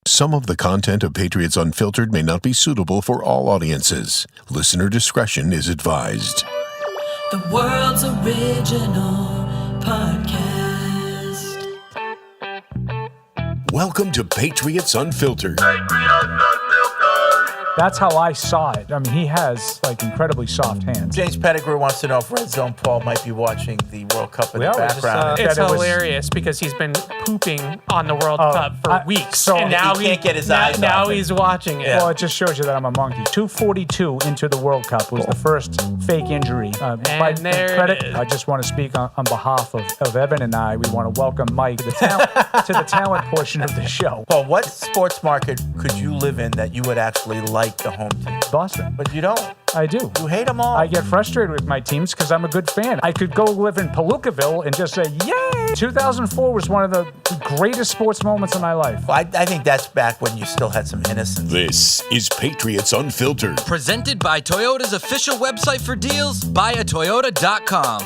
Some of the content of Patriots Unfiltered may not be suitable for all audiences. Listener discretion is advised. The world's original podcast. Welcome to Patriots Unfiltered. That's how I saw it. I mean, he has, incredibly soft hands. James Pettigrew wants to know if Red Zone Paul might be watching the World Cup in the background. It's hilarious because he's been pooping on the World Cup for weeks. And now he can't get his eyes Now off it. he's watching it. Yeah. Well, it just shows you that I'm a monkey. 2:42 into the World Cup was the first fake injury. And there it is. I just want to speak on behalf of Evan and I. We want to welcome Mike to the talent portion of the show. Paul, what sports market could you live in that you would actually like the home team? Boston. But you don't. I do. You hate them all. I get frustrated with my teams because I'm a good fan. I could go live in Palookaville and just say, yay! 2004 was one of the greatest sports moments of my life. Well, I think that's back when you still had some innocence. This is Patriots Unfiltered. Presented by Toyota's official website for deals, buyatoyota.com.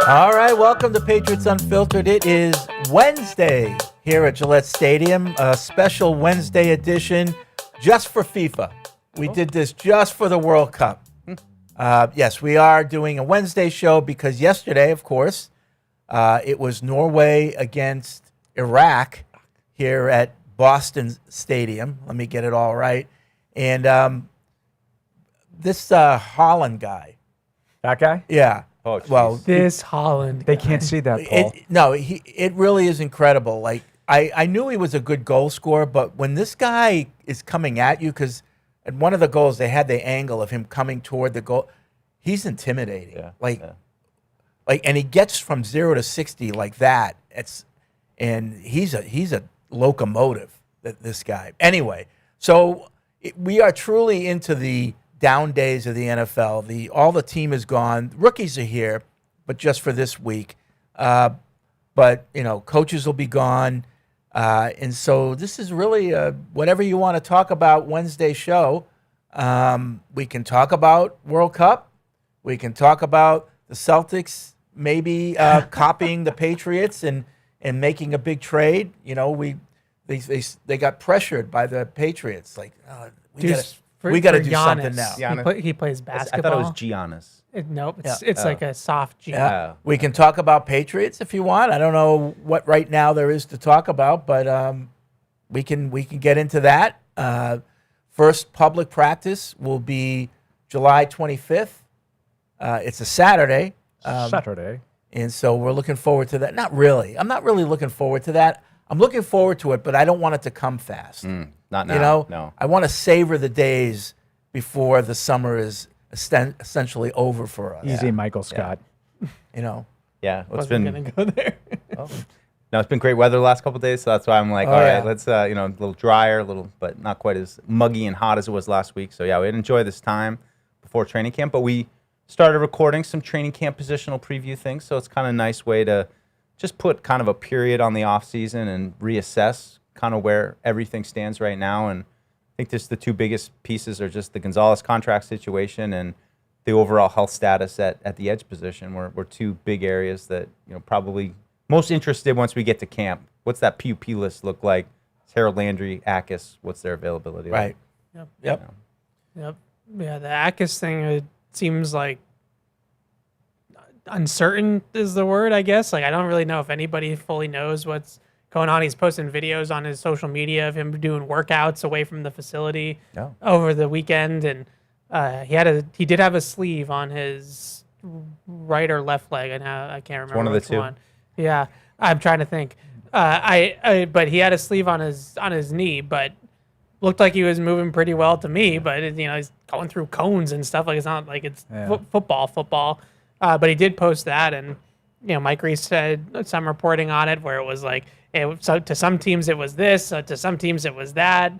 All right, welcome to Patriots Unfiltered. It is Wednesday here at Gillette Stadium, a special Wednesday edition just for FIFA. We did this just for the World Cup. Yes, we are doing a Wednesday show because yesterday, of course, it was Norway against Iraq here at Boston Stadium. Let me get it all right. And this Holland guy. That guy? Yeah. Oh, geez. Well, This Holland. They can't see that, Paul. It really is incredible. Like I knew he was a good goal scorer, but when this guy is coming at you, because at one of the goals they had the angle of him coming toward the goal, he's intimidating. Yeah. And he gets from 0 to 60 like that. And he's a locomotive. This guy. Anyway, so we are truly into the down days of the NFL. All the team is gone. Rookies are here, but just for this week. But coaches will be gone. And so this is really whatever you want to talk about Wednesday show. We can talk about World Cup. We can talk about the Celtics maybe copying the Patriots and making a big trade. They got pressured by the Patriots. We got to do something now. He plays basketball. I thought it was Giannis. Nope, it's like a soft G. Yeah. We can talk about Patriots if you want. I don't know what right now there is to talk about, but we can get into that. First public practice will be July 25th. It's a Saturday. Saturday. And so we're looking forward to that. Not really. I'm not really looking forward to that. I'm looking forward to it, but I don't want it to come fast. Not now. No. I want to savor the days before the summer is essentially over for us. Easy, Michael Scott. Yeah, Wasn't gonna go there. No, it's been great weather the last couple of days, so that's why I'm like, all right, let's a little drier, but not quite as muggy and hot as it was last week. So yeah, we'd enjoy this time before training camp. But we started recording some training camp positional preview things, so it's kind of a nice way to just put kind of a period on the off season and reassess kind of where everything stands right now. And I think just the two biggest pieces are just the Gonzalez contract situation and the overall health status at the edge position were two big areas that, probably most interested once we get to camp. What's that PUP list look like? It's Harold Landry, Akis, what's their availability like? Right. Yep. Yeah, the Akis thing, it seems like uncertain is the word, I guess. I don't really know if anybody fully knows what's going on. He's posting videos on his social media of him doing workouts away from the facility over the weekend, and he did have a sleeve on his right or left leg, and I can't remember one of the which two. one. Yeah, I'm trying to think. But he had a sleeve on his knee, but looked like he was moving pretty well to me. But he's going through cones and stuff. It's not like it's football. But he did post that, and Mike Reese said some reporting on it where it was like, so to some teams it was this, to some teams it was that.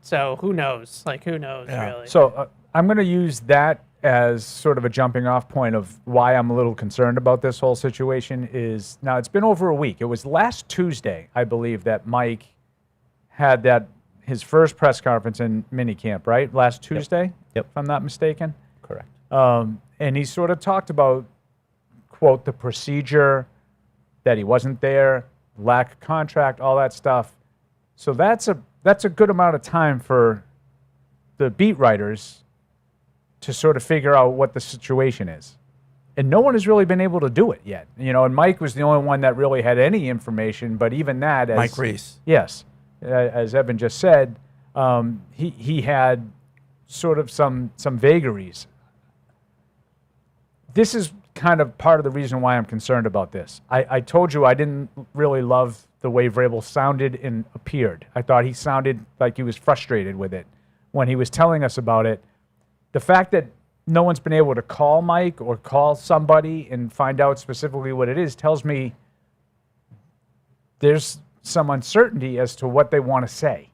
So who knows? Who knows really? So I'm going to use that as sort of a jumping off point of why I'm a little concerned about this whole situation is now it's been over a week. It was last Tuesday, I believe, that Mike had his first press conference in minicamp, right? Last Tuesday, Yep. If I'm not mistaken. Correct. And he sort of talked about, quote, the procedure, that he wasn't there, lack of contract, all that stuff. So that's a good amount of time for the beat writers to sort of figure out what the situation is. And no one has really been able to do it yet. And Mike was the only one that really had any information, but even that, Mike Reese. Yes, as Evan just said, he had sort of some vagaries. This is kind of part of the reason why I'm concerned about this. I told you I didn't really love the way Vrabel sounded and appeared. I thought he sounded like he was frustrated with it when he was telling us about it. The fact that no one's been able to call Mike or call somebody and find out specifically what it is tells me there's some uncertainty as to what they want to say,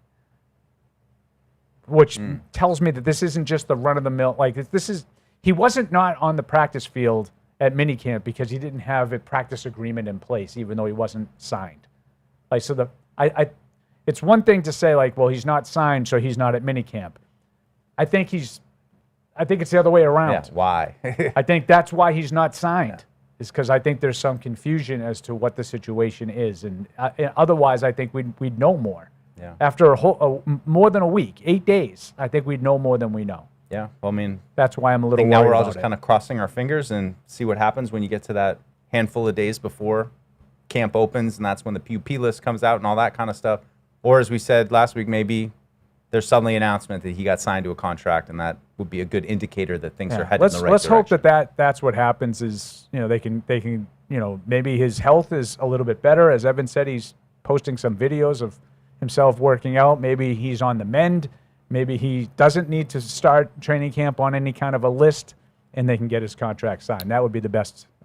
which tells me that this isn't just the run-of-the-mill. Like, he wasn't not on the practice field at minicamp because he didn't have a practice agreement in place, even though he wasn't signed. Like, so it's one thing to say, like, well, he's not signed, so he's not at minicamp. I think it's the other way around. Yeah, why? I think that's why he's not signed, is because I think there's some confusion as to what the situation is. And otherwise, I think we'd know more. Yeah. After more than a week, 8 days, I think we'd know more than we know. Yeah, well, I mean, that's why I'm a little I think worried now we're all about just it. kind of crossing our fingers and see what happens when you get to that handful of days before camp opens, and that's when the PUP list comes out and all that kind of stuff. Or as we said last week, maybe there's suddenly an announcement that he got signed to a contract, and that would be a good indicator that things are headed in the right let's direction. hope that's what happens. Is they can maybe his health is a little bit better. As Evan said, he's posting some videos of himself working out. Maybe he's on the mend. Maybe he doesn't need to start training camp on any kind of a list, and they can get his contract signed. That would be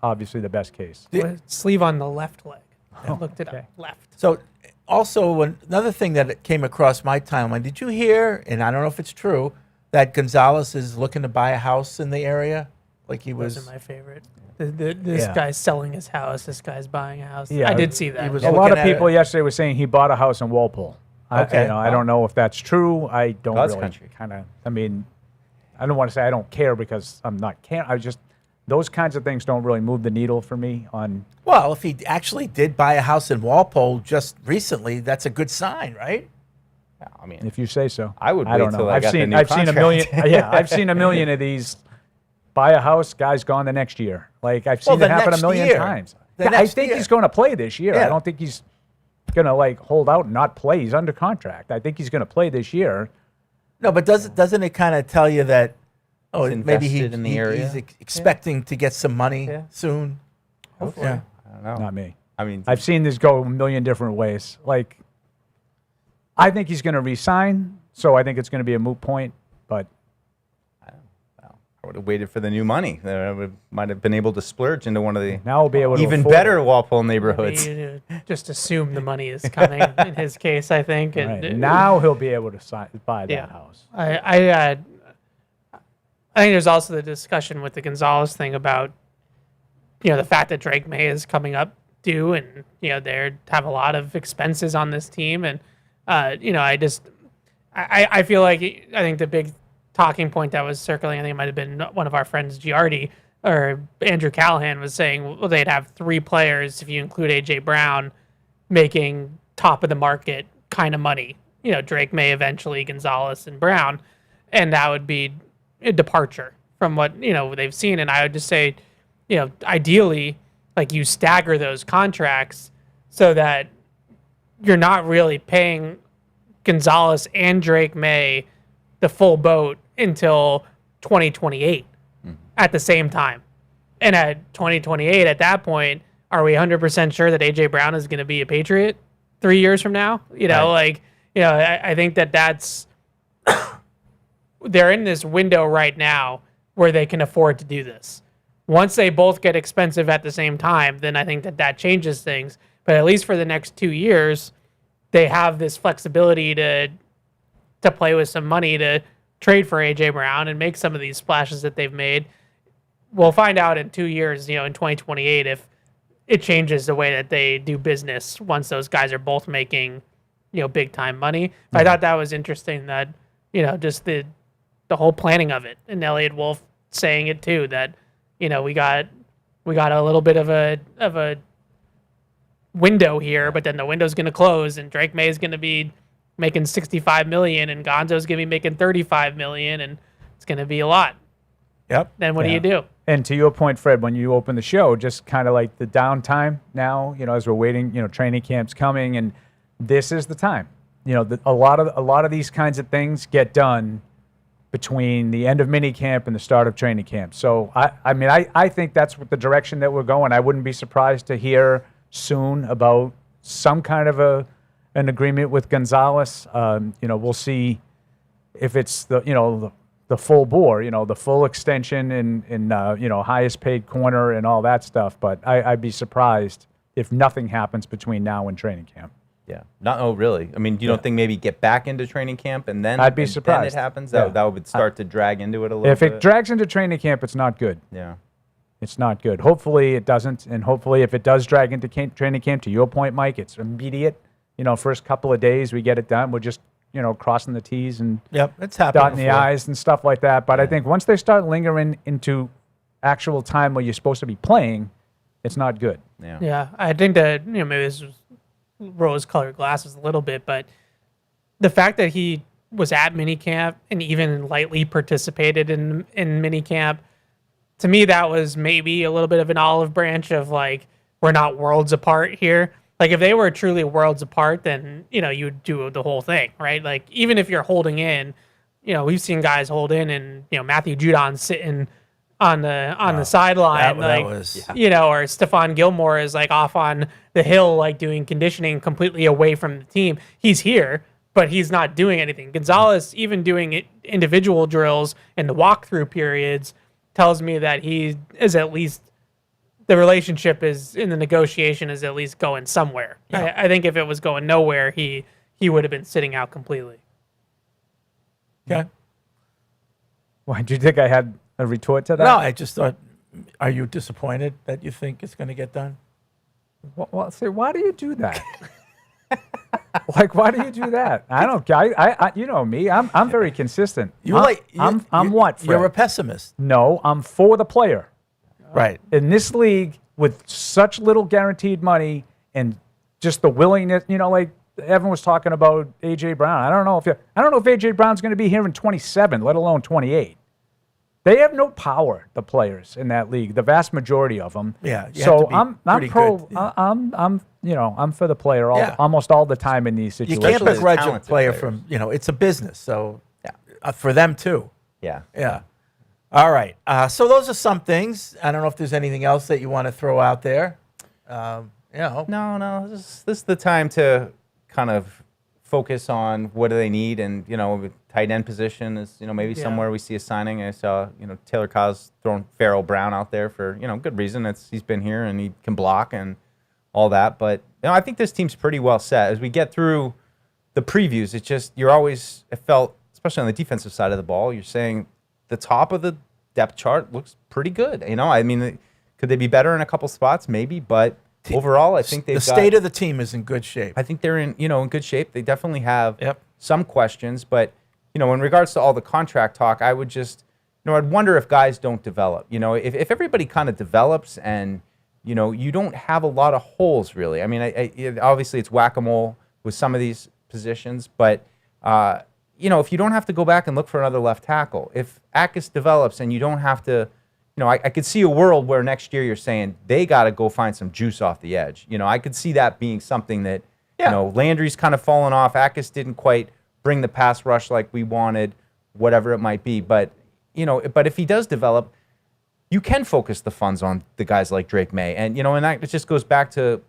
obviously the best case. Sleeve on the left leg. I looked it up. Left. So also another thing that came across my timeline, did you hear, and I don't know if it's true, that Gonzalez is looking to buy a house in the area? Like he was. Those are my favorite. This guy's selling his house. This guy's buying a house. Yeah, I did see that. he was A lot of looking at people it. yesterday were saying he bought a house in Walpole. Okay. I don't know if that's true. I don't God's really country. I don't want to say I don't care because I'm not those kinds of things don't really move the needle for me on. Well, if he actually did buy a house in Walpole just recently, that's a good sign, right? Yeah, I mean, If you say so. I would I wait don't know. till I got the new I've seen a million. contract. Yeah, I've seen a million of these. Buy a house, guy's gone the next year. Like I've Well, seen the it happen a next million year. times. The Yeah, I next think year. he's going to play this year. Yeah. I don't think he's going to hold out and not play. He's under contract. I think he's going to play this year. No, but doesn't it kind of tell you that, He's maybe invested in the area? he's expecting to get some money soon? Hopefully. Yeah. I don't know. Not me. I mean, I've seen this go a million different ways. Like, I think he's going to resign, so I think it's going to be a moot point. But I would have waited for the new money. I might have been able to splurge into one of the now we'll be able to even afford better it. Walpole neighborhoods. You just assume the money is coming in his case, I think. And Right. Now he'll be able to buy that Yeah. house. I think there's also the discussion with the Gonzalez thing about, the fact that Drake May is coming up due, and they have a lot of expenses on this team, and I feel like I think the big talking point that was circling, I think it might have been one of our friends, Giardi or Andrew Callahan, was saying, well, they'd have 3 players if you include AJ Brown making top of the market kind of money. Drake May, eventually Gonzalez and Brown, and that would be a departure from what they've seen. And I would just say, ideally, like, you stagger those contracts so that you're not really paying Gonzalez and Drake May the full boat until 2028 at the same time. And at 2028, at that point, are we 100% sure that AJ Brown is going to be a Patriot 3 years from now? I think that's they're in this window right now where they can afford to do this. Once they both get expensive at the same time, then I think that changes things. But at least for the next 2 years, they have this flexibility to play with some money to trade for AJ Brown and make some of these splashes that they've made. We'll find out in 2 years, in 2028, if it changes the way that they do business once those guys are both making, big time money. I thought that was interesting that, just the whole planning of it, and Elliot Wolf saying it too, that, we got a little bit of a window here, but then the window's going to close, and Drake May is going to be making $65 million, and Gonzo's gonna be making $35 million, and it's gonna be a lot. Yep. Then what do you do? And to your point, Fred, when you open the show, just kind of like the downtime now, as we're waiting, training camp's coming, and this is the time. A lot of these kinds of things get done between the end of minicamp and the start of training camp. So I think that's the direction that we're going. I wouldn't be surprised to hear soon about some kind of an agreement with Gonzalez. We'll see if it's the full bore, the full extension and highest paid corner and all that stuff. But I'd be surprised if nothing happens between now and training camp. Yeah. Really? I mean, do you don't think maybe get back into training camp and then I'd be surprised. Then it happens? Yeah. That would start to drag into it a little If bit? it drags into training camp, it's not good. Yeah. It's not good. Hopefully it doesn't, and hopefully if it does drag into training camp, to your point, Mike, it's immediate. First couple of days we get it done. We're just crossing the T's and Yep, it's happening. dotting the I's and stuff like that. But I think once they start lingering into actual time where you're supposed to be playing, it's not good. Yeah. Yeah, I think that maybe this was rose-colored glasses a little bit, but the fact that he was at minicamp and even lightly participated in minicamp, to me that was maybe a little bit of an olive branch of like, we're not worlds apart here. Like if they were truly worlds apart, then you'd do the whole thing, right? Like even if you're holding in, we've seen guys hold in, and Matthew Judon sitting on the sideline, that like was- or Stephon Gilmore is like off on the hill, like doing conditioning completely away from the team. He's here, but he's not doing anything. Gonzalez, even doing individual drills and the walkthrough periods, tells me that he is at least, the relationship is in the negotiation is at least going somewhere. Yeah. I think if it was going nowhere, he would have been sitting out completely. Okay. Why, do you think I had a retort to that? No, I just thought, are you disappointed that you think it's going to get done? Well, say, why do you do that? Like, why do you do that? I don't. I you know me. I'm very consistent. I'm what? Fred? You're a pessimist, No, I'm for the player. right? In this league, with such little guaranteed money and just the willingness, like Evan was talking about AJ Brown. I don't know if AJ Brown's going to be here in 27, let alone 28. They have no power, the players in that league, the vast majority of them. Yeah, you have So to be I'm pretty pro. good. Yeah. I'm for the player Yeah. almost all the time in these You situations. can't Especially the begrudge a talented player players. from it's a business, so for them too. Yeah. Yeah. All right. So those are some things. I don't know if there's anything else that you want to throw out there. No. This is the time to kind of focus on what do they need, and with tight end position is maybe somewhere we see a signing. I saw Taylor Cos throwing Farrell Brown out there for good reason. He's been here and he can block and all that. But I think this team's pretty well set as we get through the previews. It's just it felt, especially on the defensive side of the ball, you're saying the top of the depth chart looks pretty good. I mean, could they be better in a couple spots? Maybe, but overall, I think the state of the team is in good shape. I think they're in good shape. They definitely have Yep. some questions, but in regards to all the contract talk, I would just I'd wonder if guys don't develop. If everybody kind of develops and you don't have a lot of holes really. I mean, obviously it's whack-a-mole with some of these positions, but if you don't have to go back and look for another left tackle, if Akis develops and you don't have to. I could see a world where next year you're saying they got to go find some juice off the edge. I could see that being something that, Landry's kind of fallen off. Akis didn't quite bring the pass rush like we wanted, whatever it might be. But, but if he does develop, you can focus the funds on the guys like Drake May. And, and that it just goes back to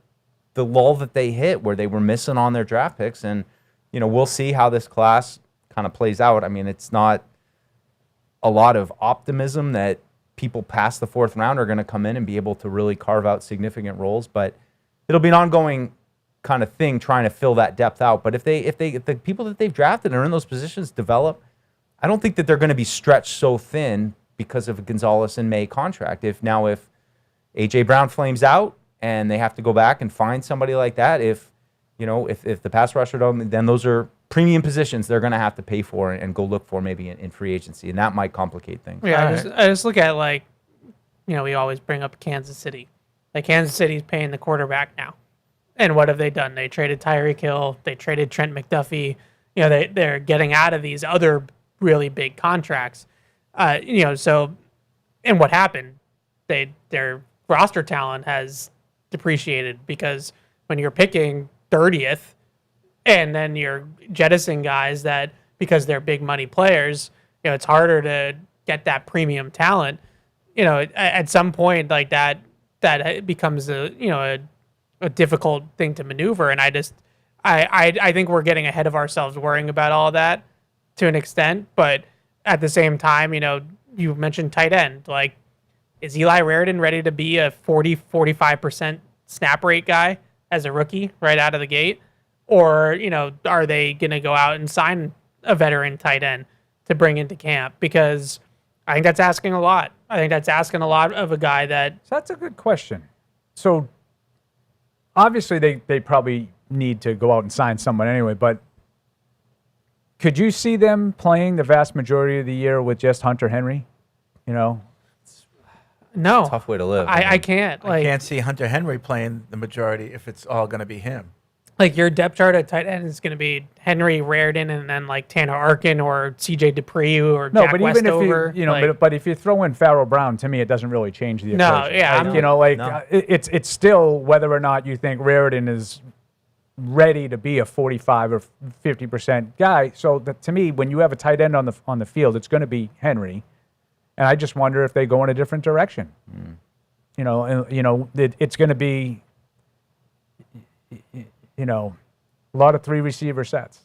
the lull that they hit where they were missing on their draft picks. And, we'll see how this class kind of plays out. I mean, it's not a lot of optimism that people past the fourth round are going to come in and be able to really carve out significant roles, but it'll be an ongoing kind of thing trying to fill that depth out. But if the people that they've drafted and are in those positions develop, I don't think that they're going to be stretched so thin because of a Gonzalez and May contract. If AJ Brown flames out and they have to go back and find somebody like that, if the pass rusher don't, then those are premium positions they're going to have to pay for and go look for maybe in free agency, and that might complicate things. Yeah, I just look at we always bring up Kansas City. Like Kansas City's paying the quarterback now. And what have they done? They traded Tyreek Hill. They traded Trent McDuffie. they're getting out of these other really big contracts. So, and what happened? Their roster talent has depreciated because when you're picking 30th and then you're jettisoning guys that because they're big money players, it's harder to get that premium talent. At some point like that becomes a difficult thing to maneuver. And I think we're getting ahead of ourselves worrying about all that to an extent, but at the same time, you mentioned tight end. Like, is Eli Raridan ready to be a 45% snap rate guy as a rookie right out of the gate? Or, are they going to go out and sign a veteran tight end to bring into camp? Because I think that's asking a lot. I think that's asking a lot of a guy that... So that's a good question. So obviously they probably need to go out and sign someone anyway, but could you see them playing the vast majority of the year with just Hunter Henry? No. Tough way to live. I can't. I can't see Hunter Henry playing the majority if it's all going to be him. Like, your depth chart at tight end is going to be Henry, Raridan, and then like Tanner Arkin or CJ Dupree or No, Jack but even Westover. if but if you throw in Farrell Brown, to me, it doesn't really change the No, equation. yeah, Like, it's still whether or not you think Raridan is ready to be a 45 or 50% guy. So to me, when you have a tight end on the field, it's going to be Henry, and I just wonder if they go in a different direction. It's going to be a lot of 3 receiver sets.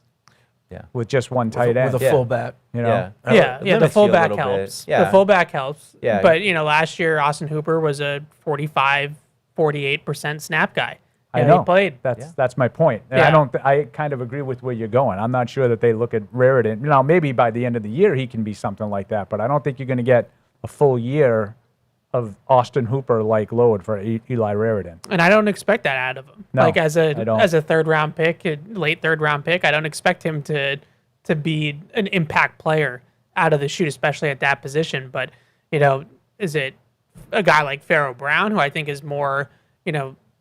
Yeah. With just one tight end. With a fullback. The fullback helps. Yeah. The fullback helps. Yeah. But, last year, Austin Hooper was a 45, 48% snap guy. I know. He played. That's my point. And I kind of agree with where you're going. I'm not sure that they look at Raridan. Maybe by the end of the year he can be something like that, but I don't think you're going to get a full year of Austin Hooper-like load for Eli Raridan. And I don't expect that out of him. No, like as a third-round pick, late third-round pick, I don't expect him to be an impact player out of the chute, especially at that position. But, is it a guy like Farrell Brown, who I think is more,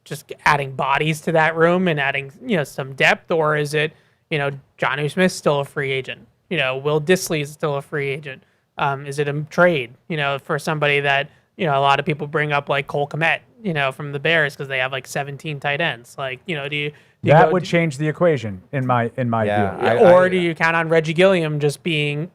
just adding bodies to that room and adding, some depth, or is it, Jonnu Smith's still a free agent? Will Dissly is still a free agent. Is it a trade, for somebody that, a lot of people bring up like Cole Kmet, from the Bears because they have like 17 tight ends. Like, do you that would change the equation in my view. Or do you count on Reggie Gilliam just being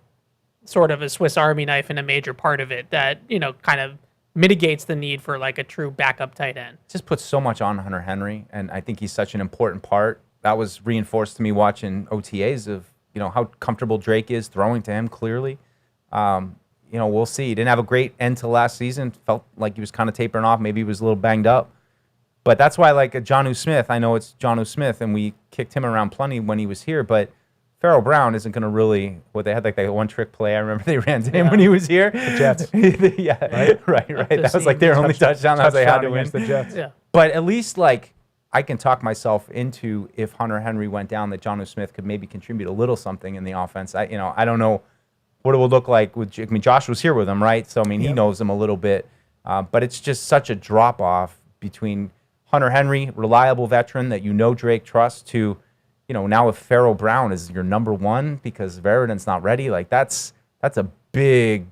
sort of a Swiss Army knife and a major part of it that, kind of mitigates the need for like a true backup tight end? Just puts so much on Hunter Henry, and I think he's such an important part. That was reinforced to me watching OTAs of, how comfortable Drake is throwing to him clearly. We'll see. He didn't have a great end to last season. Felt like he was kind of tapering off. Maybe he was a little banged up. But that's why, like, a Jonnu Smith, I know it's Jonnu Smith, and we kicked him around plenty when he was here, but Farrell Brown isn't going to really, they had like that one-trick play. I remember they ran to him when he was here. The Jets. Right. That was like their only touchdown that they had to win. The Jets. Yeah. But at least, like, I can talk myself into if Hunter Henry went down, that Jonnu Smith could maybe contribute a little something in the offense. I don't know what it would look like Josh was here with him, right? So, he knows him a little bit. But it's just such a drop-off between Hunter Henry, reliable veteran that Drake trusts, to, now if Farrell Brown is your number one because Raridan's not ready, like that's a big,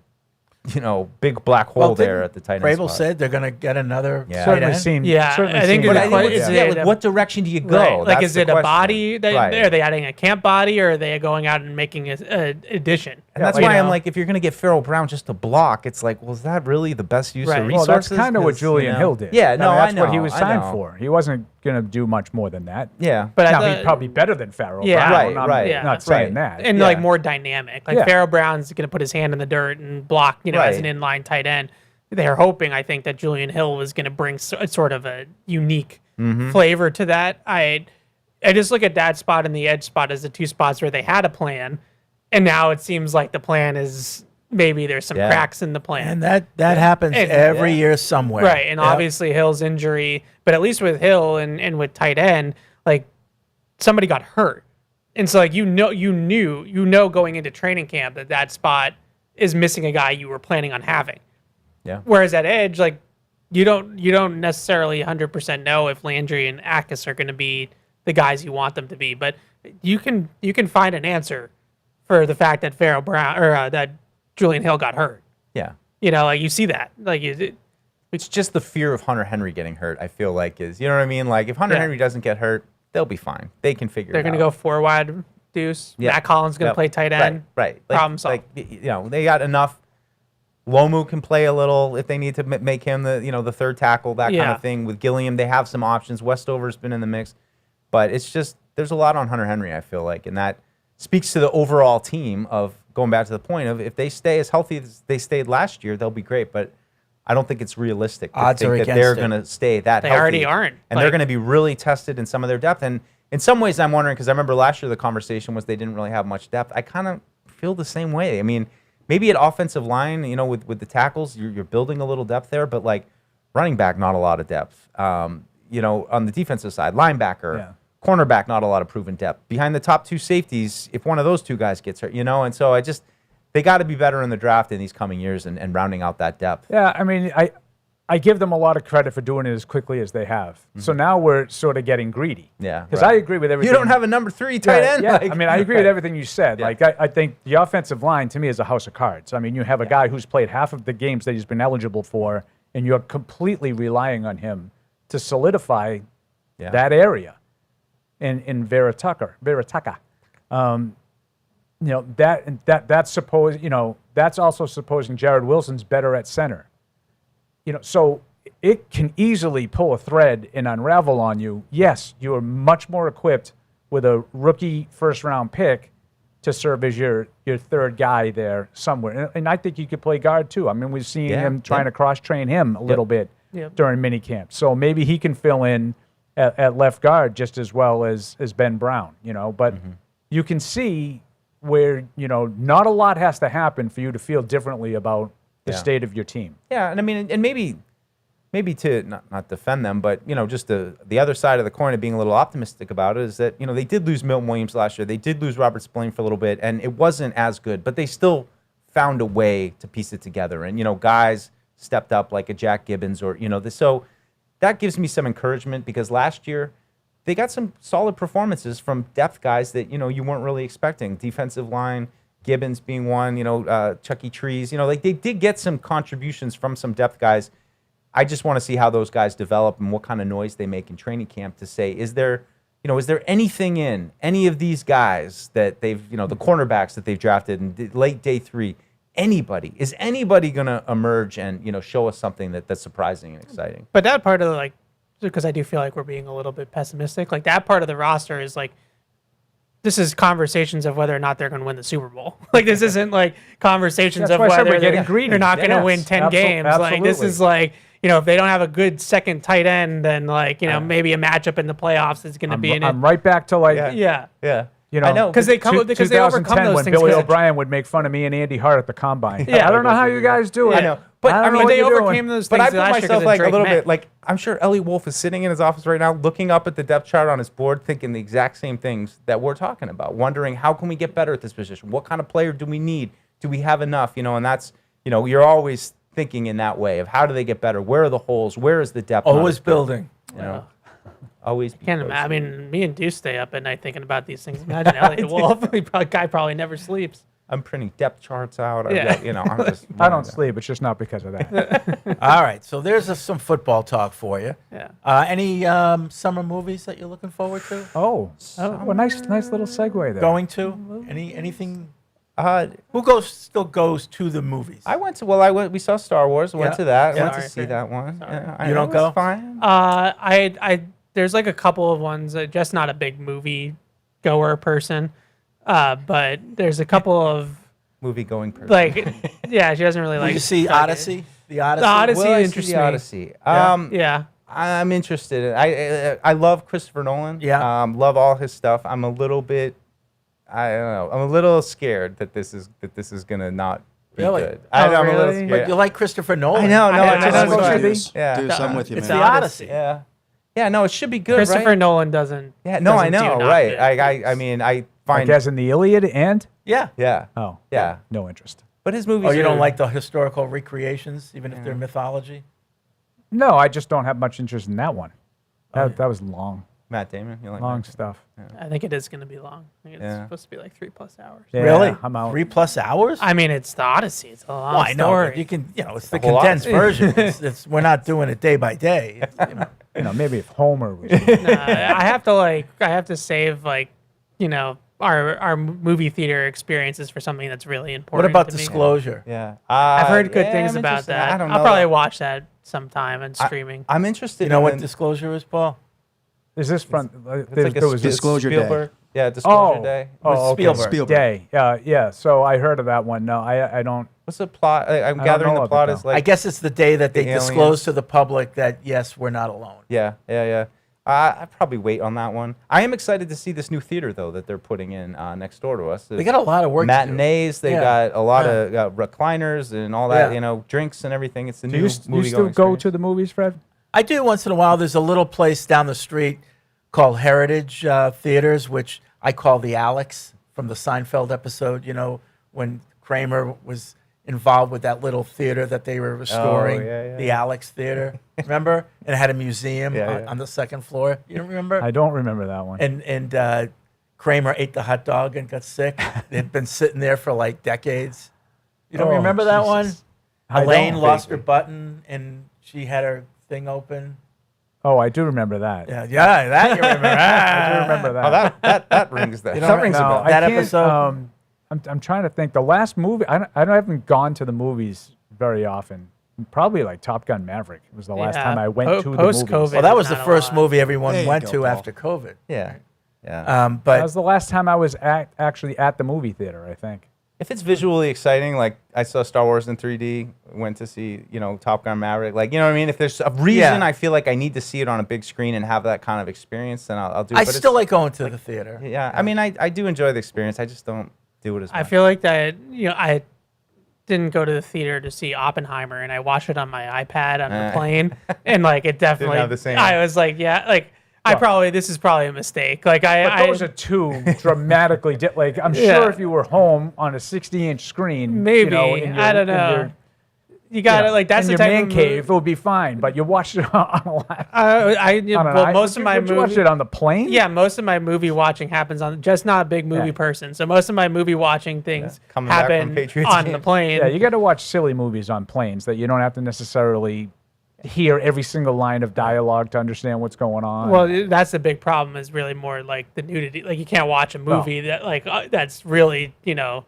big black hole there at the tight end Vrabel spot. said they're going to get another Certainly seemed. I think what direction do you go? Right. Like, That's is the it a question. body? Are they adding a camp body, or are they going out and making an addition? And that's why I'm like, if you're going to get Farrell Brown just to block, it's like, well, is that really the best use of Right. resources? Well, that's kind of what Julian Hill did. Yeah, no, that's I know. what he was I signed know. for. He wasn't going to do much more than that. Yeah. But Now, he's probably better than Farrell Yeah. Brown. Right. I'm not saying that. And like more dynamic. Like, Yeah. Farrell Brown's going to put his hand in the dirt and block, as an inline tight end. They're hoping, I think, that Julian Hill was going to bring sort of a unique flavor to that. I just look at that spot and the edge spot as the two spots where they had a plan, and now it seems like the plan is maybe there's some cracks in the plan. And that happens every year somewhere. Right, and obviously Hill's injury, but at least with Hill and with tight end, like, somebody got hurt. And so, like, you know going into training camp that spot is missing a guy you were planning on having. Yeah. Whereas at edge, like, you don't necessarily 100% know if Landry and Akis are going to be the guys you want them to be. But you can find an answer for the fact that Pharaoh Brown or that Julian Hill got hurt. Yeah. You know, like you see that. Like It's just the fear of Hunter Henry getting hurt, I feel like is, you know what I mean? Like if Hunter Henry doesn't get hurt, they'll be fine. They can figure it out. they're going to go 4 wide deuce. Yeah. Matt Collins going to play tight end. Right. Problem solved. They got enough. Lomu can play a little if they need to make him the third tackle, that kind of thing. With Gilliam, they have some options. Westover's been in the mix. But it's just, there's a lot on Hunter Henry, I feel like. And that speaks to the overall team of going back to the point of if they stay as healthy as they stayed last year, they'll be great. But I don't think it's realistic to Odds think are that against they're it. going to stay that They healthy. already aren't. And they're going to be really tested in some of their depth. And in some ways, I'm wondering, because I remember last year the conversation was they didn't really have much depth. I kind of feel the same way. I mean, maybe at offensive line, with the tackles, you're building a little depth there. But, like, running back, not a lot of depth. On the defensive side, linebacker, cornerback, not a lot of proven depth. Behind the top 2 safeties, if one of those 2 guys gets hurt, and so they got to be better in the draft in these coming years and rounding out that depth. Yeah, I mean, I give them a lot of credit for doing it as quickly as they have. So now we're sort of getting greedy. Yeah, Because I agree with everything. You don't have a number 3 tight end. Yeah, Like, I mean, I agree with everything you said. Yeah. Like, I think the offensive line, to me, is a house of cards. I mean, you have a guy who's played half of the games that he's been eligible for, and you're completely relying on him to solidify that area. In Veritaka. That's also supposing Jared Wilson's better at center. So it can easily pull a thread and unravel on you. Yes, you are much more equipped with a rookie first-round pick to serve as your third guy there somewhere. And I think you could play guard too. I mean, we've seen him trying to cross-train him a little bit during minicamp. So maybe he can fill in at left guard just as well as Ben Brown, But you can see where, not a lot has to happen for you to feel differently about the state of your team. Yeah, and I mean, and maybe to not defend them, but just the other side of the coin of being a little optimistic about it is that they did lose Milton Williams last year, they did lose Robert Spillane for a little bit, and it wasn't as good, but they still found a way to piece it together, and guys stepped up like a Jack Gibbons or so that gives me some encouragement because last year they got some solid performances from depth guys that you weren't really expecting, defensive line. Gibbons being one, Chucky Trees, like they did get some contributions from some depth guys. I just want to see how those guys develop and what kind of noise they make in training camp to say, is there anything in any of these guys that they've, the cornerbacks that they've drafted in late day 3, is anybody going to emerge and, show us something that's surprising and exciting? But that part of because I do feel like we're being a little bit pessimistic, like that part of the roster is like, this is conversations of whether or not they're going to win the Super Bowl. Like this isn't like conversations of whether they're not going to win 10 games. Like this is like, if they don't have a good second tight end, then maybe a matchup in the playoffs is going to be in it. I'm right back to like yeah. I know because they overcome those 2010 when things. Billy O'Brien would make fun of me and Andy Hart at the combine. Yeah. I don't know how you guys do it. I know. But I don't know what they you're overcame doing. those But things. I put last year myself 'cause of like a Drake little May. bit like I'm sure Ellie Wolf is sitting in his office right now, looking up at the depth chart on his board, thinking the exact same things that we're talking about, wondering how can we get better at this position? What kind of player do we need? Do we have enough? And that's you're always thinking in that way of how do they get better? Where are the holes? Where is the depth? Always building. Always. Can't imagine. I mean, me and Deuce stay up at night thinking about these things. Imagine Elliot Wolf. Guy probably never sleeps. I'm printing depth charts out. Yeah. I'm just. I don't sleep. It's just not because of that. All right, so there's some football talk for you. Yeah. Any summer movies that you're looking forward to? Well, nice little segue there. Going to? Anything? Who still goes to the movies? I went to. We saw Star Wars. I went to that. I went to Sorry. see that one. You don't go? Fine. There's like a couple of ones. Just not a big movie goer person, but there's a couple of Movie going person. like, yeah, she doesn't really Did like. you see Odyssey? The Odyssey. The Odyssey Will I see interests the me. Odyssey. Yeah. I'm interested. I love Christopher Nolan. Yeah. Love all his stuff. I'm a little bit. I don't know. I'm a little scared that this is gonna not be Really? good. I'm a little really? scared. But you like Christopher Nolan? I know. No, I it's know, just it's like- supposed to be. Yeah. Dude, I'm with you, It's man. the Odyssey. Yeah. Yeah. No, it should be good, Christopher right? Nolan doesn't. Yeah. No, I doesn't do know. not Right. good. I mean, I Like find. as in the Iliad and? Yeah. Yeah. Oh. Yeah. No interest. But his movies. Oh, you don't are- like the historical recreations, even if they're mythology? No, I just don't have much interest in that one. That was long. Matt Damon. You like Long Matt Damon? stuff. I think it is going to be long. I think it's Yeah. supposed to be like 3+ hours. Yeah, Really? I'm out. 3+ hours? I mean, it's the Odyssey. It's a long Well, I know, story. but you can, it's the whole lot. condensed version. We're not doing it day by day. Maybe if Homer was. I have to save our movie theater experiences for something that's really What important. about to me. Disclosure? Yeah. I've heard good Yeah, things I'm about interested. that. I don't know. I'll probably watch that sometime on streaming. I'm interested. You know what in Disclosure is, Paul? Is this from? like a there was this- Disclosure Day. Spielberg. Yeah, Disclosure Day. Oh, okay. Spielberg. Day. Yeah. So I heard of that one. No, I don't. What's the plot? I'm don't gathering know the of plot it, is though. like. I guess it's the day that they the aliens. disclose to the public that, yes, we're not alone. Yeah. I'd probably wait on that one. I am excited to see this new theater though that they're putting in next door to us. They got a lot of work to do. Matinees. They Yeah. got a lot of recliners and all that. Yeah. Drinks and everything. It's the Do new you movie still go to the movies, Fred? I do once in a while. There's a little place down the street called Heritage Theaters, which I call the Alex from the Seinfeld episode, when Kramer was involved with that little theater that they were restoring, yeah. the Alex Theater. Remember? And it had a museum Yeah. on the second floor. You don't remember? I don't remember that one. And Kramer ate the hot dog and got sick. It had been sitting there for like decades. You don't Oh, remember that one? Jesus. I Elaine don't. lost her button and she had her thing open. Oh, I do remember that. Yeah, that you remember. I do remember that. Oh, that rings that. You know, That rings a No, bell. I That can't, episode? I'm trying to think. The last movie, I haven't gone to the movies very often. Probably like Top Gun Maverick was the last Yeah. time I went to the movies. Post-COVID. Well, that was the Not a first lot. movie everyone There you went go, to Paul. after COVID. Yeah. That But was the last time I was actually at the movie theater, I think. If it's visually exciting, like I saw Star Wars in 3D, went to see, Top Gun Maverick, like, you know what I mean? If there's a reason I feel like I need to see it on a big screen and have that kind of experience, then I'll do it. I But still it's- like going to the theater. Yeah, I mean, I do enjoy the experience. I just don't do it as much. I feel like that. I didn't go to the theater to see Oppenheimer, and I watched it on my iPad on the plane, and like it definitely. have the same- I was like, this is probably a mistake. Like But those are two dramatically like I'm Yeah. sure if you were home on a 60-inch screen, maybe in your- I don't in know. your- You got to like that's in the your type man of cave, it would be fine. But you watched it on a laptop. most of my Would you watch movie. it on the plane? Yeah, most of my movie watching happens on. Just not a big movie Yeah. person, so most of my movie watching things Coming back from happen Patriots on the games. plane. Yeah, you got to watch silly movies on planes that you don't have to necessarily hear every single line of dialogue to understand what's going on. Well, that's the big problem. Is really more like the nudity. Like you can't watch a movie that that's really You know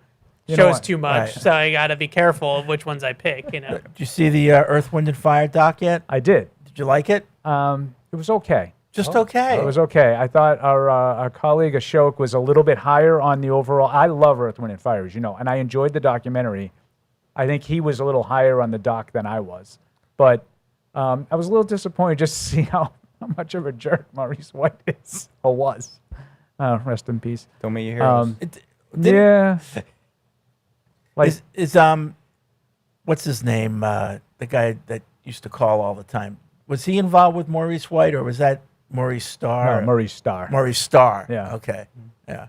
shows what? too much. Right. So I got to be careful of which ones I pick. Did you see the Earth, Wind, and Fire doc yet? I did. Did you like it? It was okay. Just okay. It was okay. I thought our colleague Ashok was a little bit higher on the overall. I love Earth, Wind, and Fire, as you know, and I enjoyed the documentary. I think he was a little higher on the doc than I was. But I was a little disappointed just to see how much of a jerk Maurice White is or was. Rest in peace. Don't make your heroes. Yeah. Like, Is what's his name? The guy that used to call all the time. Was he involved with Maurice White, or was that Maurice Starr? no, Maurice Starr. Maurice Starr. Yeah. Okay. Yeah.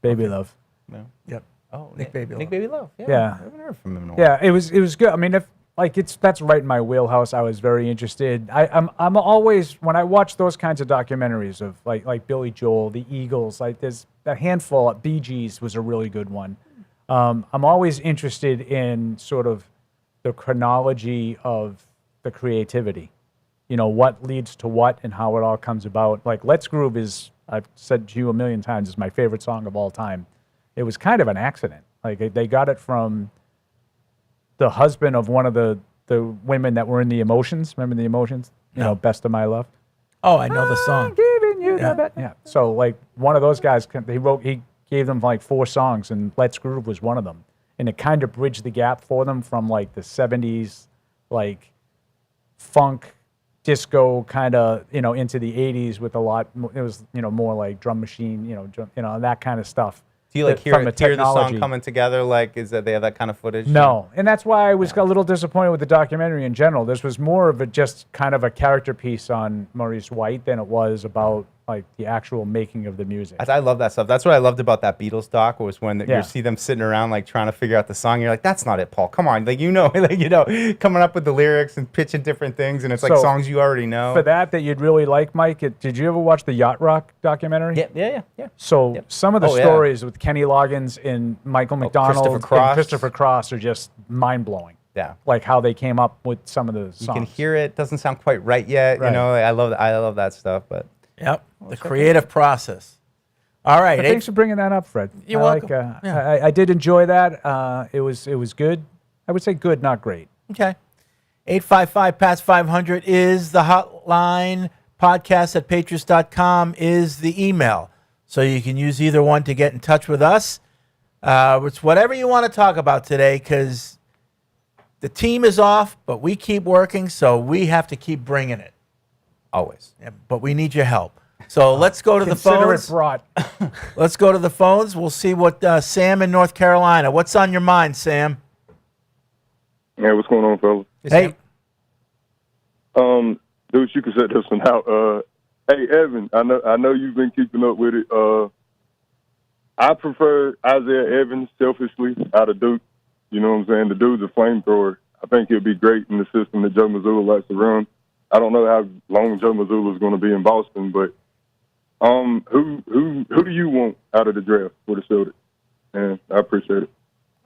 Baby Love. No. Yep. Oh, Nick Baby Nick Love. Baby Love. Yeah. Yeah. I haven't heard from him in a while. Yeah, it was good. I mean, if like that's right in my wheelhouse. I was very interested. I'm always when I watch those kinds of documentaries of like Billy Joel, the Eagles. Like there's a handful. Bee Gees was a really good one. I'm always interested in sort of the chronology of the creativity. What leads to what and how it all comes about. Like Let's Groove is, I've said to you a million times, is my favorite song of all time. It was kind of an accident. Like they got it from the husband of one of the women that were in the Emotions. Remember the Emotions? Best of My Love. Oh, I know the I'm song. giving you the best. Yeah. So like one of those guys, he gave them like 4 songs, and Let's Groove was one of them. And it kind of bridged the gap for them from like the 70s, like funk, disco kind of, into the 80s with a lot. It was, more like drum machine, that kind of stuff. Do you like From hear the technology. song coming together? Like, is that they have that kind of footage? No, and that's why I was a little disappointed with the documentary in general. This was more of just kind of a character piece on Maurice White than it was about like the actual making of the music. I love that stuff. That's what I loved about that Beatles doc was when Yeah. you see them sitting around like trying to figure out the song. You're like, that's not it, Paul. Come on, like coming up with the lyrics and pitching different things, and it's like So, songs you already know. For that you'd really like, Mike, did you ever watch the Yacht Rock documentary? Yeah. So some of the Oh, yeah. stories with Kenny Loggins and Michael McDonald and Christopher Cross are just mind-blowing. Yeah. Like how they came up with some of the songs. You can hear it. Doesn't sound quite right yet. Right. You know, I love that stuff. But Yep. The creative process. All right. But thanks for bringing that up, Fred. You're welcome. welcome. I did enjoy that. It was good. I would say good, not great. Okay. 855-PATS-500 is the hotline. Podcast at patriots.com is the email. So you can use either one to get in touch with us. It's whatever you want to talk about today, because the team is off, but we keep working, so we have to keep bringing it. always. Yeah, but we need your help. So let's go to the Consider phones. it brought. Let's go to the phones. We'll see what Sam in North Carolina. What's on your mind, Sam? Hey, what's going on, fellas? Hey. Dude, you can set this one out. Hey, Evan, I know you've been keeping up with it. I prefer Isaiah Evans selfishly out of Duke. You know what I'm saying? The dude's a flamethrower. I think he'll be great in the system that Joe Mazzulla likes to run. I don't know how long Joe Mazzulla is going to be in Boston, but who do you want out of the draft for the Celtics? And I appreciate it.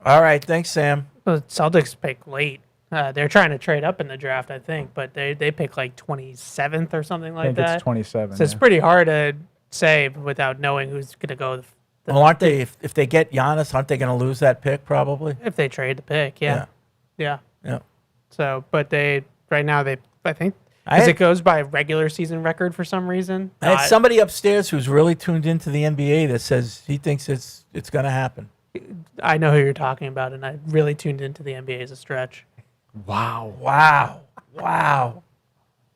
All right, thanks, Sam. The Celtics pick late. They're trying to trade up in the draft, I think, but they pick like 27th or something I like think that. it's 27. So it's pretty hard to say without knowing who's going to go. Well, aren't they? If they get Giannis, aren't they going to lose that pick probably? If they trade the pick, yeah. Yeah. So, but I think, I because had- it goes by regular season record for some reason. I had somebody upstairs who's really tuned into the NBA that says he thinks it's going to happen. I know who you're talking about, and I really tuned into the NBA as a stretch. Wow. Wow.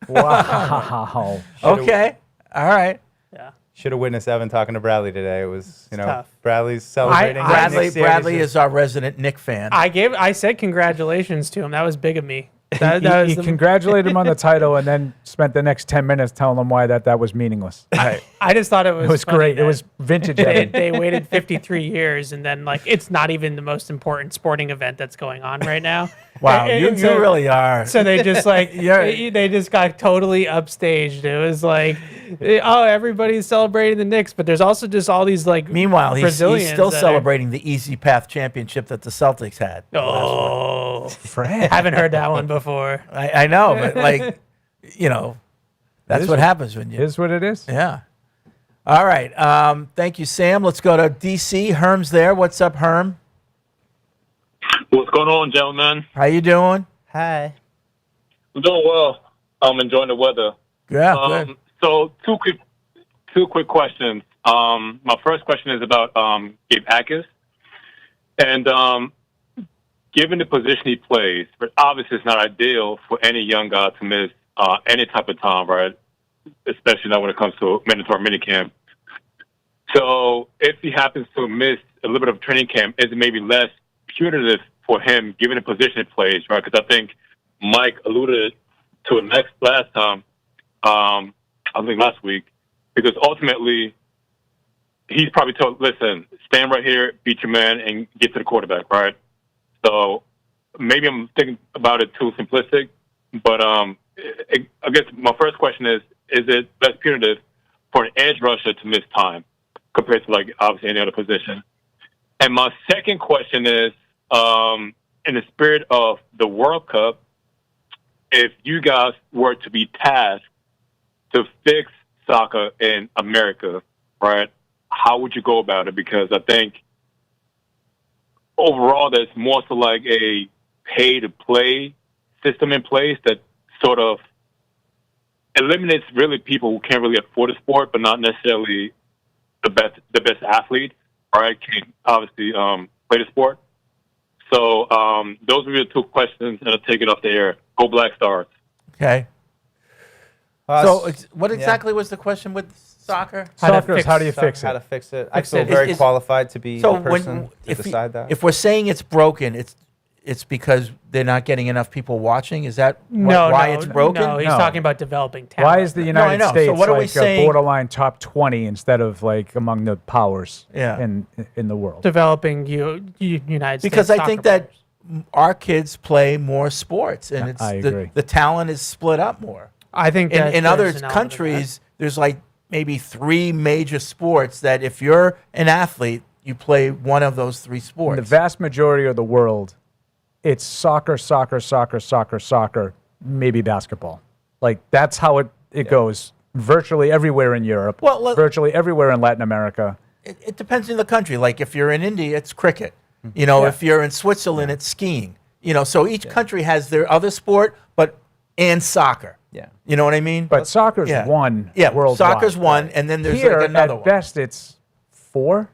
Wow. Okay. All right. Yeah. Should have witnessed Evan talking to Bradley today. It was, tough. Bradley's celebrating. Bradley is our resident Knick fan. I said congratulations to him. That was big of me. That was He congratulated him on the title and then spent the next 10 minutes telling him why that was meaningless. I just thought it was. It was funny great. It that was vintage. They, Evan. they waited 53 years, and then it's not even the most important sporting event that's going on right now. Wow, And you really are. So they just they just got totally upstaged. It was like, oh, everybody's celebrating the Knicks, but there's also just all these Meanwhile, he's Brazilians still that are- celebrating the Easy Path Championship that the Celtics had. Oh, Fred. haven't heard that one before. I know, but that's what happens when It you. is what it is. Yeah. All right. Thank you, Sam. Let's go to DC. Herm's there. What's up, Herm? What's going on, gentlemen? How you doing? Hi. I'm doing well. I'm enjoying the weather. Yeah. Good. So two quick questions. My first question is about Gabe Akers, and given the position he plays, but obviously it's not ideal for any young guy to miss any type of time, right? Especially not when it comes to mandatory minicamp. So if he happens to miss a little bit of training camp, is it maybe less punitive for him given the position he plays, right? Because I think Mike alluded to it last time, I think last week, because ultimately he's probably told, listen, stand right here, beat your man, and get to the quarterback, right? So maybe I'm thinking about it too simplistic, but I guess my first question is it less punitive for an edge rusher to miss time compared to, obviously any other position? And my second question is, in the spirit of the World Cup, if you guys were to be tasked to fix soccer in America, right, how would you go about it? Because I think overall there's more so like a pay-to-play system in place that sort of eliminates really people who can't really afford the sport, but not necessarily the best athletes, right, can obviously play the sport. So those are the two questions, and I'll take it off the air. Go Black Stars. Okay. So what exactly was the question with soccer? Soccer is how do you fix How to it? fix it. I feel very qualified to be So the person to if decide that. If we're saying it's broken, it's because they're not getting enough people watching? Is that No, why no, it's broken? No, he's No. talking about developing talent. Why is the United know. So States what are we like a saying- borderline top 20 instead of like among the powers Yeah. in the world? developing United States? Because I soccer think that players. our kids play more sports, and it's I agree. the talent is split up more. I think that In there's other an element of countries, there's like maybe 3 major sports that if you're an athlete, you play one of those 3 In sports. the vast majority of the world, it's soccer, soccer, soccer, soccer, soccer, maybe basketball. Like that's how it goes virtually everywhere in Europe, Well, virtually everywhere in Latin America. It depends on the country. Like if you're in India, it's cricket. You know, if you're in Switzerland, it's skiing. You know, so each country has their other sport, and soccer. Yeah. You know what I mean? But soccer's Yeah. one Yeah, worldwide. soccer's one, and then there's Here, like another at one. best, it's 4,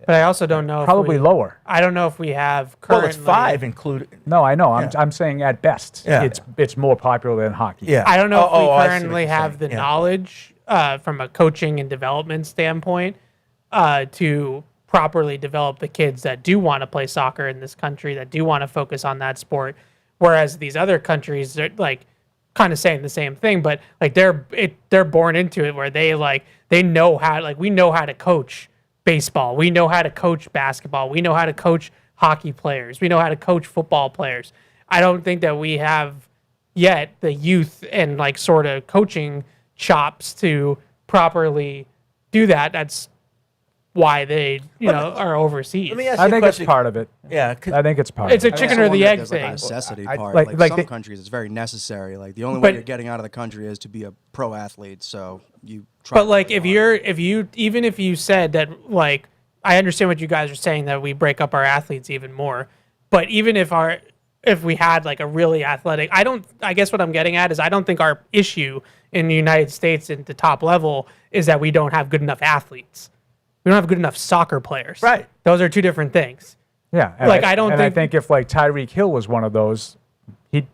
But I also don't know. probably if we, lower. I don't know if we have Well, currently. it's 5 included. No, I know. Yeah. I'm saying at best, Yeah. it's more popular than hockey. Yeah. I don't know if I we see what currently you're have saying. the Yeah. knowledge from a coaching and development standpoint to properly develop the kids that do want to play soccer in this country, that do want to focus on that sport. Whereas these other countries, they're like kind of saying the same thing, but like they're born into it where they know how, like we know how to coach baseball, we know how to coach basketball, we know how to coach hockey players, we know how to coach football players. I don't think that we have yet the youth and like sort of coaching chops to properly do that. That's why they are overseas. Let me ask I you a think it's question. part of it. Yeah. I think it's part It's of a it. chicken I or also the wonder if egg there's, like, a thing. necessity I- part. like- Like, like some the- countries, it's very necessary. Like the only But- way you're getting out of the country is to be a pro athlete. So you. Try But like really hard. if you said that, like, I understand what you guys are saying, that we break up our athletes even more, but even if we had like a really athletic, I guess what I'm getting at is I don't think our issue in the United States at the top level is that we don't have good enough athletes. We don't have good enough soccer players. Right. Those are two different things. Yeah. and Like, I don't and I think- think if like Tyreek Hill was one of those,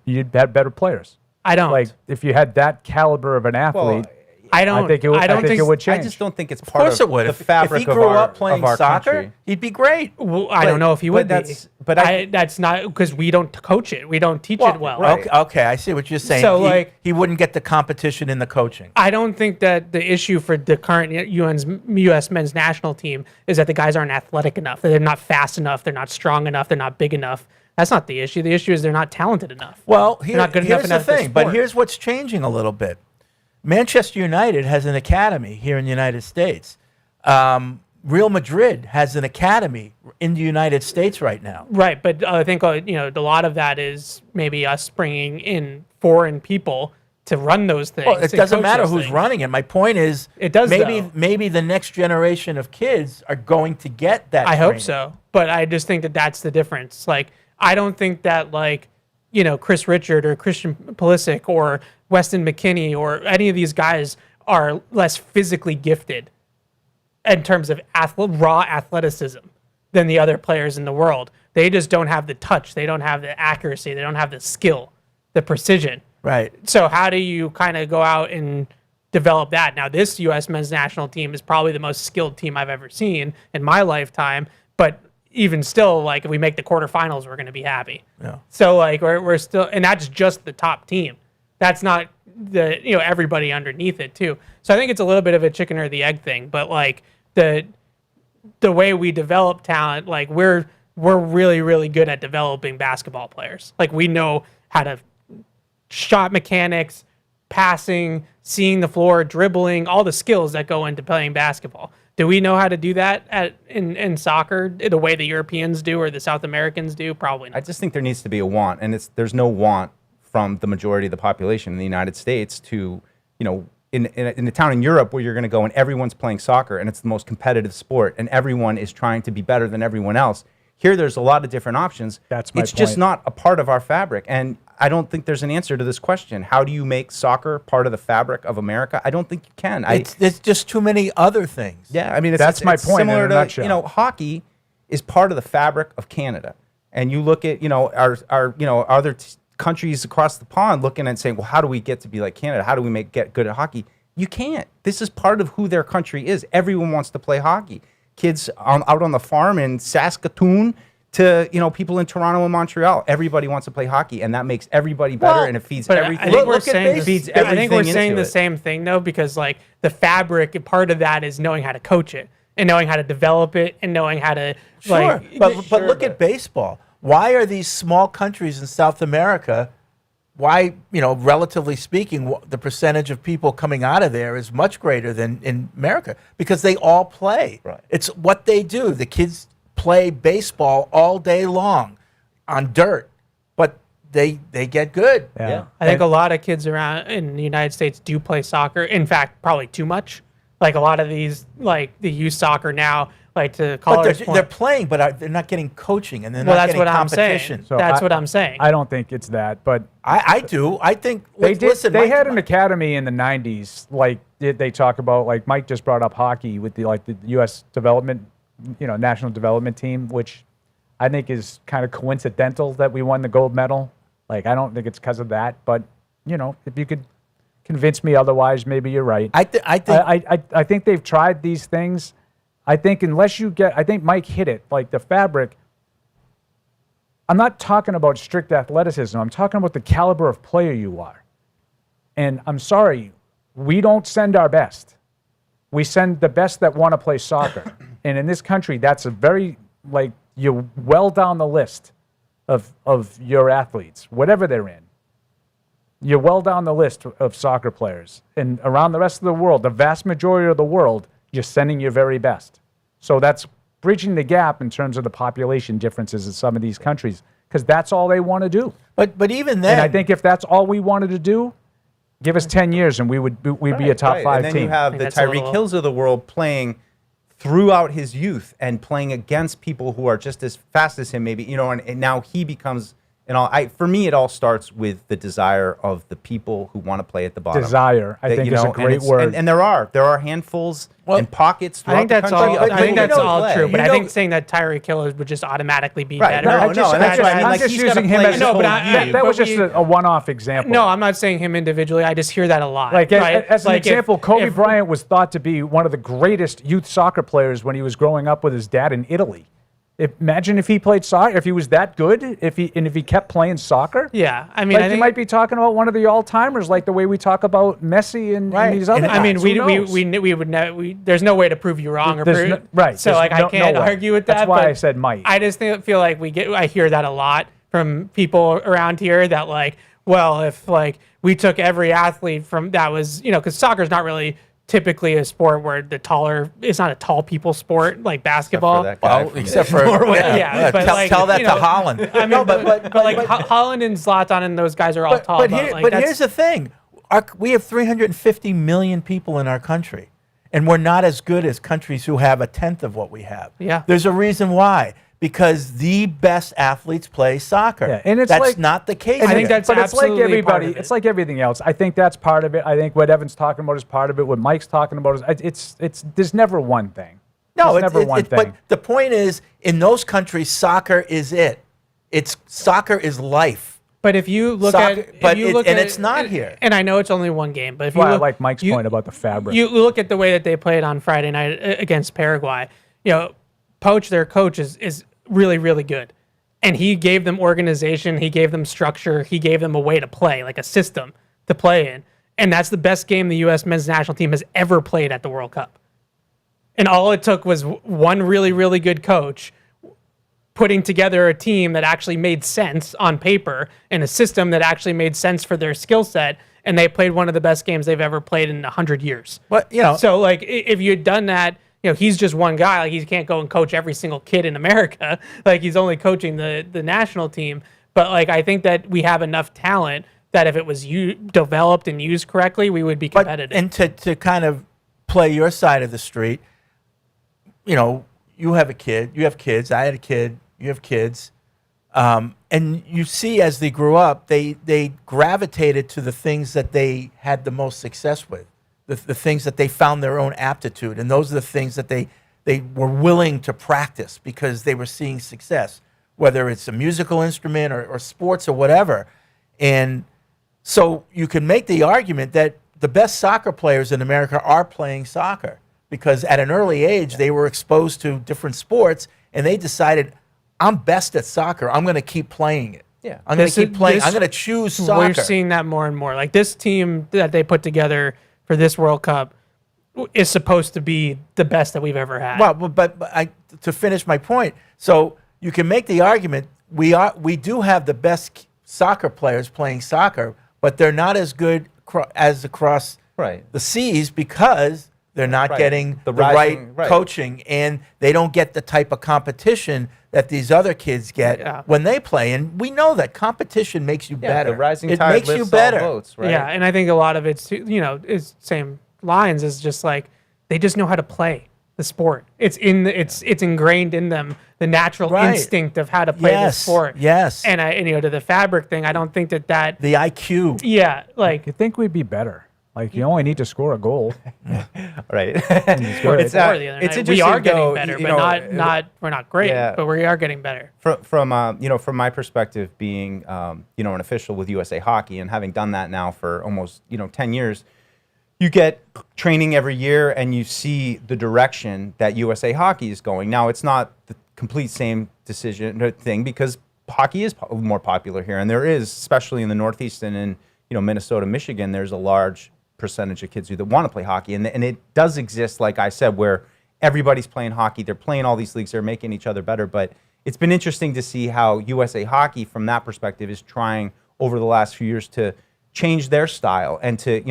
you'd have better players. I don't. Like if you had that caliber of an athlete, I don't. I think it would, I don't think it would I change. just don't think it's Of part course of it would. the If fabric he grew of up playing our soccer, country. he'd be great. Well, I don't know if he would be. but that's not because we don't coach it. We don't teach it well. right. Okay, I see what you're saying. So, like- he wouldn't get the competition in the coaching. I don't think that the issue for the current U.S. men's national team is that the guys aren't athletic enough, that they're not fast enough, they're not strong enough, they're not big enough. That's not the issue. The issue is they're not talented enough. Well, They're not good enough here's in the the thing. But sport. here's what's changing a little bit. Manchester United has an academy here in the United States. Real Madrid has an academy in the United States right now. Right, but I think a lot of that is maybe us bringing in foreign people to run those things. Well, it and doesn't coach matter those who's things. running it. My point is, It does, maybe though. maybe the next generation of kids are going to get that. I hope training. so, but I just think that that's the difference. Like, I don't think that Chris Richard or Christian Pulisic or Weston McKinney or any of these guys are less physically gifted in terms of raw athleticism than the other players in the world. They just don't have the touch. They don't have the accuracy. They don't have the skill, the precision. Right. So how do you kind of go out and develop that? Now, this U.S. men's national team is probably the most skilled team I've ever seen in my lifetime. But even still, like, if we make the quarterfinals, we're going to be happy. Yeah. So, like, we're still, and that's just the top team. That's not everybody underneath it too. So I think it's a little bit of a chicken or the egg thing. But like the way we develop talent, like we're really, really good at developing basketball players. Like we know how to shot mechanics, passing, seeing the floor, dribbling, all the skills that go into playing basketball. Do we know how to do that in soccer the way the Europeans do or the South Americans do? Probably not. I just think there needs to be a want, and there's no want from the majority of the population in the United States to, in a town in Europe where you're going to go and everyone's playing soccer and it's the most competitive sport and everyone is trying to be better than everyone else. Here, there's a lot of different options. That's my It's just point. not a part of our fabric. And I don't think there's an answer to this question. How do you make soccer part of the fabric of America? I don't think you can. There's just too many other things. Yeah, I mean, That's my it's point in similar a to, nutshell. hockey is part of the fabric of Canada. And you look at, our other countries across the pond looking and saying, well, how do we get to be like Canada? How do we get good at hockey? You can't. This is part of who their country is. Everyone wants to play hockey. Kids out on the farm in Saskatoon to people in Toronto and Montreal. Everybody wants to play hockey, and that makes everybody better, and it feeds But everything. I think we're Look at saying, base- feeds I think we're everything saying into the it. same thing though, because like the fabric, part of that is knowing how to coach it and knowing how to develop it and knowing how to Sure, but look at baseball. Why are these small countries in South America? Why, relatively speaking, the percentage of people coming out of there is much greater than in America because they all play. Right. It's what they do. The kids play baseball all day long on dirt, but they get good. Yeah. I think a lot of kids around in the United States do play soccer. In fact, probably too much. Like a lot of these, like the youth soccer now, like to But Collar's they're point. playing, but they're not getting coaching, and they're Well, not that's getting what I'm competition. saying. That's what I'm saying. I don't think it's that, but I do. I think they did. listen. They Mike- had an academy in the '90s. Like they talk about, like Mike just brought up hockey with the U.S. development, national development team, which I think is kind of coincidental that we won the gold medal. Like I don't think it's because of that, but if you could convince me otherwise, maybe you're right. I think I think they've tried these things. I think unless you get, I think Mike hit it, like the fabric. I'm not talking about strict athleticism. I'm talking about the caliber of player you are. And I'm sorry, we don't send our best. We send the best that want to play soccer. And in this country, that's a very, you're well down the list of your athletes, whatever they're in. You're well down the list of soccer players. And around the rest of the world, the vast majority of the world, you're sending your very best. So that's bridging the gap in terms of the population differences in some of these countries, because that's all they want to do. But even then, And I think if that's all we wanted to do, give us 10 years and we'd be a top five and then team. you have the that's a Tyreek little- Hills of the world playing throughout his youth and playing against people who are just as fast as him, maybe, and now he becomes. For me, it all starts with the desire of the people who want to play at the bottom. Desire, I think, is a great word. And there are handfuls and pockets I throughout think that's the country. all. of I think people that's who all play. true. But I think saying that Tyreek Hill would just automatically be Right, better. no, and that's what I mean. I'm Like, just he's gotta using play him his as whole that year. was just a one-off example. No, I'm not saying him individually. I just hear that a lot. Like, right? as an Like, example, Kobe if- Bryant was thought to be one of the greatest youth soccer players when he was growing up with his dad in Italy. Imagine if he played soccer, if he was that good, if he kept playing soccer. Yeah, I mean, Like I you think, might be talking about one of the all-timers, like the way we talk about Messi and these other. I mean, guys. we Who knows? would never. There's no way to prove you wrong or There's prove no- right, So there's like, no- I can't no way. argue with that. That's why but I said might. I just feel like I hear that a lot from people around here that like, well, if like we took every athlete from that was because soccer's not really typically a sport where it's not a tall people sport like basketball. that guy well, except for Yeah, but tell, like, tell that you to know, Holland. I mean, but Holland and Zlatan and those guys are all tall. But, like, but that's- here's the thing: we have 350 million people in our country, and we're not as good as countries who have a tenth of what we have. Yeah. There's a reason why. Because the best athletes play soccer. Yeah, and it's that's like- not the case. I think here. that's but it's like absolutely part everybody. of it. It's like everything else. I think that's part of it. I think what Evan's talking about is part of it. What Mike's talking about is it's. There's never one thing. No, There's never one thing. But the point is, in those countries, soccer is it. Soccer is life. But if you look Soccer- at, but if you it- look and at, it's not here. And I know it's only one game, but if you Well, I look, like Mike's point about the fabric. You look at the way that they played on Friday night against Paraguay. Poach, their coach, is really, really good. And he gave them organization, he gave them structure, he gave them a way to play, like a system to play in. And that's the best game the U.S. men's national team has ever played at the World Cup. And all it took was one really, really good coach putting together a team that actually made sense on paper and a system that actually made sense for their skill set. And they played one of the best games they've ever played in 100 years. But So, like, if you had done that, he's just one guy. Like, he can't go and coach every single kid in America. Like, he's only coaching the national team. But, like, I think that we have enough talent that if it was developed and used correctly, we would be competitive. And to kind of play your side of the street, you have a kid, you have kids, I had a kid, you have kids. And you see as they grew up, they gravitated to the things that they had the most success with, the things that they found their own aptitude. And those are the things that they were willing to practice because they were seeing success, whether it's a musical instrument or sports or whatever. And so you can make the argument that the best soccer players in America are playing soccer because at an early age, they were exposed to different sports and they decided, I'm best at soccer. I'm going to keep playing it. Yeah. I'm going to keep playing. I'm going to choose soccer. We're seeing that more and more. Like this team that they put together for this World Cup is supposed to be the best that we've ever had. Well, but to finish my point, so you can make the argument we do have the best soccer players playing soccer, but they're not as good as across the seas because they're not getting the right coaching, and they don't get the type of competition that these other kids get when they play. And we know that competition makes you better. The rising it tide makes lifts you better. all boats, right? Yeah, and I think a lot of it's is same lines is just like they just know how to play the sport. It's ingrained in them, the natural instinct of how to play the sport. Yes. And to the fabric thing, I don't think that the IQ. Yeah, like you think we'd be better. Like you only need to score a goal. Right. It's interesting. We are getting better, but we're not great, but we are getting better. From my perspective, being an official with USA Hockey and having done that now for almost 10 years, you get training every year and you see the direction that USA Hockey is going. Now it's not the complete same thing because hockey is more popular here, and there is, especially in the Northeast and in Minnesota, Michigan, there's a large percentage of kids that want to play hockey, and it does exist, like I said, where everybody's playing hockey. They're playing all these leagues. They're making each other better. But it's been interesting to see how USA Hockey, from that perspective, is trying over the last few years to change their style and to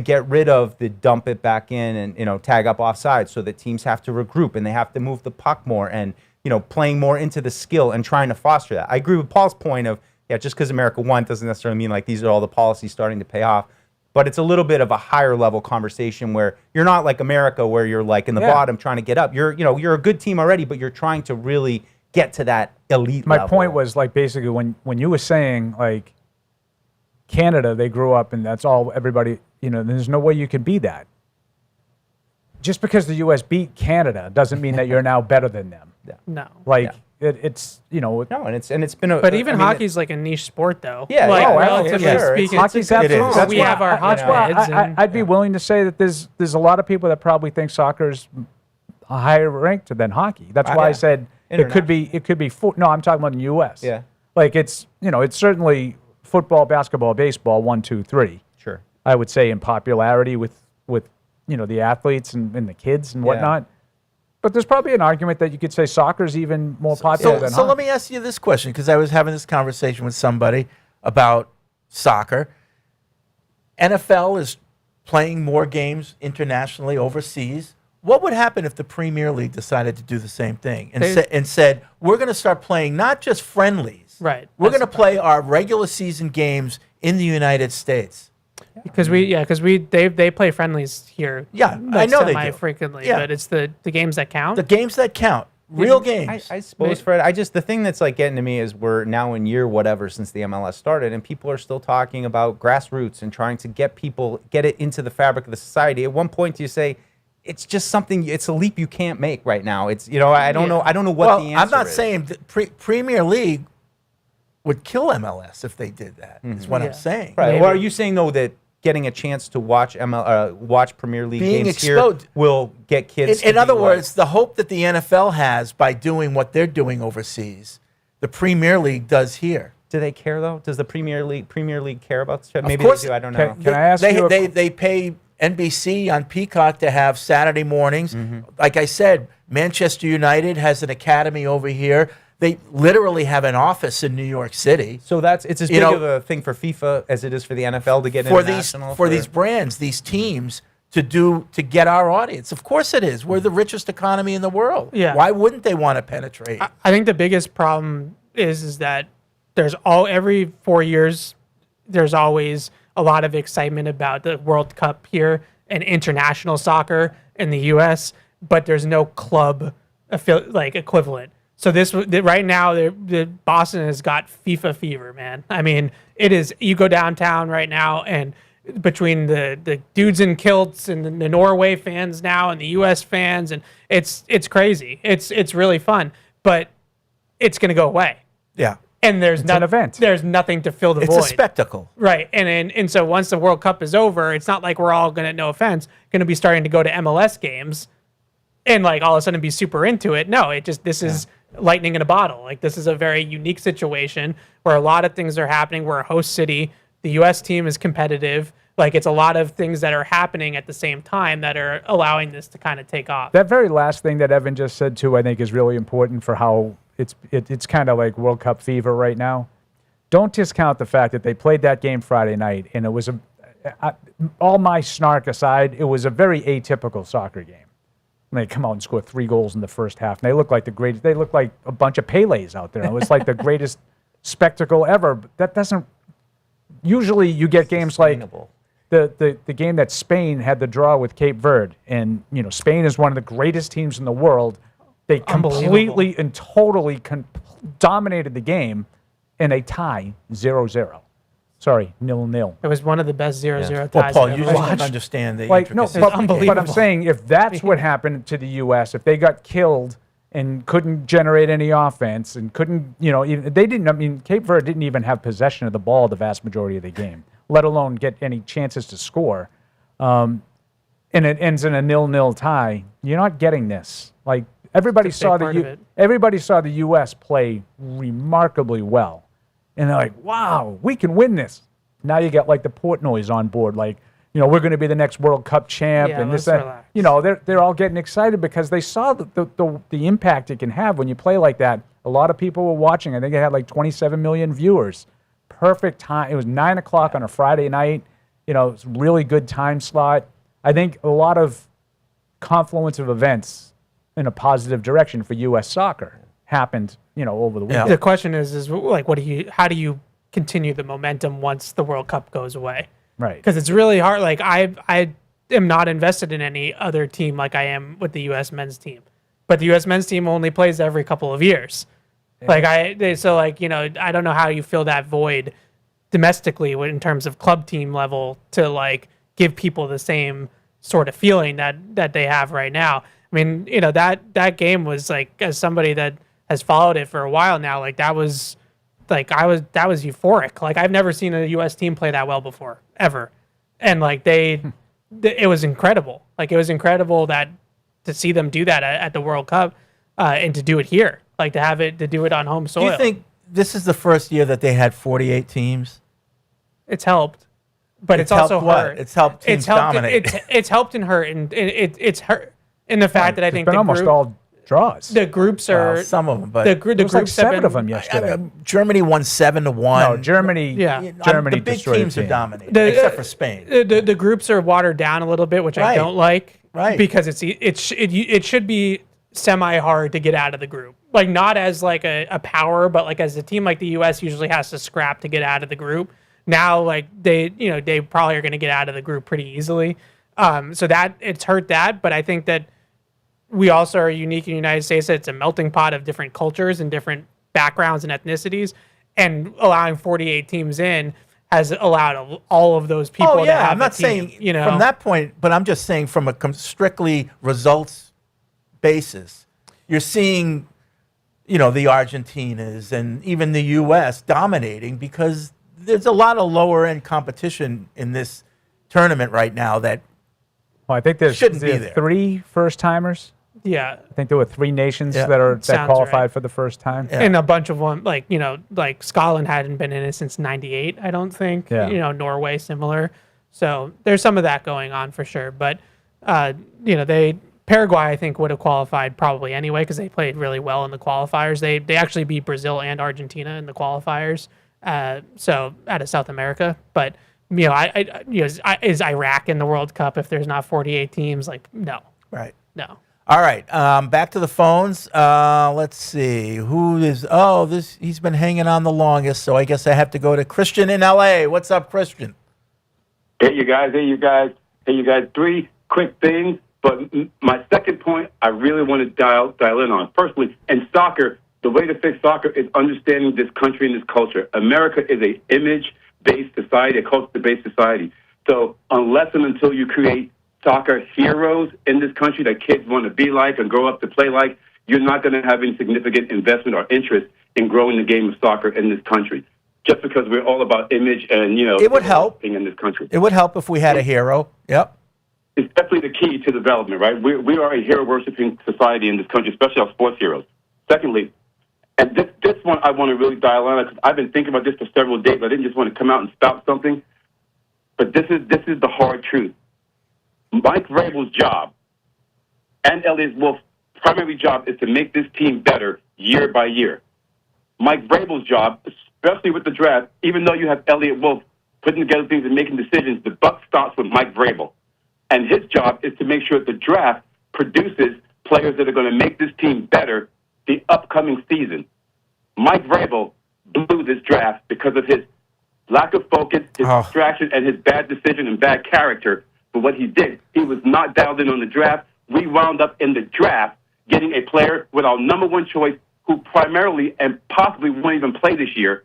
get rid of the dump it back in and tag up offside, so that teams have to regroup and they have to move the puck more and playing more into the skill and trying to foster that. I agree with Paul's point of just because America won doesn't necessarily mean like these are all the policies starting to pay off. But it's a little bit of a higher level conversation where you're not like America, where you're like in the bottom trying to get up. You're a good team already, but you're trying to really get to that elite level. My point was like basically when you were saying like Canada, they grew up and that's all everybody. There's no way you can be that. Just because the U.S. beat Canada doesn't mean that you're now better than them. No. It's no, and it's been a. But even hockey's like a niche sport, though. Yeah, relatively speaking, hockey's absolutely. We have our hotbeds. I'd be willing to say that there's a lot of people that probably think soccer's a higher ranked than hockey. That's why I said it could be. No, I'm talking about the U.S. Yeah, like it's certainly football, basketball, baseball, 1, 2, 3. Sure, I would say in popularity with the athletes and the kids and whatnot. But there's probably an argument that you could say soccer's even more popular than hockey. So let me ask you this question, because I was having this conversation with somebody about soccer. NFL is playing more games internationally overseas. What would happen if the Premier League decided to do the same thing and said, we're going to start playing not just friendlies. Right. We're going to play our regular season games in the United States. Because they play friendlies here. Yeah, I know they do. Frequently, but it's the games that count. The games that count, real games. I suppose, Fred. The thing that's like getting to me is we're now in year whatever since the MLS started, and people are still talking about grassroots and trying to get it into the fabric of the society. At one point, do you say it's just something? It's a leap you can't make right now. It's I don't know. I don't know what the answer is. I'm not saying that Premier League would kill MLS if they did that. Is what I'm saying. Right. Well, are you saying though that getting a chance to watch watch Premier League games here will get kids? In other words, the hope that the NFL has by doing what they're doing overseas, the Premier League does here. Do they care though? Does the Premier League care about this? Maybe they do. I don't know. Can I ask you? They pay NBC on Peacock to have Saturday mornings. Like I said, Manchester United has an academy over here. They literally have an office in New York City. So it's as big of a thing for FIFA as it is for the NFL to get international. For these brands, these teams to get our audience. Of course it is. We're the richest economy in the world. Yeah. Why wouldn't they want to penetrate? I think the biggest problem is that every 4 years there's always a lot of excitement about the World Cup here and international soccer in the U.S., but there's no club equivalent. So right now, the Boston has got FIFA fever, man. I mean, it is. You go downtown right now, and between the dudes in kilts and the Norway fans now and the U.S. fans, and it's crazy. It's really fun, but it's going to go away. Yeah. And there's an event. There's nothing to fill the void. It's a spectacle. Right. And so once the World Cup is over, it's not like we're all going to, no offense, going to be starting to go to MLS games and like all of a sudden be super into it. No, this is lightning in a bottle. Like, this is a very unique situation where a lot of things are happening. We're a host city. The U.S. team is competitive. Like, it's a lot of things that are happening at the same time that are allowing this to kind of take off. That very last thing that Evan just said, too, I think is really important for how it's kind of like World Cup fever right now. Don't discount the fact that they played that game Friday night, and it was all my snark aside, it was a very atypical soccer game. And they come out and score 3 goals in the first half, and they look like the greatest. They look like a bunch of Pelés out there. It was like the greatest spectacle ever. But that doesn't. Usually, you get games like the game that Spain had the draw with Cape Verde, and Spain is one of the greatest teams in the world. They completely and totally dominated the game in a tie 0-0. Sorry, 0-0. It was one of the best 0-0 ties. Well, Paul, I've you ever just watched. don't understand the Like, no, intricacies. but I'm saying if that's what happened to the U.S., if they got killed and couldn't generate any offense and couldn't, they didn't. I mean, Cape Verde didn't even have possession of the ball the vast majority of the game, let alone get any chances to score. And it ends in a 0-0 tie. You're not getting this. Like, everybody saw the U.S. play remarkably well, and they're like, "Wow, we can win this." Now you got like the Portnoys on board, like, we're going to be the next World Cup champ, and this, that. They're all getting excited because they saw the impact it can have when you play like that. A lot of people were watching. I think it had like 27 million viewers. Perfect time. It was 9 o'clock on a Friday night. It's a really good time slot. I think a lot of confluence of events in a positive direction for U.S. soccer happened, over the weekend. The question is like, how do you continue the momentum once the World Cup goes away? Right. Because it's really hard. Like, I am not invested in any other team like I am with the U.S. men's team. But the U.S. men's team only plays every couple of years. Yeah. I don't know how you fill that void domestically in terms of club team level to like give people the same sort of feeling that they have right now. I mean, that game was like, as somebody that has followed it for a while now, like that was euphoric. Like, I've never seen a U.S. team play that well before, ever. And like it was incredible. Like, it was incredible to see them do that at the World Cup and to do it here, like to do it on home soil. Do you think this is the first year that they had 48 teams? It's helped, but it's also hurt. It's helped teams dominate. It's helped and hurt, and it's hurt in the fact that I think almost all draws. The groups are some of them, but the groups like 7 of them yesterday. Germany won 7-1. No, Germany. Yeah, Germany. The big destroyed teams the are team. dominating, except for Spain. The groups are watered down a little bit, which I don't like. Right. Because it should be semi-hard to get out of the group. Like, not as like a power, but like as a team like the U.S. usually has to scrap to get out of the group. Now, like they probably are going to get out of the group pretty easily. So that it's hurt that, but I think that we also are unique in the United States. That it's a melting pot of different cultures and different backgrounds and ethnicities, and allowing 48 teams in has allowed all of those people to have I'm not saying from that point, but I'm just saying from a strictly results basis, you're seeing, the Argentinas and even the U.S. dominating because there's a lot of lower end competition in this tournament right now that I think there shouldn't be there. 3 first timers. Yeah, I think there were 3 nations that qualified for the first time, and a bunch of them, like Scotland hadn't been in it since '98. I don't think. Yeah. Norway similar. So there's some of that going on for sure. But Paraguay I think would have qualified probably anyway because they played really well in the qualifiers. They actually beat Brazil and Argentina in the qualifiers. So out of South America, but is Iraq in the World Cup if there's not 48 teams? Like, no, right, no. All right, back to the phones. Let's see who is. He's been hanging on the longest, so I guess I have to go to Christian in L.A. What's up, Christian? Hey, you guys. 3 quick things, but my second point I really want to dial in on. Firstly, in soccer, the way to fix soccer is understanding this country and this culture. America is an image-based society, a culture-based society. So unless and until you create soccer heroes in this country that kids want to be like and grow up to play like, you're not going to have any significant investment or interest in growing the game of soccer in this country. Just because we're all about image and, it would help in this country. It would help if we had a hero. Yep. It's definitely the key to development, right? We are a hero-worshiping society in this country, especially our sports heroes. Secondly, And this one I want to really dial on because I've been thinking about this for several days. I didn't just want to come out and spout something. But this is the hard truth. Mike Vrabel's job and Elliott Wolf's primary job is to make this team better year by year. Mike Vrabel's job, especially with the draft, even though you have Elliott Wolf putting together things and making decisions, the buck stops with Mike Vrabel. And his job is to make sure that the draft produces players that are going to make this team better the upcoming season. Mike Vrabel blew this draft because of his lack of focus, his distraction, and his bad decision and bad character for what he did. He was not dialed in on the draft. We wound up in the draft getting a player with our number one choice who primarily and possibly won't even play this year.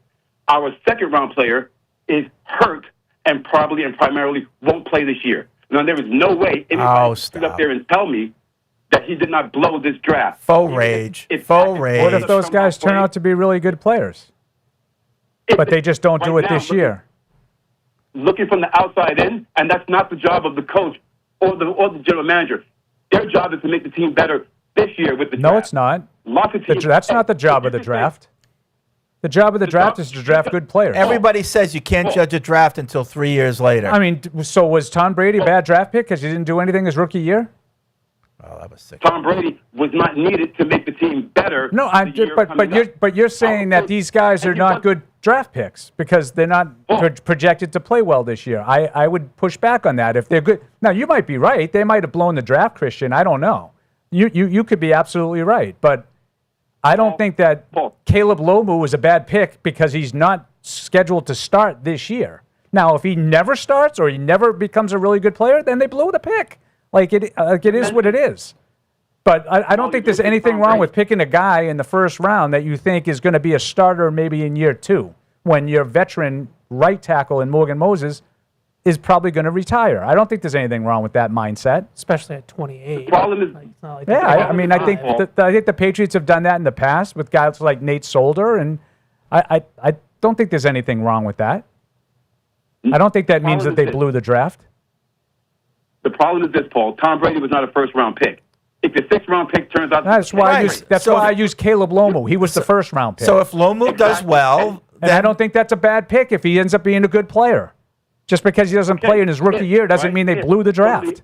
Our second-round player is hurt and probably and primarily won't play this year. Now, there is no way anybody can sit up there and tell me that he did not blow this draft. Faux rage. What if those guys turn out to be really good players? But they just don't do it this year. Looking from the outside in, and that's not the job of the coach or the general manager. Their job is to make the team better this year with the draft. No, it's not. That's not the job of the draft. The job of the draft is to draft good players. Everybody says you can't judge a draft until 3 years later. I mean, so was Tom Brady a bad draft pick because he didn't do anything his rookie year? Oh, that was sick. Tom Brady was not needed to make the team better. No, but you're saying that these guys are not good draft picks because they're not projected to play well this year. I would push back on that if they're good. Now you might be right; they might have blown the draft, Christian. I don't know. You could be absolutely right, but I don't think that Caleb Lomu was a bad pick because he's not scheduled to start this year. Now, if he never starts or he never becomes a really good player, then they blew the pick. Like it is what it is. But I don't think there's anything wrong with picking a guy in the first round that you think is going to be a starter maybe in year 2 when your veteran right tackle in Morgan Moses is probably going to retire. I don't think there's anything wrong with that mindset. Especially at 28. The problem is, I think the Patriots have done that in the past with guys like Nate Solder, and I don't think there's anything wrong with that. I don't think that means that they blew the draft. The problem is this, Paul. Tom Brady was not a first-round pick. If your sixth-round pick turns out... That's why I use Caleb Lomu. He was the first-round pick. So if Lomu does well... And I don't think that's a bad pick if he ends up being a good player. Just because he doesn't play in his rookie year doesn't mean they blew the draft.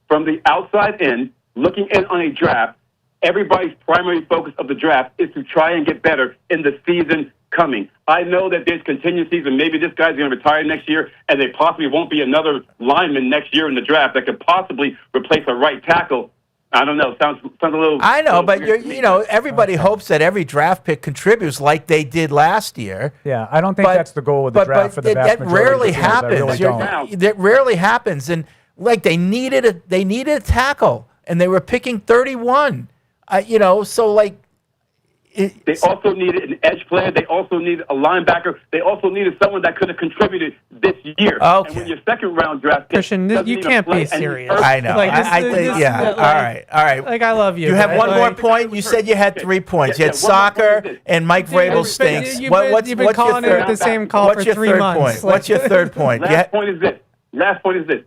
From the outside in, looking in on a draft, everybody's primary focus of the draft is to try and get better in the season coming. I know that there's contingencies, and maybe this guy's going to retire next year, and there possibly won't be another lineman next year in the draft that could possibly replace a right tackle. I don't know. Sounds a little. I know, but everybody hopes that every draft pick contributes like they did last year. Yeah, I don't think that's the goal of the draft for the vast majority rarely of the teams. happens. Really That rarely happens, and like they needed a tackle, and they were picking 31. So like. They also needed an edge player. They also needed a linebacker. They also needed someone that could have contributed this year. Okay. And when your second-round draft pick Christian, you can't be serious. I know. Like, all right. Like, I love you. You have one more point? You said you had 3 points. You had soccer and Mike Vrabel stinks. You've been calling it the same call for 3 months. What's your third point? Last point is this.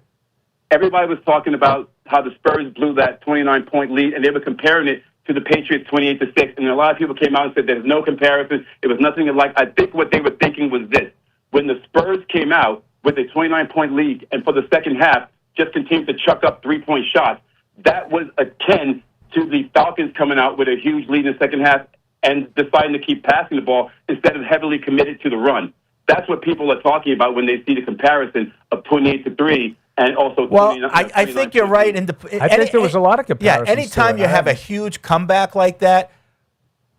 Everybody was talking about how the Spurs blew that 29-point lead, and they were comparing it to the Patriots 28-6, and a lot of people came out and said there's no comparison. It was nothing alike. I think what they were thinking was this. When the Spurs came out with a 29-point lead and for the second half just continued to chuck up 3-point shots, that was akin to the Falcons coming out with a huge lead in the second half and deciding to keep passing the ball instead of heavily committed to the run. That's what people are talking about when they see the comparison of 28-3 and also. I think you're right. I think there was a lot of comparisons. Yeah, anytime you have a huge comeback like that,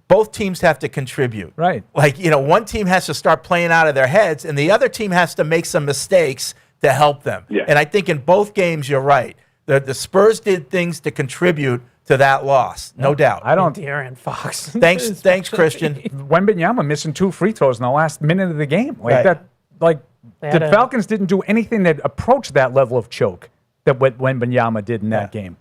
both teams have to contribute. Right. Like, one team has to start playing out of their heads, and the other team has to make some mistakes to help them. Yeah. And I think in both games, you're right. The Spurs did things to contribute to that loss, no doubt. I don't. De'Aaron Fox. Thanks, Christian. Wembanyama missing 2 free throws in the last minute of the game. The Falcons didn't do anything that approached that level of choke that what Wembanyama did in that game.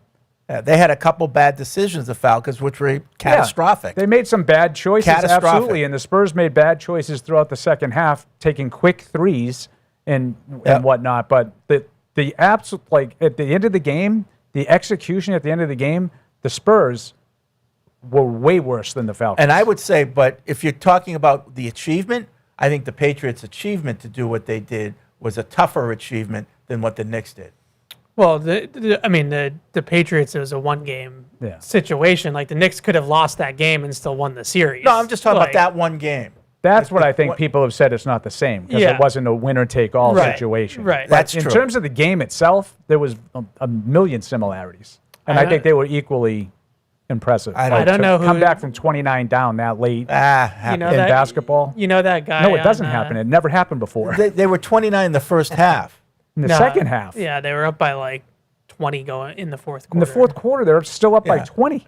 Yeah, they had a couple bad decisions, the Falcons, which were catastrophic. They made some bad choices, absolutely, and the Spurs made bad choices throughout the second half, taking quick threes and whatnot. But the absolute, at the end of the game, the execution at the end of the game, the Spurs were way worse than the Falcons. And I would say, but if you're talking about the achievement, I think the Patriots' achievement to do what they did was a tougher achievement than what the Knicks did. Well, the Patriots, it was a one-game situation. Like, the Knicks could have lost that game and still won the series. No, I'm just talking about that one game. That's what I think people have said it's not the same because it wasn't a winner-take-all situation. Right. But in terms of the game itself, there was a million similarities. And I think they were equally impressive. I don't know who come back from 29 down that late in basketball. You know that guy? No, it doesn't happen. It never happened before. They were 29 in the first half. In the second half. Yeah, they were up by like 20 going in the fourth quarter. In the fourth quarter, they're still up by 20.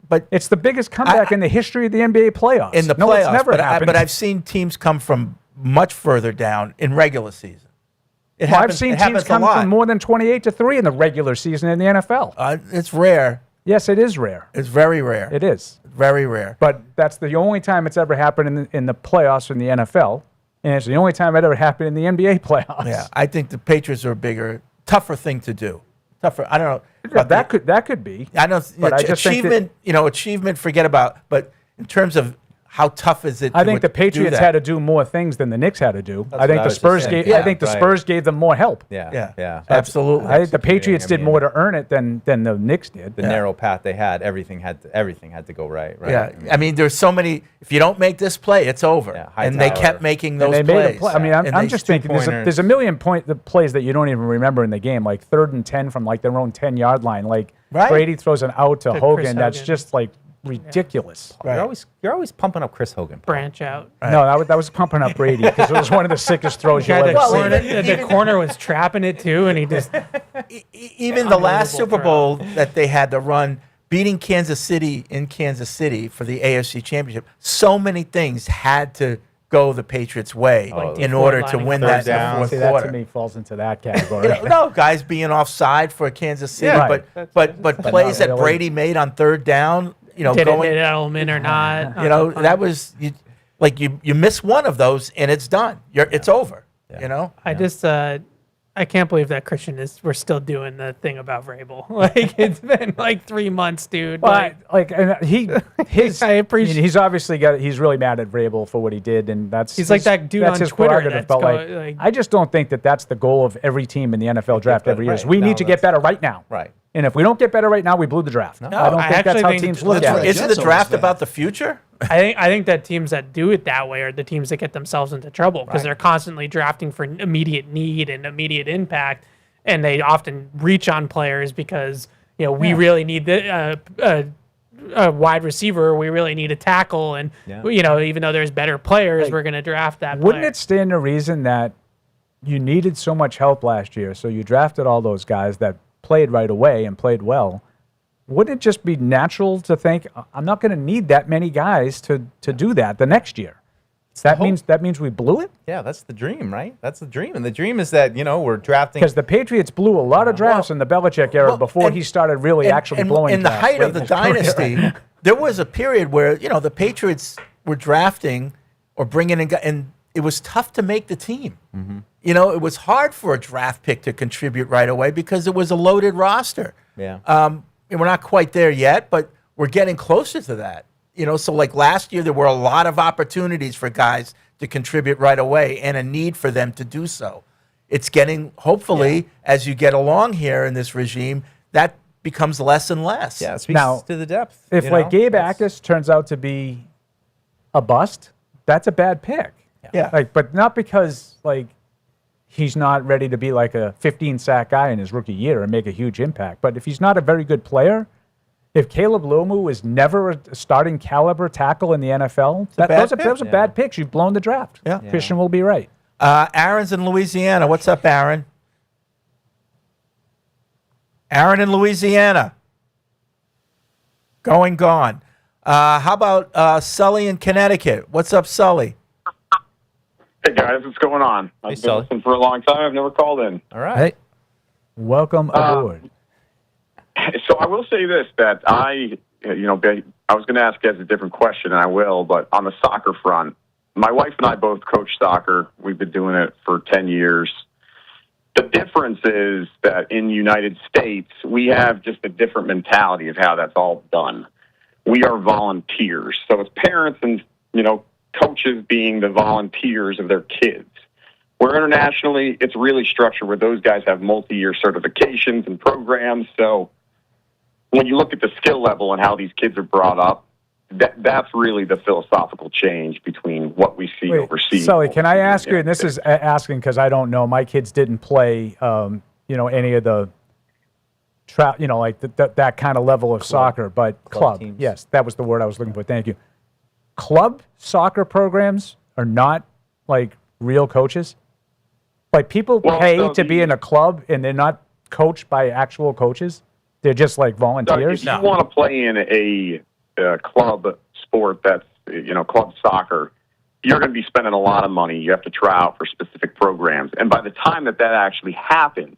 But it's the biggest comeback in the history of the NBA playoffs. In the playoffs, it's never happened. but I've seen teams come from much further down in regular season. I've seen teams come from more than 28-3 in the regular season in the NFL. It's rare. Yes, it is rare. It's very rare. It is. Very rare. But that's the only time it's ever happened in the playoffs in the NFL, and it's the only time it ever happened in the NBA playoffs. Yeah, I think the Patriots are a bigger, tougher thing to do. Tougher. I don't know. That could be. I don't. But I just think achievement. Achievement. Forget about. But in terms of how tough is it? I think the Patriots had to do more things than the Knicks had to do. That's I think what the Spurs gave. I think the Spurs gave them more help. Yeah. Absolutely. I think the Patriots did more to earn it than the Knicks did. The narrow path they had, everything had to go right. Yeah. I mean, there's so many. If you don't make this play, it's over. Yeah, and they kept making those and they plays. Made a play. I mean, I'm just thinking there's a million the plays that you don't even remember in the game, like 3rd and 10 from like their own 10-yard line. Like Brady throws an out to Hogan. That's just like ridiculous. Right. You're always pumping up Chris Hogan. Branch out. Right. No, that was pumping up Brady because it was one of the sickest throws you've ever seen. The corner was trapping it too, and he just even the last Super Bowl that they had to run, beating Kansas City in Kansas City for the AFC Championship. So many things had to go the Patriots' way in order to win that fourth quarter. That to me falls into that category. No, guys being offside for Kansas City, but plays that Brady made on 3rd down. Did it hit Edelman or not? That was you miss one of those and it's done. It's over. Yeah. I just I can't believe that we're still doing the thing about Vrabel. Like, it's been like 3 months, dude. Well, I appreciate. He's obviously he's really mad at Vrabel for what he did, and he's like that dude on his Twitter. Prerogative. But I just don't think that's the goal of every team in the NFL draft every year. We need to get better right now. Right. And if we don't get better right now, we blew the draft. No, I don't think that's how teams look at it. Isn't the draft about the future? I think that teams that do it that way are the teams that get themselves into trouble because they're constantly drafting for immediate need and immediate impact, and they often reach on players because we really need a wide receiver, we really need a tackle, and even though there's better players, we're going to draft that. Wouldn't it stand to reason that you needed so much help last year, so you drafted all those guys that played right away and played well? Wouldn't it just be natural to think I'm not going to need that many guys to do that the next year? That means we blew it? Yeah, that's the dream, right? That's the dream. And the dream is that, we're drafting. Because the Patriots blew a lot of drafts in the Belichick era before he started really blowing in the height of the dynasty, there was a period where, the Patriots were drafting or bringing in, and it was tough to make the team. Mm-hmm. It was hard for a draft pick to contribute right away because it was a loaded roster. Yeah. And we're not quite there yet, but we're getting closer to that. So like last year, there were a lot of opportunities for guys to contribute right away and a need for them to do so. It's getting, hopefully, as you get along here in this regime, that becomes less and less. Yeah, it speaks to the depth. If Gabe Akis turns out to be a bust, that's a bad pick. Yeah. But not because he's not ready to be like a 15-sack guy in his rookie year and make a huge impact. But if he's not a very good player, if Caleb Lomu is never a starting caliber tackle in the NFL, those are bad picks. You've blown the draft. Yeah. Christian will be right. Aaron's in Louisiana. What's up, Aaron? Aaron in Louisiana. Gone. How about Sully in Connecticut? What's up, Sully? Hey, guys, what's going on? I've been listening for a long time. I've never called in. All right. Hey, welcome aboard. So I will say this, that I was going to ask you guys a different question, and I will, but on the soccer front, my wife and I both coach soccer. We've been doing it for 10 years. The difference is that in the United States, we have just a different mentality of how that's all done. we are volunteers. So it's parents and, coaches being the volunteers of their kids. Where internationally, it's really structured where those guys have multi-year certifications and programs. So when you look at the skill level and how these kids are brought up, that's really the philosophical change between what we see overseas. Sully, can I ask you, and this is asking because I don't know, my kids didn't play, any of the, that kind of level of soccer, but club. teams. Yes, that was the word I was looking for. Thank you. Club soccer programs are not like real coaches? Like people pay to be in a club and they're not coached by actual coaches? They're just like volunteers? If you want to play in a club sport that's, club soccer, you're going to be spending a lot of money. You have to try out for specific programs. And by the time that actually happens,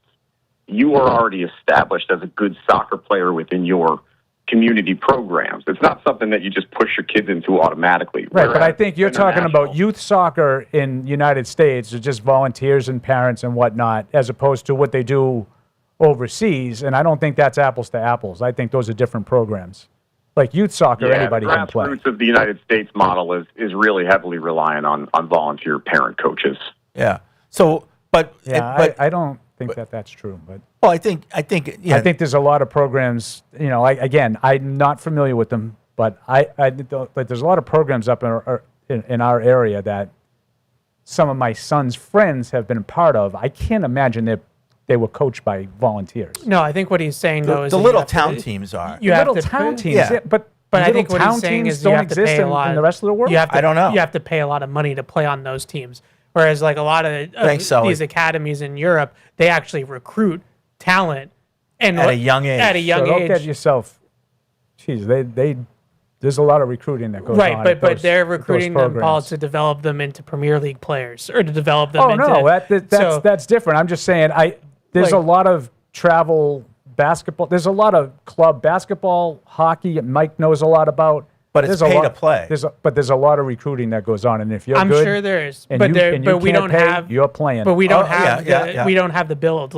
you are already established as a good soccer player within your community programs. It's not something that you just push your kids into automatically. Right, but I think you're talking about youth soccer in the United States, are just volunteers and parents and whatnot, as opposed to what they do overseas, and I don't think that's apples to apples. I think those are different programs. Like youth soccer, anybody can play. The grassroots of the United States model is really heavily reliant on volunteer parent coaches. Yeah. So, I don't think that's true. But well, I think I think there's a lot of programs. I'm not familiar with them, but there's a lot of programs up in our area that some of my son's friends have been a part of. I can't imagine they were coached by volunteers. No, I think what he's saying though is the little town teams are. You have little to town teams, yeah. but I think what he's saying is you have to pay a lot in the rest of the world. I don't know. You have to pay a lot of money to play on those teams. Whereas like a lot of these academies in Europe, they actually recruit talent and at a young age. Don't get yourself. Geez, there's a lot of recruiting that goes on. Right, but they're recruiting them, Paul, to develop them into Premier League players or to develop them. That's different. I'm just saying there's a lot of travel basketball. There's a lot of club basketball, hockey. Mike knows a lot about. But it's pay to play. There's a lot of recruiting that goes on, and if you're I'm good, sure there is, but we don't have. You're playing, but we don't have. We don't have the build.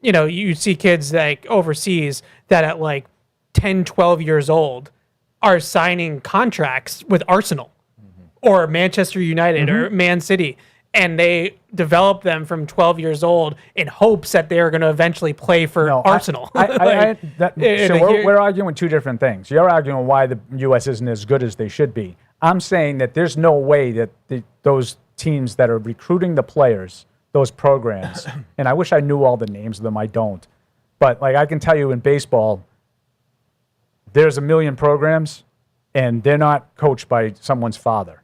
You see kids like overseas that at like 10, 12 years old are signing contracts with Arsenal or Manchester United or Man City. And they develop them from 12 years old in hopes that they're going to eventually play for Arsenal. We're arguing two different things. You're arguing why the U.S. isn't as good as they should be. I'm saying that there's no way that those teams that are recruiting the players, those programs, and I wish I knew all the names of them. I don't. But like I can tell you in baseball, there's a million programs, and they're not coached by someone's father.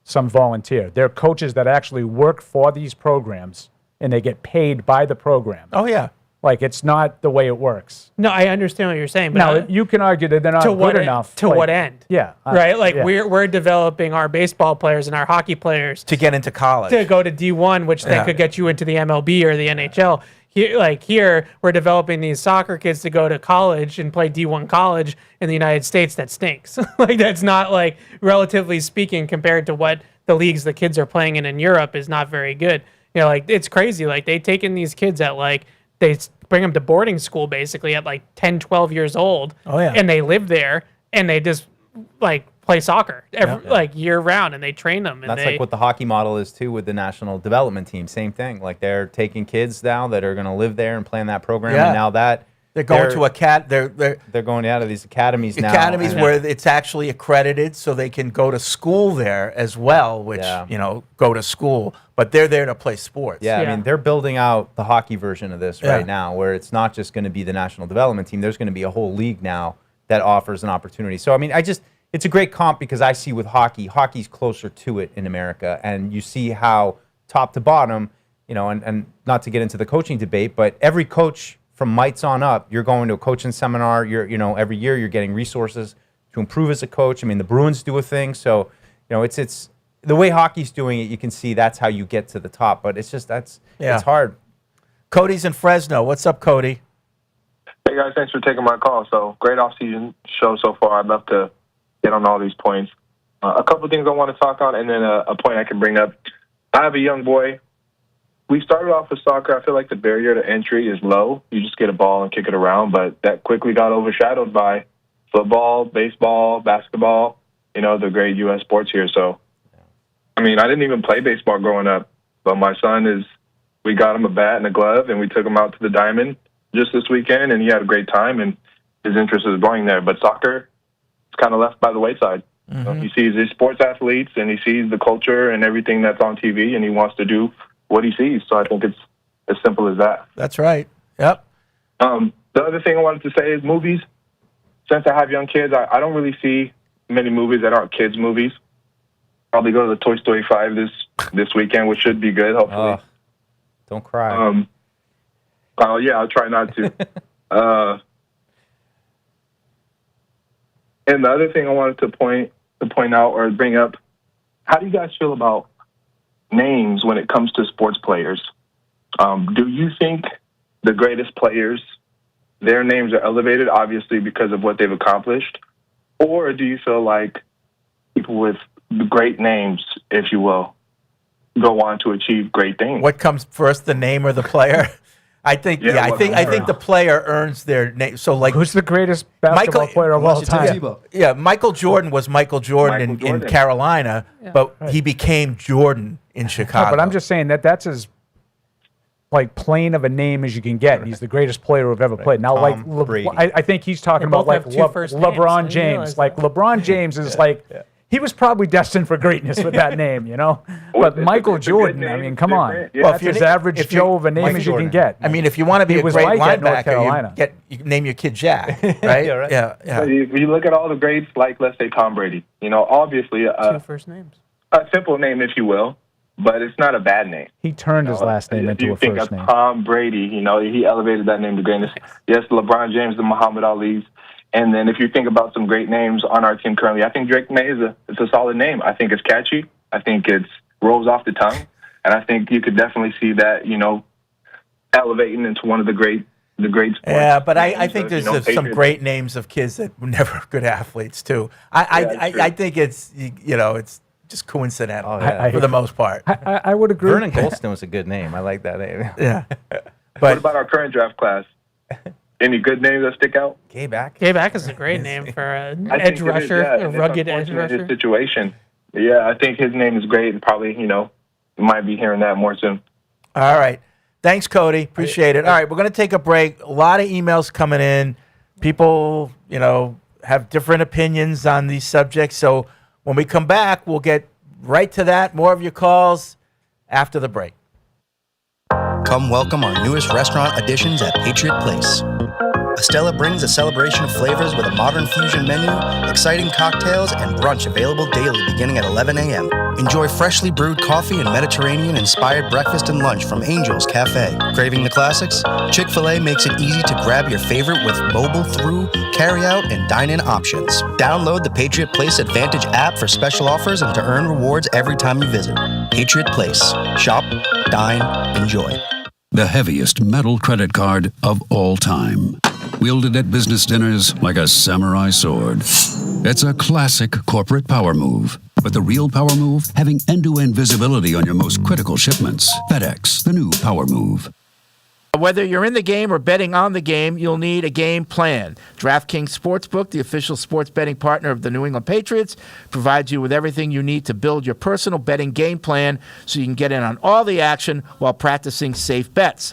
Some volunteer. They're coaches that actually work for these programs, and they get paid by the program. Oh, yeah. Like, it's not the way it works. No, I understand what you're saying. But now, you can argue that they're not good enough. To what end? Yeah. Right? We're developing our baseball players and our hockey players. To get into college. To go to D1, which then could get you into the MLB or the NHL. Here, we're developing these soccer kids to go to college and play D1 college in the United States. That stinks. That's not, relatively speaking, compared to what the leagues the kids are playing in Europe is not very good. It's crazy. They take in these kids at, they bring them to boarding school, basically, at, 10, 12 years old. Oh, yeah. And they live there, and they just, play soccer year round, and they train them. And that's what the hockey model is too with the national development team. Same thing. They're taking kids now that are going to live there and play in that program, and now that they're going to they're going out of these academies now. Academies where it's actually accredited, so they can go to school there as well. Which go to school, but they're there to play sports. Yeah, I mean they're building out the hockey version of this right now, where it's not just going to be the national development team. There's going to be a whole league now that offers an opportunity. So I mean, it's a great comp because I see with hockey's closer to it in America, and you see how top to bottom, and not to get into the coaching debate, but every coach from mites on up, you're going to a coaching seminar. Every year you're getting resources to improve as a coach. I mean, the Bruins do a thing, so it's the way hockey's doing it. You can see that's how you get to the top, but it's just it's hard. Cody's in Fresno. What's up, Cody? Hey guys, thanks for taking my call. So great off-season show so far. I'd love to get on all these points. A couple of things I want to talk on, and then a point I can bring up. I have a young boy. We started off with soccer. I feel like the barrier to entry is low. You just get a ball and kick it around, but that quickly got overshadowed by football, baseball, basketball, the great U.S. sports here. So, I mean, I didn't even play baseball growing up, but my son we got him a bat and a glove, and we took him out to the Diamond just this weekend, and he had a great time, and his interest is growing there. But soccer, it's kind of left by the wayside. He sees these sports athletes, and he sees the culture and everything that's on TV, and he wants to do what he sees. So I think it's as simple as that. That's right. Yep. The other thing I wanted to say is movies. Since I have young kids, I don't really see many movies that aren't kids' movies. Probably go to the Toy Story 5 this weekend, which should be good, hopefully. Don't cry. Yeah, I'll try not to. And the other thing I wanted to point out or bring up, how do you guys feel about names when it comes to sports players? Do you think the greatest players, their names are elevated, obviously, because of what they've accomplished? Or do you feel like people with great names, if you will, go on to achieve great things? What comes first, the name or the player? I think I think the player earns their name. So like, who's the greatest basketball player of all time? Yeah, Michael Jordan was Michael Jordan in Carolina, but he became Jordan in Chicago. No, but I'm just saying that's as like plain of a name as you can get. He's the greatest player who've ever played. Now, I think he's talking about like LeBron James. Like LeBron James is like. He was probably destined for greatness with that name, But Michael Jordan, I mean, come on. Yeah. Well, that's as average Joe of a name as you can get. I mean, if you want to be a great linebacker, you name your kid Jack, right? Yeah. If you look at all the greats, like, let's say, Tom Brady, obviously two first names. A simple name, if you will, but it's not a bad name. He turned his last name into a first name. If you think of Tom Brady, he elevated that name to greatness. Yes, LeBron James, the Muhammad Ali's. And then if you think about some great names on our team currently, I think Drake May is a solid name. I think it's catchy. I think it rolls off the tongue. And I think you could definitely see that, elevating into one of the great sports. Yeah, but I think there's some great names of kids that were never good athletes, too. I think it's just coincidental for the most part. I would agree. Vernon Golston was a good name. I like that name. Yeah. What about our current draft class? Any good names that stick out? Gabe Ack. Gabe Ack is a great name for an edge rusher, a rugged edge rusher. His situation. Yeah, I think his name is great, and probably, might be hearing that more soon. All right. Thanks, Cody. Appreciate it. All right, we're going to take a break. A lot of emails coming in. People, have different opinions on these subjects. So when we come back, we'll get right to that. More of your calls after the break. Come welcome our newest restaurant additions at Patriot Place. Estella brings a celebration of flavors with a modern fusion menu, exciting cocktails, and brunch available daily beginning at 11 a.m. Enjoy freshly brewed coffee and Mediterranean-inspired breakfast and lunch from Angel's Cafe. Craving the classics? Chick-fil-A makes it easy to grab your favorite with mobile through, carry-out, and dine-in options. Download the Patriot Place Advantage app for special offers and to earn rewards every time you visit. Patriot Place. Shop, dine, enjoy. The heaviest metal credit card of all time. Wielded at business dinners like a samurai sword. It's a classic corporate power move. But the real power move? Having end-to-end visibility on your most critical shipments. FedEx, the new power move. Whether you're in the game or betting on the game, you'll need a game plan. DraftKings Sportsbook, the official sports betting partner of the New England Patriots, provides you with everything you need to build your personal betting game plan so you can get in on all the action while practicing safe bets.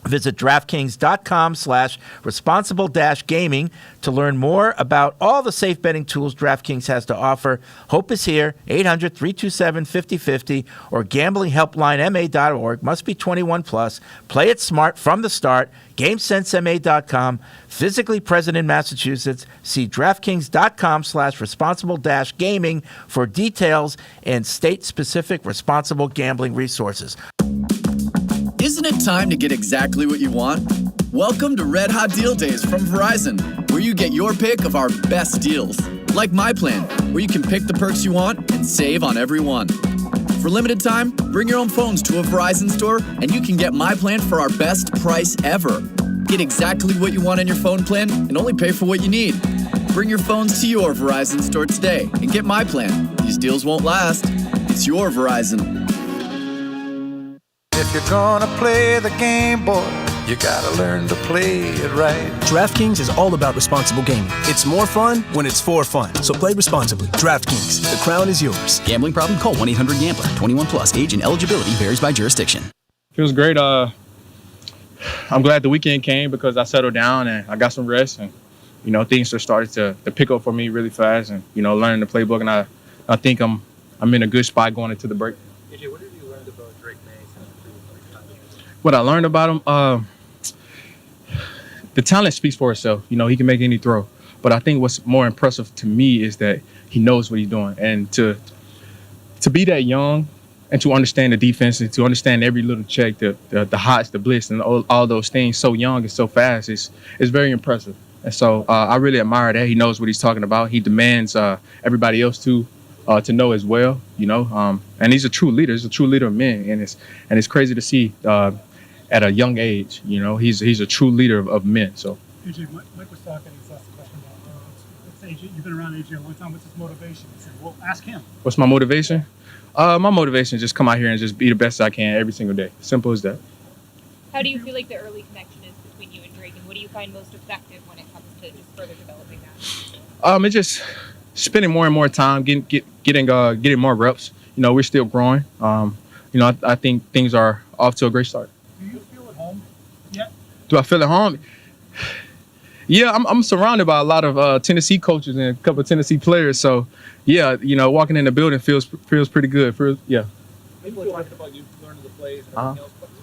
Visit DraftKings.com/responsible-gaming to learn more about all the safe betting tools DraftKings has to offer. Hope is here, 800-327-5050 or gamblinghelplinema.org. Must be 21 plus. Play it smart from the start. GameSenseMA.com. Physically present in Massachusetts. See DraftKings.com/responsible-gaming for details and state-specific responsible gambling resources. Isn't it time to get exactly what you want? Welcome to Red Hot Deal Days from Verizon, where you get your pick of our best deals. Like My Plan, where you can pick the perks you want and save on every one. For limited time, bring your own phones to a Verizon store and you can get My Plan for our best price ever. Get exactly what you want in your phone plan and only pay for what you need. Bring your phones to your Verizon store today and get My Plan. These deals won't last. It's your Verizon. If you're gonna play the game, boy, You gotta learn to play it right. DraftKings is all about responsible gaming. It's more fun when it's for fun. So play responsibly. DraftKings, the crown is yours. Gambling problem? Call 1-800-GAMBLER. 21 plus. Age and eligibility varies by jurisdiction. Feels great. I'm glad the weekend came because I settled down and I got some rest, and things just started to pick up for me really fast, and learning the playbook, and I think I'm in a good spot going into the break. AJ, what have you learned about Drake May since the previous years? What I learned about him, the talent speaks for itself. He can make any throw. But I think what's more impressive to me is that he knows what he's doing. And to be that young and to understand the defense and to understand every little check, the hots, the blitz, and all those things so young and so fast is very impressive. And so I really admire that. He knows what he's talking about. He demands everybody else to know as well, and he's a true leader. He's a true leader of men. And it's crazy to see at a young age, he's a true leader of men. So, AJ, Mike was talking. He's asked a question about what's AJ. You've been around AJ a long time. What's his motivation? He said, "Well, ask him." What's my motivation? My motivation is just come out here and just be the best I can every single day. Simple as that. How do you feel like the early connection is between you and Drake, and what do you find most effective when it comes to just further developing that? It's just spending more and more time, getting more reps. We're still growing. I think things are off to a great start. Do you feel at home yet? Do I feel at home? Yeah, I'm surrounded by a lot of Tennessee coaches and a couple of Tennessee players. So, yeah, walking in the building feels pretty good. Yeah. People are talking about you learning the plays and everything else, but you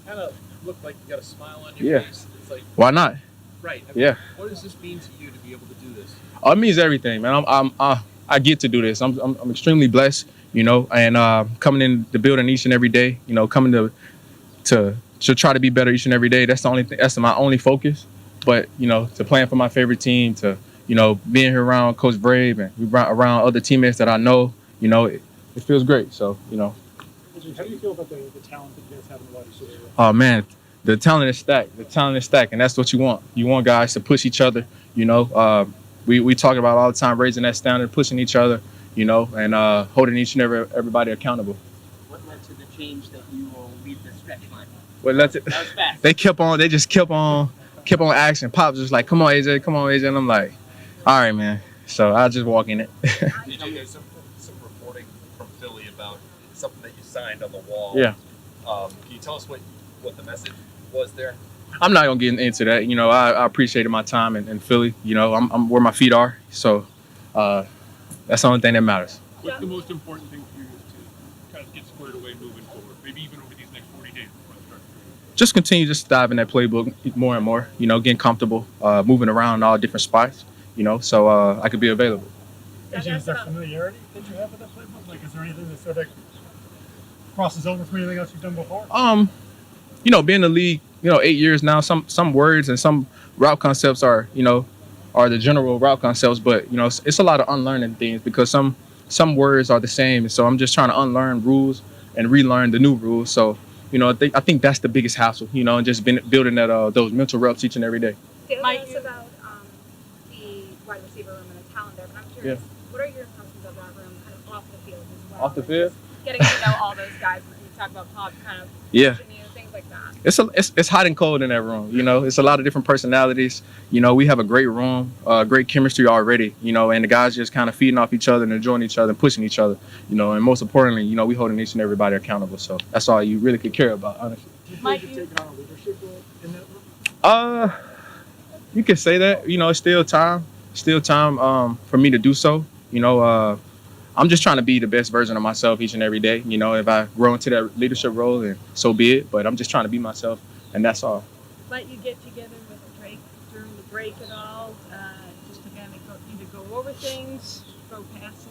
kind of look like you got a smile on your face. It's like, why not? Right. Yeah. What does this mean to you to be able to do this? It means everything, man. I get to do this. I'm extremely blessed, and coming in the building each and every day, coming to try to be better each and every day. That's the only thing. That's my only focus. But to playing for my favorite team, to being here around Coach Brave and around other teammates that I know, it feels great. So How do you feel about the talent that you guys have in the wide receiver? Oh man, the talent is stacked. And that's what you want. You want guys to push each other. We talk about all the time raising that standard, pushing each other, and holding each and everybody accountable. What led to the change that you will lead the stretch line? Well, that's it. That was fast. They just kept on asking. Pop's just like, come on, AJ. And I'm like, all right, man. So I just walk in it. AJ, there's some reporting from Philly about something that you signed on the wall. Yeah. Can you tell us what the message was there? I'm not gonna get into that. I appreciated my time in Philly. I'm where my feet are. So that's the only thing that matters. What's the most important thing for you to kind of get squared away moving forward? Maybe even over these next 40 days before the start. Just continue to dive in that playbook more and more. Getting comfortable, moving around in all different spots. So I could be available. Is there familiarity that you have with that playbook? Like, is there anything that sort of crosses over from anything else you've done before? Being in the league, 8 years now, some words and some route concepts are the general route concepts, but it's a lot of unlearning things because some words are the same. So I'm just trying to unlearn rules and relearn the new rules. So, I think that's the biggest hassle, and just building those mental reps each and every day. Tell us about the wide receiver room and the talent there, but I'm curious, what are your impressions of that room kind of off the field as well? Off the field? Getting to know all those guys, and you talk about Pop kind of pushing you, things like that. It's hot and cold in that room. It's a lot of different personalities. We have a great room, great chemistry already. And the guys just kind of feeding off each other and enjoying each other and pushing each other. And most importantly, we holding each and everybody accountable. So that's all you really could care about, honestly. Might you take on a leadership role in that room? You could say that. It's still time for me to do so. I'm just trying to be the best version of myself each and every day. If I grow into that leadership role, then so be it. But I'm just trying to be myself, and that's all. Might you get together with Drake during the break at all, just to kind of either go over things, throw passes?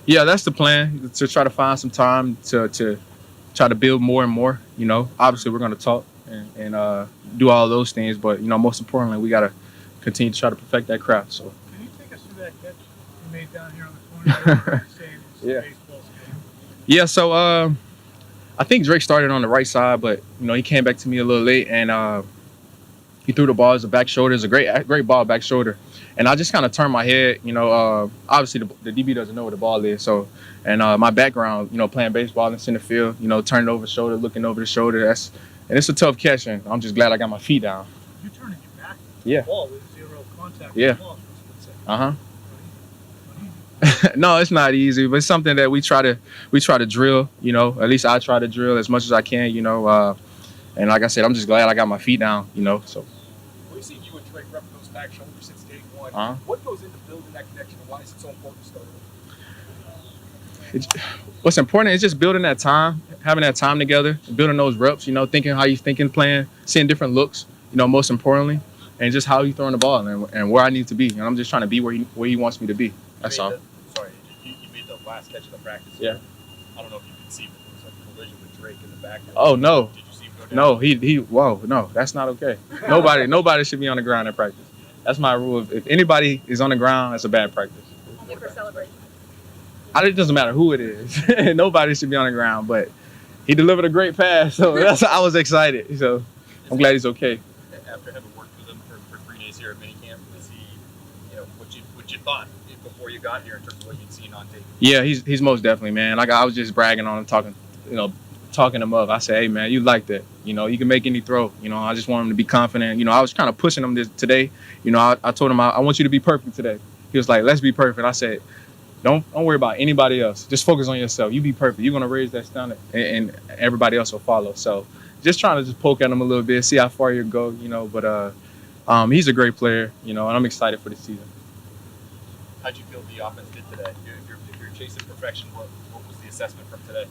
Yeah, that's the plan, to try to find some time to try to build more and more. Obviously we're going to talk and do all those things, but most importantly, we got to continue to try to perfect that craft. So. Can you take us through that catch you made down here on the corner? Yeah. So I think Drake started on the right side, but he came back to me a little late, and he threw the ball as a back shoulder. It's a great ball back shoulder, and I just kind of turned my head. Obviously the DB doesn't know where the ball is, so my background, playing baseball in center field, turning over shoulder, looking over the shoulder. and it's a tough catch, and I'm just glad I got my feet down. You're turning it back. Yeah. Ball with zero contact. Yeah. With the ball. No, it's not easy, but it's something that we try to drill. At least I try to drill as much as I can. And like I said, I'm just glad I got my feet down. So. We see you and Drake rep those back shoulders since day one. What goes into building that connection, and why is it so important to start with? What's important is just building that time, having that time together, building those reps, thinking how you thinking, playing, seeing different looks, most importantly, and just how you throwing the ball and where I need to be. And I'm just trying to be where he wants me to be. That's all. You made the last catch of the practice. Yeah. I don't know if you can see, but there was a collision with Drake in the back. Oh, no. Did you see him go down? No, no, that's not okay. Nobody should be on the ground in practice. That's my rule. If anybody is on the ground, that's a bad practice. Only for celebration. It doesn't matter who it is. Nobody should be on the ground, but he delivered a great pass, so I was excited. So I'm glad he's okay. After having worked with him for 3 days here at Minicamp, is he, what you thought before you got here in terms of what you'd seen on tape? Yeah, he's most definitely, man. Like I was just bragging on him, talking him up. I said, hey man, you like that. You can make any throw. I just want him to be confident. I was kind of pushing him today. I told him I want you to be perfect today. He was like, let's be perfect. I said, don't worry about anybody else. Just focus on yourself. You be perfect. You're gonna raise that standard, and everybody else will follow. So just trying to just poke at him a little bit, see how far you go. But he's a great player. And I'm excited for the season. How'd you feel the offense did today? If you're chasing perfection, what was the assessment from today?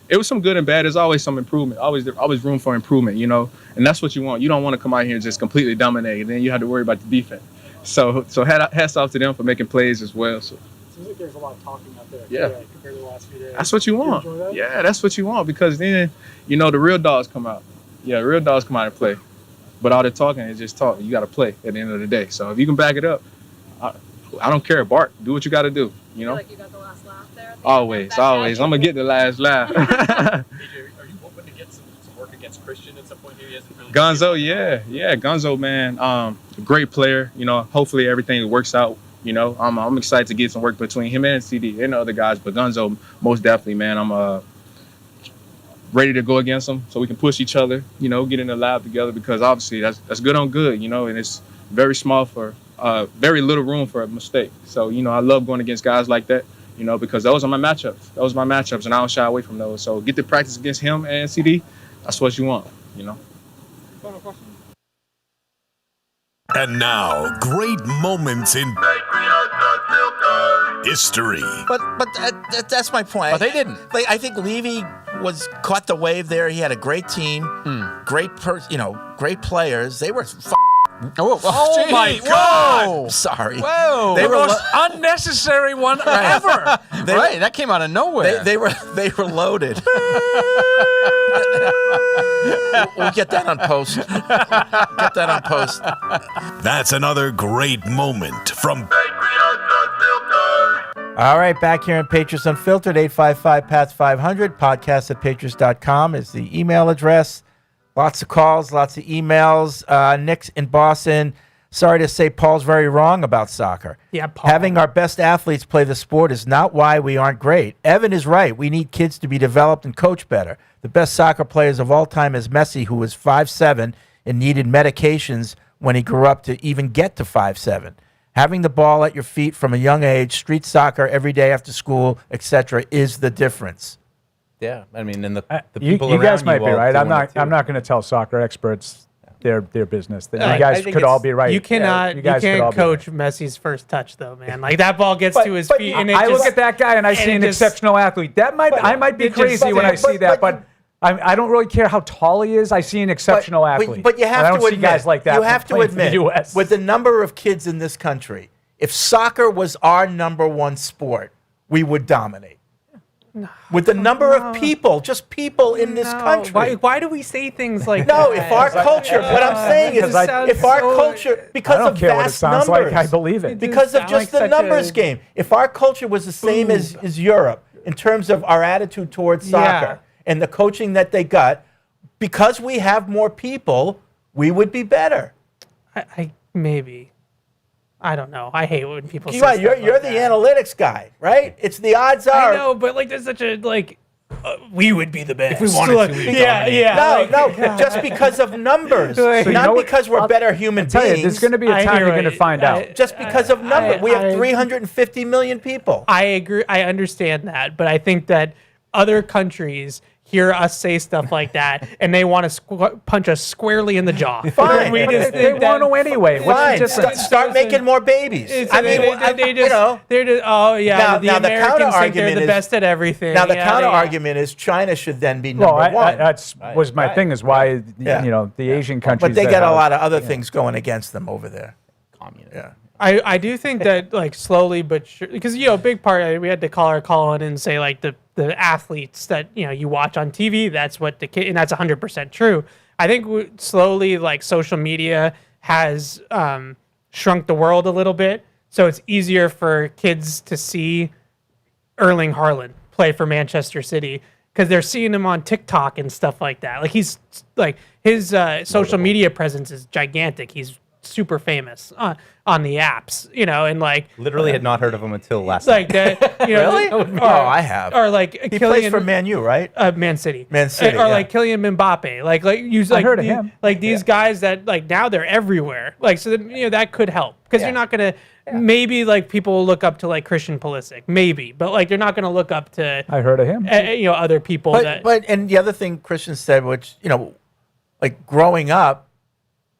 It was some good and bad. There's always some improvement. Always room for improvement, and that's what you want. You don't want to come out here and just completely dominate, and then you have to worry about the defense. So hats off to them for making plays as well. So. Seems like there's a lot of talking out there. Yeah. Compared to the last few days. That's what you want. enjoy that? Yeah, that's what you want, because then, the real dogs come out. Yeah, real dogs come out and play. But all the talking is just talk. You got to play at the end of the day. So if you can back it up, I don't care. Bark. Do what you got to do. I feel like you got the last laugh there. Always. I'm going to get the last laugh. AJ, are you hoping to get some work against Christian at some point here? He hasn't really Gonzo, yeah. Gonzo, man. Great player. Hopefully everything works out. I'm excited to get some work between him and CD and the other guys, but Gonzo, most definitely, man. I'm ready to go against him so we can push each other, get in the lab together, because obviously that's good on good, and it's very small for very little room for a mistake. So, I love going against guys like that, because those are my matchups. And I don't shy away from those. So get to practice against him and CD. That's what you want, Final question. And now, great moments in history. But that's my point. But they didn't. I think Levy caught the wave there. He had a great team, great players. They were. Oh my God! Whoa. Sorry. Whoa! They the were most unnecessary one ever. That came out of nowhere. They were loaded. We'll get that on post. That's another great moment from All right, back here in Patriots Unfiltered, 855-PATS-500, podcast@patriots.com is the email address. Lots of calls, lots of emails. Nick's in Boston. Sorry to say Paul's very wrong about soccer. Yeah, Paul. Having our best athletes play the sport is not why we aren't great. Evan is right. We need kids to be developed and coached better. The best soccer players of all time is Messi, who was 5'7" and needed medications when he grew up to even get to 5'7". Having the ball at your feet from a young age, street soccer every day after school, etc., is the difference. Yeah, I mean, and the You people around guys might be all right. I'm doing it not. too. I'm not going to tell soccer experts their business. You I guys think could all be right. You cannot. you You guys could all can't be right. coach Messi's first touch though, man. Like that ball gets to his feet, and I look at that guy and I see an exceptional athlete. I might be crazy when I see that, but I don't really care how tall he is. I see an exceptional athlete. But you have I don't to see admit, guys like that. you have to playing for the admit, US. with the number of kids in this country, if soccer was our number one sport, we would dominate. With the number of people, just people in this country. Why do we say things like No, that? if our culture, what I'm saying is, if our culture, because I don't of care what it vast sounds numbers, like, I believe it. because of just the numbers game. If our culture was the same as Europe in terms of our attitude towards soccer and the coaching that they got, because we have more people, we would be better. I maybe. I don't know. I hate when people say You're stuff the like that. analytics guy, right? It's the odds are. I know, but like there's such a we would be the best. If we wanted to, we'd No, just because of numbers, not because we're better human beings. There's going to be a time you're going to find out. Just because of numbers. We have 350 million people. I agree. I understand that, but I think that other countries hear us say stuff like that, and they want to punch us squarely in the jaw. Fine. They want to anyway. Fine. Start making more babies. They're just, oh yeah. Now the counter Americans think argument they're the is best at everything. Now the counter argument is China should then be number one. That's was my thing. Is why the Asian countries. But they get a lot of other things going against them over there. Communism. Yeah. I do think that like slowly but sure, because a big part we had to call in and say like the athletes that you watch on TV, that's what the kid, and that's 100% true. I think slowly like social media has shrunk the world a little bit, so it's easier for kids to see Erling Haaland play for Manchester City because they're seeing him on TikTok and stuff like that. Like he's like his social media presence is gigantic. He's super famous on the apps, and like literally had not heard of him until last night. Really? I have. Or like he plays for Man U, right? Man City. Man City. Or like Kylian Mbappe. I heard of him. Like these guys that like now they're everywhere. Like so that that could help because you're not gonna maybe like people will look up to like Christian Pulisic maybe, but like they're not gonna look up to. I heard of him. Other people but and the other thing Christian said, which like growing up.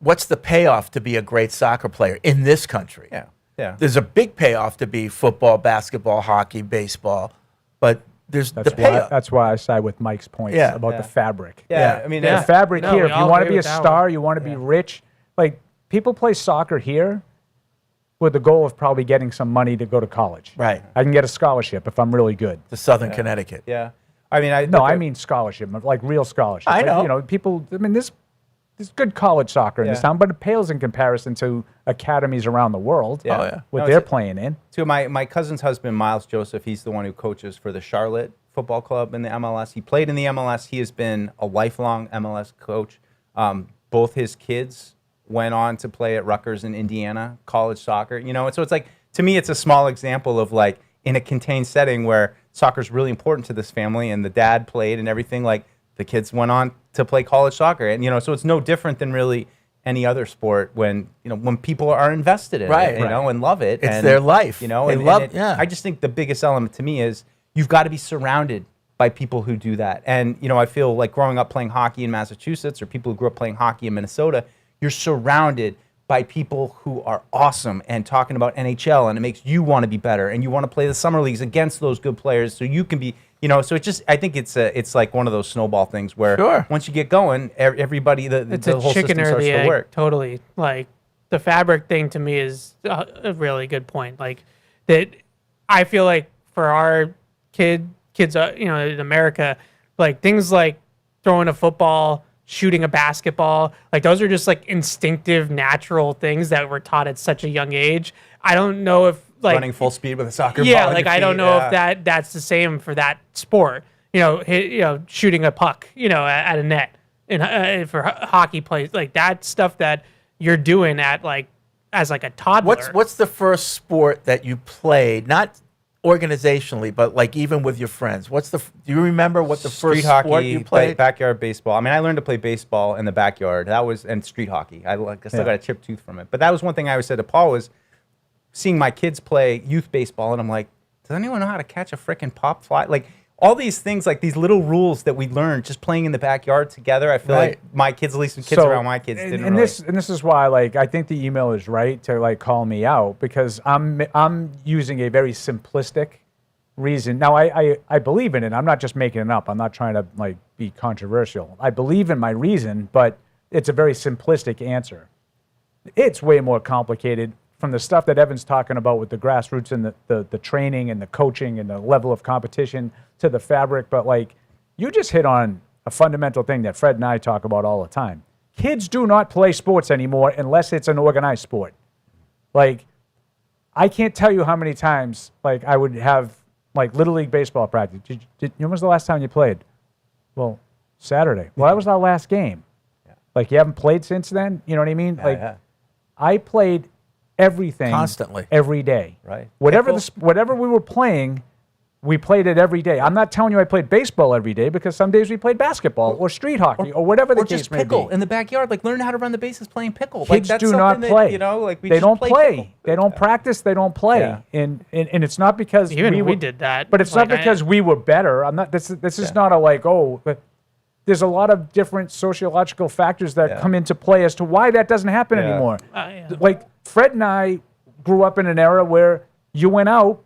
What's the payoff to be a great soccer player in this country? Yeah. There's a big payoff to be football, basketball, hockey, baseball, but there's the payoff. That's why I side with Mike's point about the fabric. Yeah. I mean, the fabric here. If you want to be a star, you want to be rich. Like people play soccer here with the goal of probably getting some money to go to college. Right. I can get a scholarship if I'm really good. To Southern Connecticut. Yeah. I mean, I mean scholarship, like real scholarship. I know. People. I mean, there's good college soccer in this town, but it pales in comparison to academies around the world. What they're playing in. So my cousin's husband, Miles Joseph, he's the one who coaches for the Charlotte Football Club in the MLS. He played in the MLS. He has been a lifelong MLS coach. Both his kids went on to play at Rutgers in Indiana, college soccer. And so it's like, to me, it's a small example of like in a contained setting where soccer is really important to this family, and the dad played and everything. Like the kids went on to play college soccer, and so it's no different than really any other sport when when people are invested in it, and love it. It's their life. They love. I just think the biggest element to me is you've got to be surrounded by people who do that. And I feel like growing up playing hockey in Massachusetts, or people who grew up playing hockey in Minnesota, you're surrounded by people who are awesome and talking about NHL, and it makes you want to be better, and you want to play the summer leagues against those good players so you can be. So it just, I think it's like one of those snowball things where once you get going, everybody, the whole system starts to work. Totally. Like the fabric thing to me is a really good point. Like that, I feel like for our kids, in America, like things like throwing a football, shooting a basketball, like those are just like instinctive, natural things that were taught at such a young age. I don't know if like running full speed with a soccer ball. Yeah, like I don't know if that's the same for that sport. Shooting a puck, at a net, and for hockey plays, like that stuff that you're doing at like as like a toddler. What's the first sport that you played? Not organizationally, but like even with your friends. Do you remember what the street first hockey, sport you played? Backyard baseball. I mean, I learned to play baseball in the backyard. And street hockey. I still got a chipped tooth from it. But that was one thing I always said to Paul was seeing my kids play youth baseball, and I'm like, does anyone know how to catch a frickin' pop fly? Like all these things, like these little rules that we learned just playing in the backyard together. I feel like my kids, at least the kids around my kids, didn't. And this is why, like, I think the email is right to like call me out, because I'm using a very simplistic reason. Now I believe in it. I'm not just making it up. I'm not trying to like be controversial. I believe in my reason, but it's a very simplistic answer. It's way more complicated. From the stuff that Evan's talking about with the grassroots and the training and the coaching and the level of competition to the fabric. But like, you just hit on a fundamental thing that Fred and I talk about all the time. Kids do not play sports anymore unless it's an organized sport. Like, I can't tell you how many times like I would have like Little League baseball practice. When was the last time you played? Well, Saturday. Well, that was our last game. Yeah. Like, you haven't played since then? You know what I mean? I played everything constantly every day. Right. Whatever we were playing, we played it every day. I'm not telling you I played baseball every day because some days we played basketball or street hockey or whatever the or case just may pickle be. in the backyard, like learn how to run the bases playing pickle. Kids that's do not something play. That, you know, like we they just don't play. pickle. They don't practice. They don't play. Yeah. And it's not because Even we were, did that. But it's Like, not because we were better. I'm not. This is not a like but there's a lot of different sociological factors that come into play as to why that doesn't happen anymore. Like Fred and I grew up in an era where you went out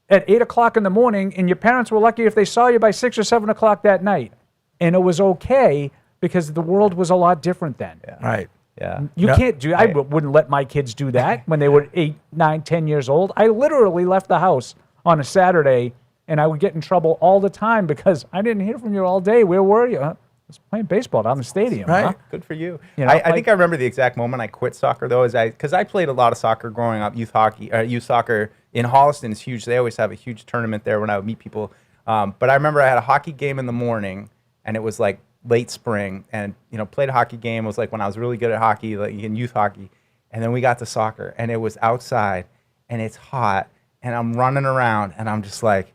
at 8 o'clock in the morning, and your parents were lucky if they saw you by 6 or 7 o'clock that night. And it was okay because the world was a lot different then. Right. Yeah. You can't do. I wouldn't let my kids do that when they were 8, 9, 10 years old. I literally left the house on a Saturday, and I would get in trouble all the time because I didn't hear from you all day. Where were you? I was playing baseball down the stadium. Right. Huh? Good for you. You know, I think I remember the exact moment I quit soccer though, because I played a lot of soccer growing up. Youth soccer in Holliston is huge. They always have a huge tournament there when I would meet people. But I remember I had a hockey game in the morning, and it was like late spring, and played a hockey game. It was like when I was really good at hockey, like in youth hockey. And then we got to soccer, and it was outside, and it's hot, and I'm running around, and I'm just like,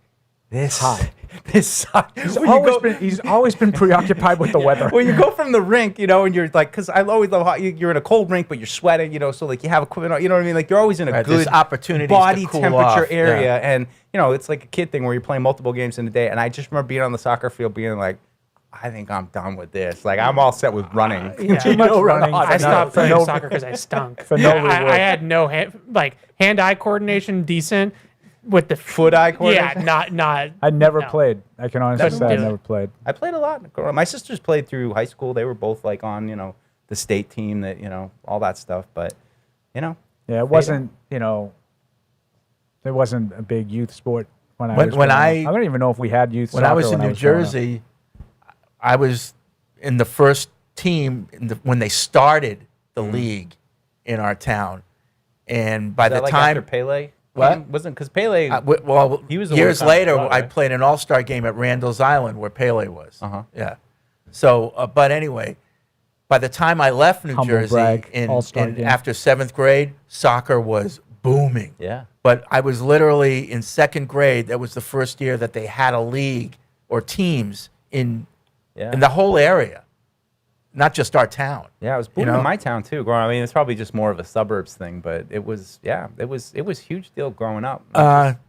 this sucks. He's always been preoccupied with the weather. When you go from the rink, and you're like, because I always love hockey, you're in a cold rink, but you're sweating, so like you have equipment, what I mean? Like you're always in a good opportunity body to cool temperature off. area. And, it's like a kid thing where you're playing multiple games in a day. And I just remember being on the soccer field being like, I think I'm done with this. Like I'm all set with running. Too much running. I stopped playing soccer because I stunk. For no reward. I had no hand-eye coordination decent with the foot-eye coordination. Yeah, not. I never played. I can honestly Couldn't say I do it. never played. I played a lot. My sisters played through high school. They were both like on, the state team, that all that stuff. But, Yeah, it wasn't. It wasn't a big youth sport when I was. I don't even know if we had youth. When soccer I was in New growing up. Jersey, I was in the first team when they started the league in our town, and by Was the that like time after Pele? What? Wasn't because Pele? He was the years one later. time, I right? played an all-star game at Randall's Island where Pele was. Yeah. So, but anyway, by the time I left New Humble Jersey, brag, all-star game. after 7th grade, soccer was booming. Yeah. But I was literally in 2nd grade. That was the first year that they had a league or teams in the whole area, not just our town. Yeah, it was booming in my town too. Growing, I mean, it's probably just more of a suburbs thing, but it was a huge deal growing up.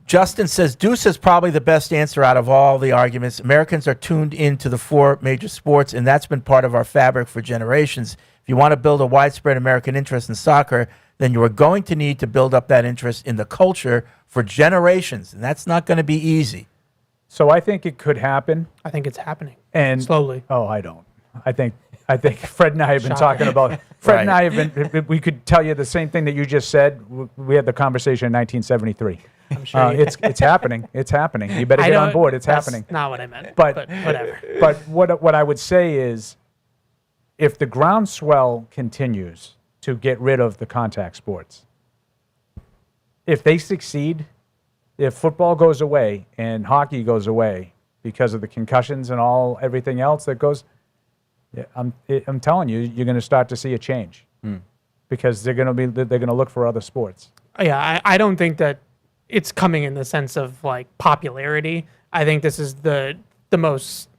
Justin says Deuce is probably the best answer out of all the arguments. Americans are tuned into the 4 major sports, and that's been part of our fabric for generations. If you want to build a widespread American interest in soccer, then you are going to need to build up that interest in the culture for generations, and that's not going to be easy. So I think it could happen. I think it's happening. And slowly. Oh, I don't. I think Fred and I have been Shocker. talking about. Fred and I have been. We could tell you the same thing that you just said. We had the conversation in 1973. I'm sure it's happening. It's happening. You better get on board. It's that's happening. Not what I meant. But whatever. But what I would say is, if the groundswell continues to get rid of the contact sports, if they succeed, if football goes away and hockey goes away because of the concussions and everything else that goes, I'm telling you, you're going to start to see a change because they're going to look for other sports. Yeah, I don't think that it's coming in the sense of like popularity. I think this is the most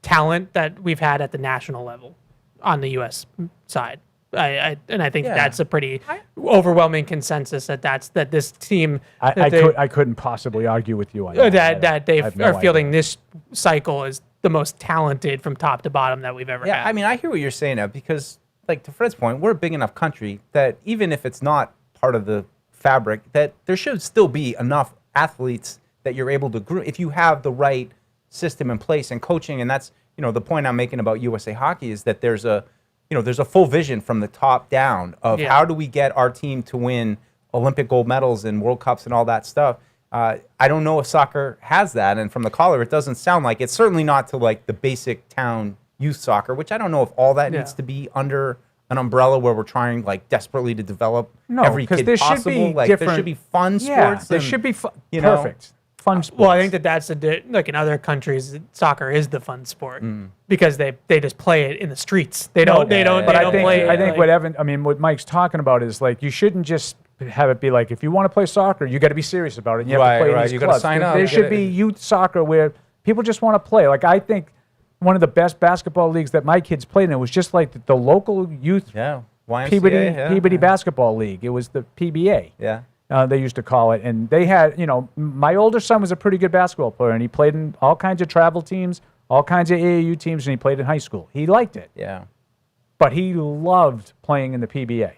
talent that we've had at the national level on the U.S. side. I think that's a pretty overwhelming consensus that this team I couldn't possibly argue with you on that. that they I have no are idea. fielding this cycle is the most talented from top to bottom that we've ever had. Yeah, I mean, I hear what you're saying now because, like, to Fred's point, we're a big enough country that even if it's not part of the fabric, that there should still be enough athletes that you're able to groom if you have the right system in place and coaching. And that's, the point I'm making about USA Hockey is that there's a full vision from the top down of how do we get our team to win Olympic gold medals and World Cups and all that stuff. I don't know if soccer has that, and from the caller, it doesn't sound like it's certainly not to like the basic town youth soccer, which I don't know if all that needs to be under an umbrella where we're trying like desperately to develop every kid there possible. should be like different, there should be fun sports. Yeah, there and, should be you know, perfect. fun sport. Well, I think that's like in other countries, soccer is the fun sport because they just play it in the streets. They don't. But I think play it, what Mike's talking about is like you shouldn't just have it be like if you want to play soccer, you got to be serious about it. And you have to play in these You clubs. got to sign up. There should be youth soccer where people just want to play. Like I think one of the best basketball leagues that my kids played in, it was just like the local youth YMCA, Peabody basketball league. It was the PBA. Yeah. They used to call it. And they had, my older son was a pretty good basketball player, and he played in all kinds of travel teams, all kinds of AAU teams, and he played in high school. He liked it. Yeah. But he loved playing in the PBA.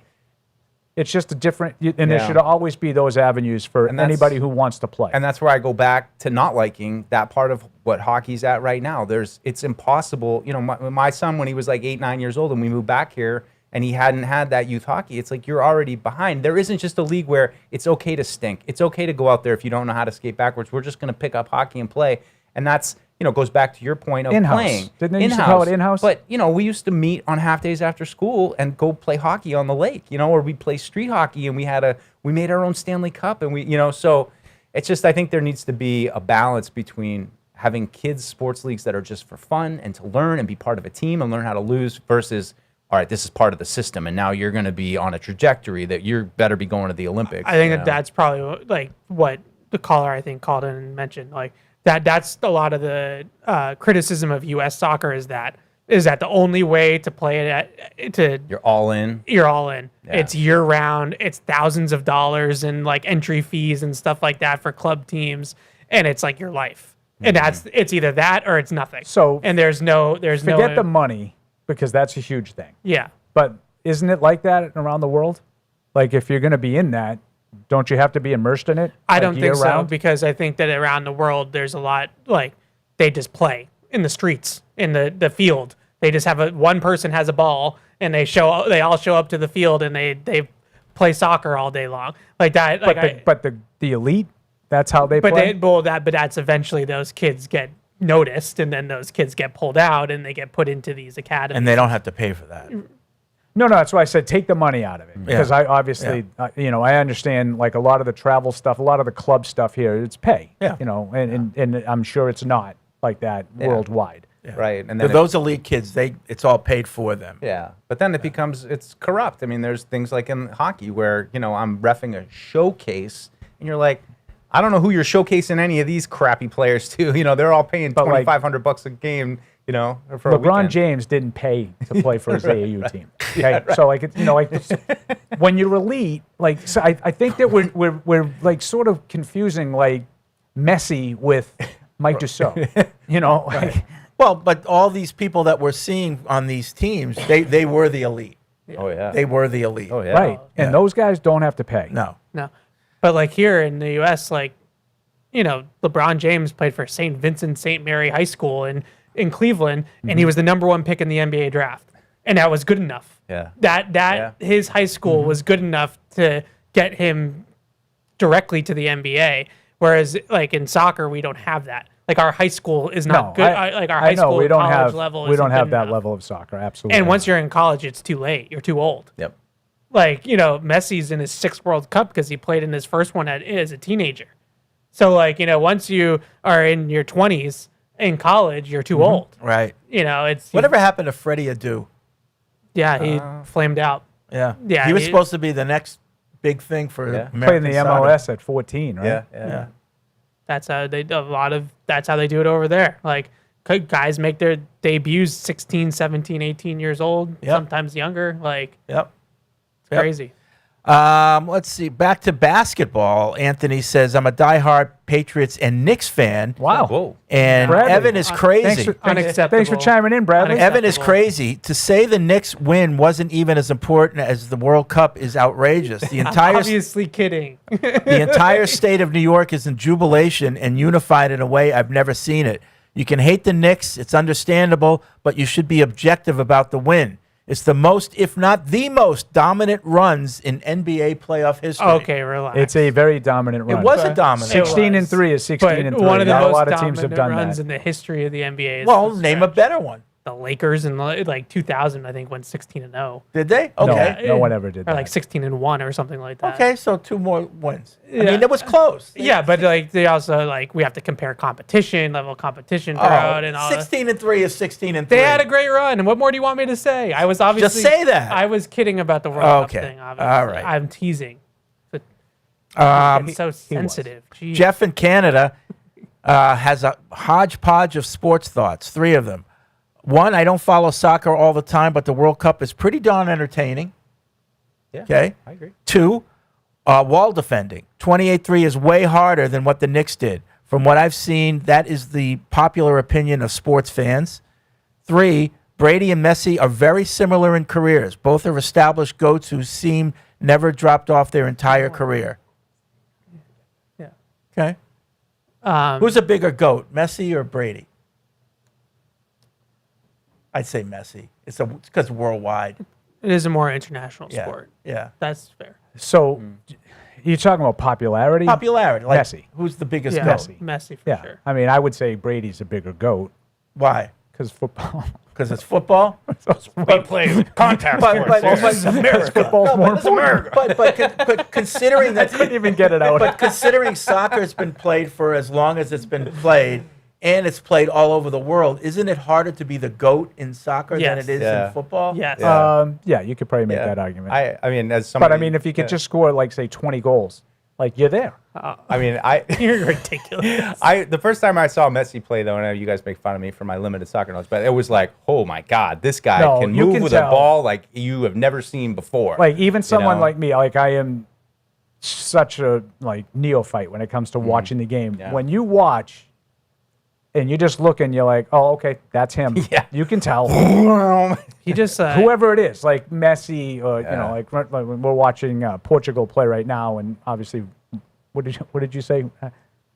It's just a different, and there should always be those avenues for anybody who wants to play. And that's where I go back to not liking that part of what hockey's at right now. It's impossible. My son, when he was like 8, 9 years old and we moved back here and he hadn't had that youth hockey, it's like you're already behind. There isn't just a league where it's okay to stink. It's okay to go out there if you don't know how to skate backwards. We're just going to pick up hockey and play. And that's, goes back to your point of in-house. Playing. Didn't they used to call it in-house? But, we used to meet on half days after school and go play hockey on the lake, or we'd play street hockey and we made our own Stanley Cup and so it's just, I think there needs to be a balance between having kids sports leagues that are just for fun and to learn and be part of a team and learn how to lose versus, all right, this is part of the system and now you're going to be on a trajectory that you better be going to the Olympics. I think that's probably like what the caller I think called in and mentioned, like that's a lot of the criticism of U.S. soccer is that the only way to play it you're all in. You're all in. Yeah. It's year round. It's thousands of dollars and like entry fees and stuff like that for club teams, and it's like your life. And it's either that or it's nothing. So and there's no forget the money because that's a huge thing. Yeah. But isn't it like that around the world? Like if you're going to be in that, don't you have to be immersed in it? I don't think so because I think that around the world there's a lot like they just play in the streets in the field. They just have one person has a ball and they all show up to the field and they play soccer all day long like that. But the elite, that's how they play. But that's eventually those kids get noticed and then those kids get pulled out and they get put into these academies. And they don't have to pay for that. No, that's why I said take the money out of it because I obviously, I understand like a lot of the travel stuff, a lot of the club stuff here, it's pay. Yeah. And I'm sure it's not like that worldwide. Yeah. Right. And then those elite kids, it's all paid for them. Yeah. But then it's corrupt. I mean, there's things like in hockey where, I'm reffing a showcase and you're like, I don't know who you're showcasing any of these crappy players to. They're all paying $2,500 a game, for a LeBron weekend. James didn't pay to play for his AAU team. Okay. So when you're elite, so I think that we're like sort of confusing like Messi with Mike Dussault, Right. Well, but all these people that we're seeing on these teams, they were the elite. Oh yeah. They were the elite. Oh yeah. Right. And those guys don't have to pay. No. But like here in the U.S., like, LeBron James played for St. Vincent St. Mary High School in Cleveland, and he was the number 1 pick in the NBA draft, and that was good enough. Yeah. His high school was good enough to get him directly to the NBA, whereas like in soccer we don't have that. Like our high school is not good. Like our high school and college level we don't have that enough. level of soccer. Absolutely. And once you're in college, it's too late. You're too old. Yep. Like, Messi's in his 6th World Cup because he played in his first one as a teenager. So, like, once you are in your 20s in college, you're too old. Right. It's... Whatever happened to Freddie Adu? Yeah, he flamed out. Yeah. Yeah. He was supposed to be the next big thing for American played in the soccer. MLS at 14, right? Yeah. That's how they do it over there. Like, guys make their debuts 16, 17, 18 years old, sometimes younger. Like, it's crazy. Let's see. Back to basketball. Anthony says, I'm a diehard Patriots and Knicks fan. Wow. Whoa. And Bradley. Evan is crazy. Thanks for chiming in, Bradley. Evan is crazy. To say the Knicks win wasn't even as important as the World Cup is outrageous. The entire Obviously kidding. the entire state of New York is in jubilation and unified in a way I've never seen it. You can hate the Knicks. It's understandable, but you should be objective about the win. It's the most, if not the most, dominant runs in NBA playoff history. Okay, relax. It's a very dominant run. It was a dominant. 16-3 is 16-3. One of the Not most a lot of teams have dominant done runs that. in the history of the NBA. Well, name a better one. the Lakers in like 2000, I think, went 16-0. Did they? Okay. No one ever did Or that. like 16-1 or something like that. Okay, so 2 more wins. Yeah. I mean, it was close. Yeah, but like they also like we have to compare level of competition throughout and all. 16-3 is 16-3. They had a great run, and what more do you want me to say? I was obviously Just say that. I was kidding about the World Cup Okay. thing. Obviously. All right. I'm teasing. But it's so sensitive. Jeez. Jeff in Canada has a hodgepodge of sports thoughts, 3 of them. 1, I don't follow soccer all the time, but the World Cup is pretty darn entertaining. Yeah, Okay. I agree. 2, wall defending. 28-3 is way harder than what the Knicks did. From what I've seen, that is the popular opinion of sports fans. 3, Brady and Messi are very similar in careers. Both are established GOATs who seem never dropped off their entire career. Yeah. Okay. Who's a bigger GOAT, Messi or Brady? I'd say Messi. It's because worldwide. It is a more international Yeah, sport. yeah. That's fair. So you're talking about popularity? Popularity. Like Messi. Who's the biggest Yeah, GOAT? Messi for Yeah. sure. I mean, I would say Brady's a bigger GOAT. Why? Because football. Because it's football? We play contact But sports. America. Football's more It's America. But considering that, I couldn't even get it out. But considering soccer's been played for as long as it's been played, and it's played all over the world, isn't it harder to be the GOAT in soccer than Yes. it is in football? Yes. Yeah, you could probably make that argument. I mean, as somebody, but I mean, if you could just score like say 20 goals, like you're there. I mean, You're ridiculous. The first time I saw Messi play, though, and I know you guys make fun of me for my limited soccer knowledge, but it was like, oh my God, this guy No, can you move can with tell. a ball like you have never seen before. Like even someone know? like me, like I am such a like neophyte when it comes to Mm-hmm. watching the game. When you watch and you just look and you're like, oh, okay, that's him. Yeah. You can tell. He just Whoever it is, like Messi, or you know, like when we're watching Portugal play right now, and obviously, what did you say?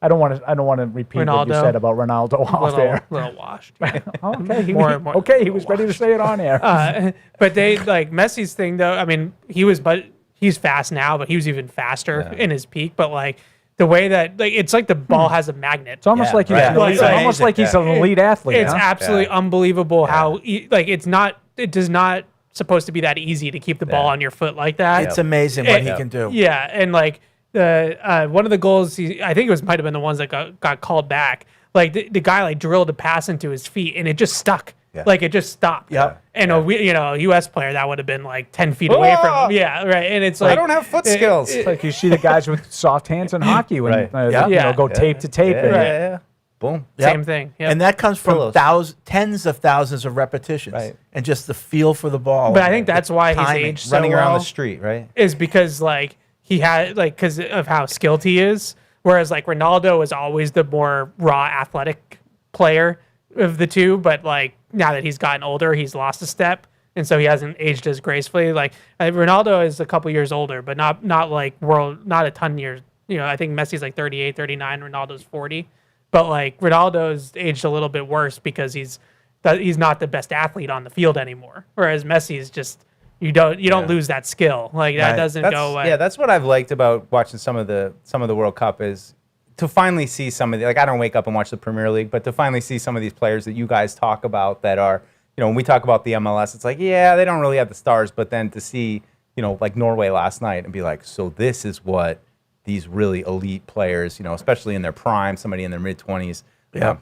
I don't want to repeat what you Ronaldo. said about Ronaldo off there. Little washed. Okay, he More- was ready to say it on air. But they like Messi's thing though. I mean, he's fast now, but he was even faster in his peak. But like the way that like it's like the ball has a magnet. It's almost like he's almost like he's an elite athlete. It's huh? absolutely unbelievable how like it does not supposed to be that easy to keep the ball on your foot like that. It's amazing what he can do. Yeah, and like one of the goals, I think it might have been the ones that got called back. Like the guy like drilled a pass into his feet and it just stuck. Yeah. Like it just stopped. Yep. And a U.S. player that would have been like 10 feet away from him. Yeah, right. And it's like I don't have foot skills. It's like you see the guys with soft hands in hockey when Right. you know, go tape to tape. and- Yeah. Boom. Same thing. Yep. And that comes from Pillows. tens of thousands of repetitions, Right. and just the feel for the ball. But I and think the that's why he's timing. aged so Running around well, the street, right? is because like he had like because of how skilled he is. Whereas like Ronaldo is always the more raw athletic player of the two, but like now that he's gotten older, he's lost a step, and so he hasn't aged as gracefully. Like Ronaldo is a couple years older, but not like not a ton years. You know, I think Messi's like 38, 39, Ronaldo's 40, but like Ronaldo's aged a little bit worse because he's not the best athlete on the field anymore. Whereas Messi is just you don't lose that skill. Like that doesn't go away. Yeah, that's what I've liked about watching some of the World Cup is to finally see some of the, like I don't wake up and watch the Premier League, but to finally see some of these players that you guys talk about that are, you know, when we talk about the MLS, it's like, yeah, they don't really have the stars, but then to see, you know, like Norway last night and be like, so this is what these really elite players, you know, especially in their prime, somebody in their mid-20s,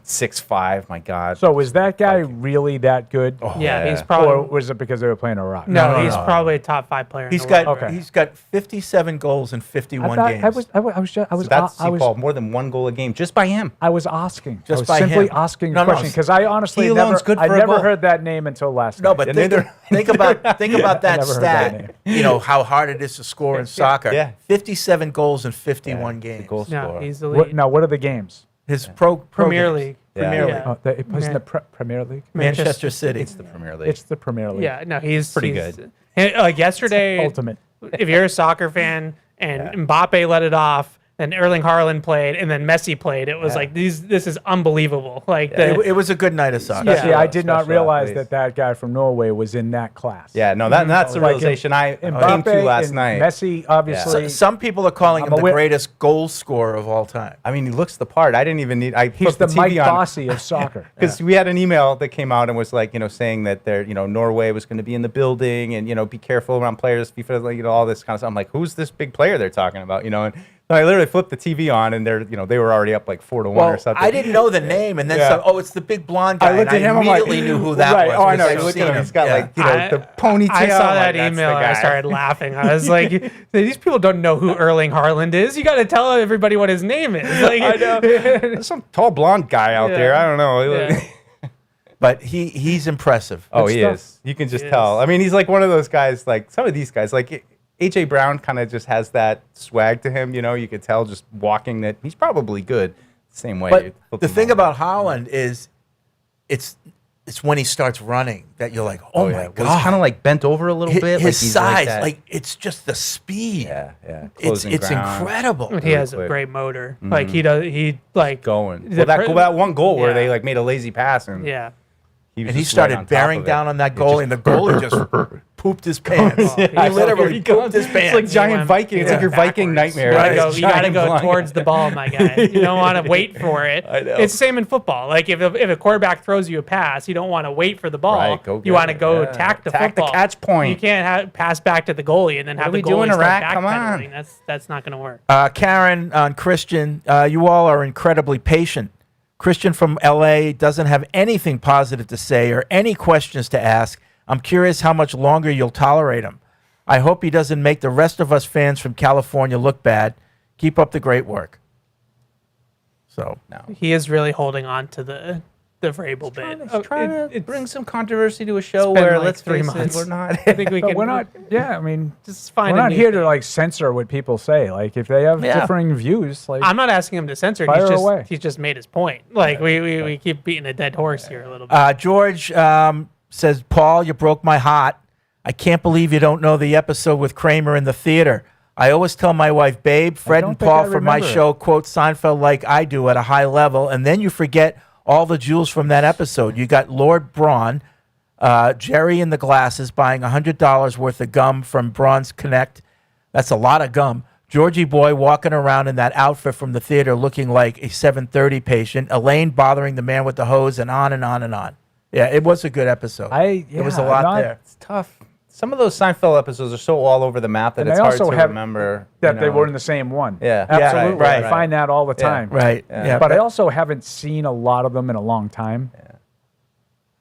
6'5", my God. So is that guy really that good? Yeah, he's probably. Or was it because they were playing Iraq? No, he's probably a top 5 player. He's in the world. got he's got 57 goals in 51 games. I was That's Paul, more than 1 goal a game just by him. I was asking. Just I was by simply him. asking No, a no, question because I honestly he alone's good for a never goal. heard that name until last night. No, but think about that never heard that stat. You know how hard it is to score in soccer. Yeah. 57 goals in 51 games. Goal No, scorer. he's elite. What are the games? His Premier games. League. Premier Yeah. League. Oh, it plays in the Premier League. Manchester City. It's the Premier League. It's the Premier League. Yeah, no, he's Pretty he's- good. Like yesterday, Ultimate. if you're a soccer fan and Mbappe let it off, and Erling Haaland played, and then Messi played. It was like this is unbelievable. Like it was a good night of soccer. Yeah, I did not realize that guy from Norway was in that class. Yeah, no, that's the realization I came to last night. Messi, obviously. Some people are calling him the greatest goal scorer of all time. I mean, he looks the part. I didn't even need. He's the Mike Bossy of soccer. Because we had an email that came out and was like, saying that Norway was going to be in the building and be careful around players, FIFA, all this kind of stuff. I'm like, who's this big player they're talking about? And I literally flipped the TV on and they were already up like 4-1 or something. I didn't know the name, and then it's the big blonde guy. I looked at him. I immediately knew who that was. Oh, I know. You look at him. He's got the ponytail. I saw that email and I started laughing. I was like, these people don't know who Erling Haaland is. You got to tell everybody what his name is. Like, I know. There's some tall blonde guy out there. I don't know. Yeah. But he's impressive. Oh, he is. You can just tell. I mean, he's like one of those guys. Like some of these guys, like AJ Brown, kind of just has that swag to him. You could tell just walking that he's probably good. Same way. But the thing about Haaland is, it's when he starts running that you're like, oh my god, well, he's kind of like bent over a little bit. His size, like it's just the speed. Yeah. It's incredible. He has a great motor. Mm-hmm. Like he going. Well, that one goal where they like made a lazy pass and he started bearing down on that goalie, and the goalie just pooped his pants. He literally pooped his pants. It's like giant Viking. It's like your Viking nightmare. You gotta go towards the ball, my guy. You don't want to wait for it. I know. It's the same in football. Like if a quarterback throws you a pass, you don't want to wait for the ball. Right, you want to go attack the football. The catch point. You can't pass back to the goalie and then have the goalie start backpedaling. That's not going to work. Karen on Christian, you all are incredibly patient. Christian from LA doesn't have anything positive to say or any questions to ask. I'm curious how much longer you'll tolerate him. I hope he doesn't make the rest of us fans from California look bad. Keep up the great work. So he is really holding on to the Vrabel bit. He's trying to bring some controversy to a show where, like, let's 3 face months. it, we're not. I think we can. We're not. Yeah, I mean, just find. We're not here to like censor what people say. Like if they have differing views, like I'm not asking him to censor. He's just made his point. Like we keep beating a dead horse here a little bit. George says, Paul, you broke my heart. I can't believe you don't know the episode with Kramer in the theater. I always tell my wife, babe, Fred and Paul from my show quote Seinfeld like I do at a high level, and then you forget all the jewels from that episode. You got Lord Braun, Jerry in the glasses buying $100 worth of gum from Braun's Connect. That's a lot of gum. Georgie boy walking around in that outfit from the theater looking like a 7:30 patient. Elaine bothering the man with the hose, and on and on and on. Yeah, it was a good episode. There was a lot there. It's tough. Some of those Seinfeld episodes are so all over the map that it's hard to remember that they were in the same one. Yeah, absolutely. Right. I find that all the time. Right. Yeah. But I also haven't seen a lot of them in a long time. Yeah.